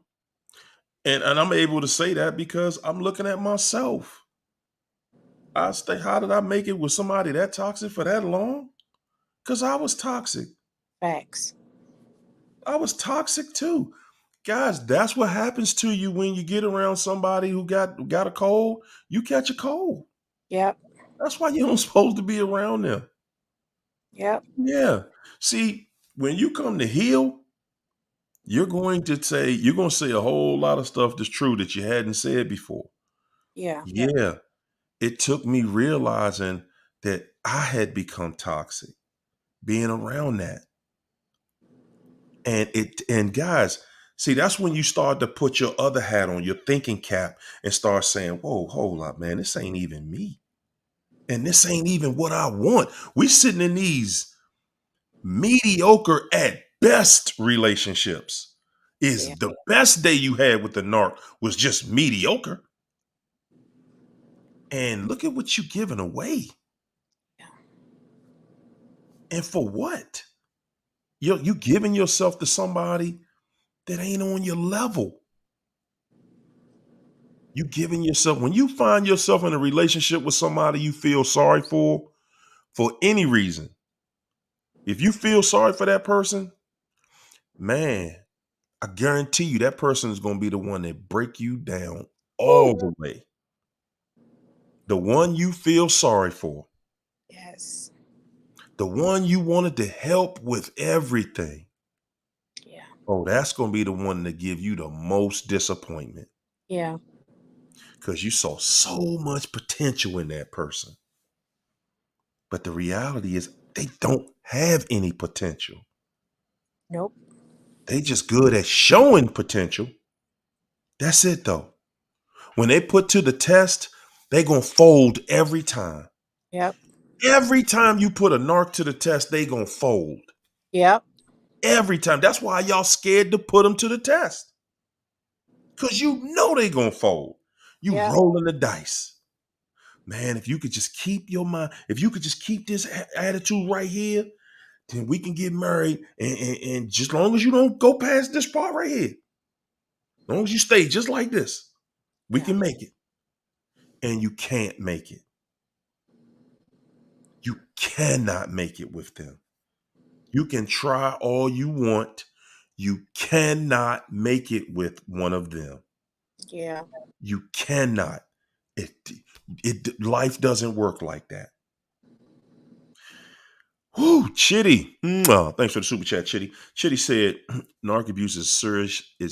and I'm able to say that because I'm looking at myself. How did I make it with somebody that toxic for that long? Because I was toxic. Facts. I was toxic too. Guys, that's what happens to you when you get around somebody who got a cold. You catch a cold. Yep. That's why you don't supposed to be around them. Yep. Yeah. See, when you come to heal, you're going to say a whole lot of stuff that's true that you hadn't said before. Yeah. Yeah. It took me realizing that I had become toxic being around that. And guys, see, that's when you start to put your other hat on, your thinking cap, and start saying, whoa, hold up, man, this ain't even me. And this ain't even what I want. We sitting in these mediocre at best relationships. is Yeah. the best day you had with the narc was just mediocre. And look at what you're giving away. Yeah. And for what? You giving yourself to somebody that ain't on your level. You giving yourself, when you find yourself in a relationship with somebody you feel sorry for any reason, if you feel sorry for that person, man, I guarantee you that person is going to be the one that break you down all Woo. the way. The one you feel sorry for, Yes. the one you wanted to help with everything. Yeah. Oh, that's going to be the one to give you the most disappointment Yeah. because you saw so much potential in that person. But the reality is they don't have any potential. Nope. They just good at showing potential. That's it though. When they put to the test, they gonna fold every time. Yep. Every time you put a narc to the test, they gonna fold. Yep. Every time. That's why y'all scared to put them to the test. Cause you know they gonna fold. You Yep. rolling the dice. Man, if you could just keep your mind, if you could just keep this attitude right here, then we can get married. And just long as you don't go past this part right here, as long as you stay just like this, we Yeah. can make it. And you can't make it. You cannot make it with them. You can try all you want. You cannot make it with one of them. Yeah. You cannot. Life doesn't work like that. Whoo, Chitty. Thanks for the super chat, Chitty. Chitty said, narc abuse is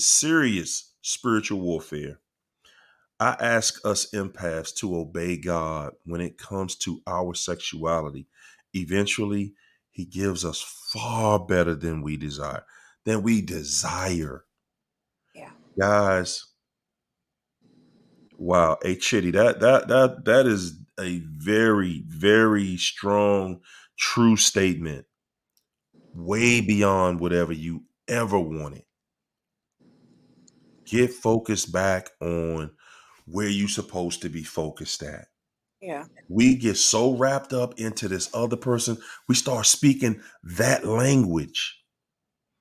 serious spiritual warfare. I ask us empaths to obey God when it comes to our sexuality. Eventually, he gives us far better than we desire. Yeah. Guys, wow. Hey, Chitty, that is a very, very strong, true statement. Way beyond whatever you ever wanted. Get focused back on where you're supposed to be focused at. Yeah. We get so wrapped up into this other person, we start speaking that language.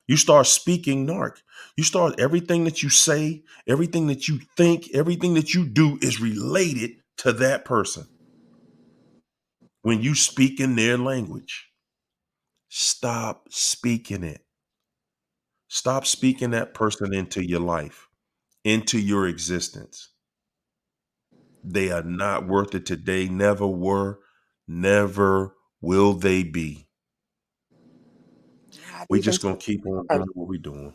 You start speaking narc. You start, everything that you say, everything that you think, everything that you do is related to that person. When you speak in their language, stop speaking it. Stop speaking that person into your life, into your existence. They are not worth it today, never were, never will they be. Not We even just to gonna keep on the doing what we're doing.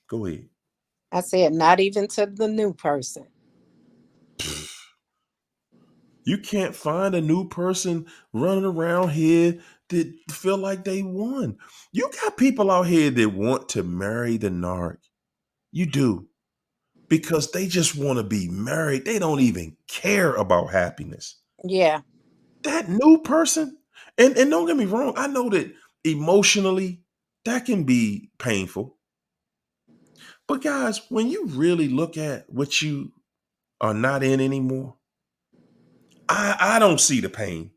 Go ahead. I said not even to the new person. You can't find a new person running around here that feel like they won. You got people out here that want to marry the narc. You do. Because they just want to be married. They don't even care about happiness. Yeah. That new person, and don't get me wrong, I know that emotionally that can be painful. But guys, when you really look at what you are not in anymore, I don't see the pain.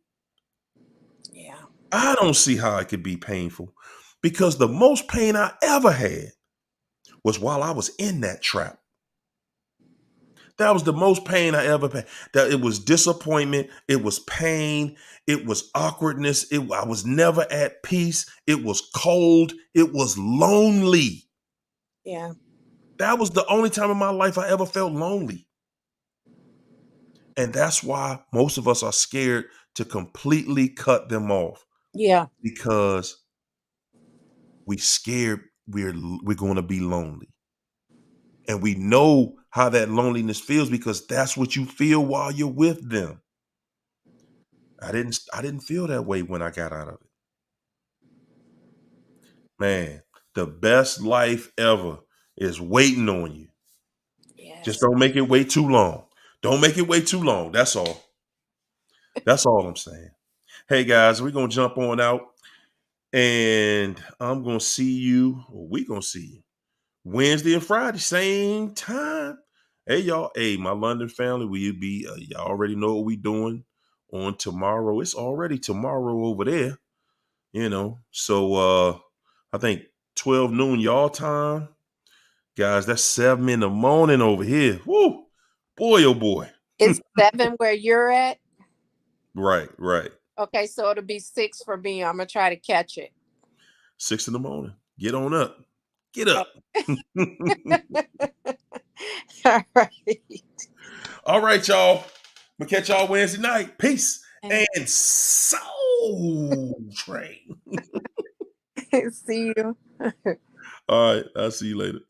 Yeah. I don't see how it could be painful because the most pain I ever had was while I was in that trap. That was the most pain I ever had. That it was disappointment, it was pain, it was awkwardness, I was never at peace, it was cold, it was lonely. Yeah. That was the only time in my life I ever felt lonely. And that's why most of us are scared to completely cut them off Yeah. because we scared we're going to be lonely. And we know how that loneliness feels because that's what you feel while you're with them. I didn't feel that way when I got out of it. Man, the best life ever is waiting on you. Just Yes. don't make it wait too long. Don't make it wait too long. That's all. That's all I'm saying. Hey guys, we're gonna jump on out and I'm gonna see you, or we gonna see you Wednesday and Friday, same time. Hey, y'all. Hey, my London family, will be, y'all already know what we doing on tomorrow. It's already tomorrow over there, So I think 12 noon y'all time. Guys, that's 7 in the morning over here. Woo! Boy, oh boy. It's 7 where you're at? Right. Okay, so it'll be 6 for me. I'm going to try to catch it. 6 in the morning. Get on up. Get up. All right. All right, y'all. We'll catch y'all Wednesday night. Peace and Soul Train. See you. All right. I'll see you later.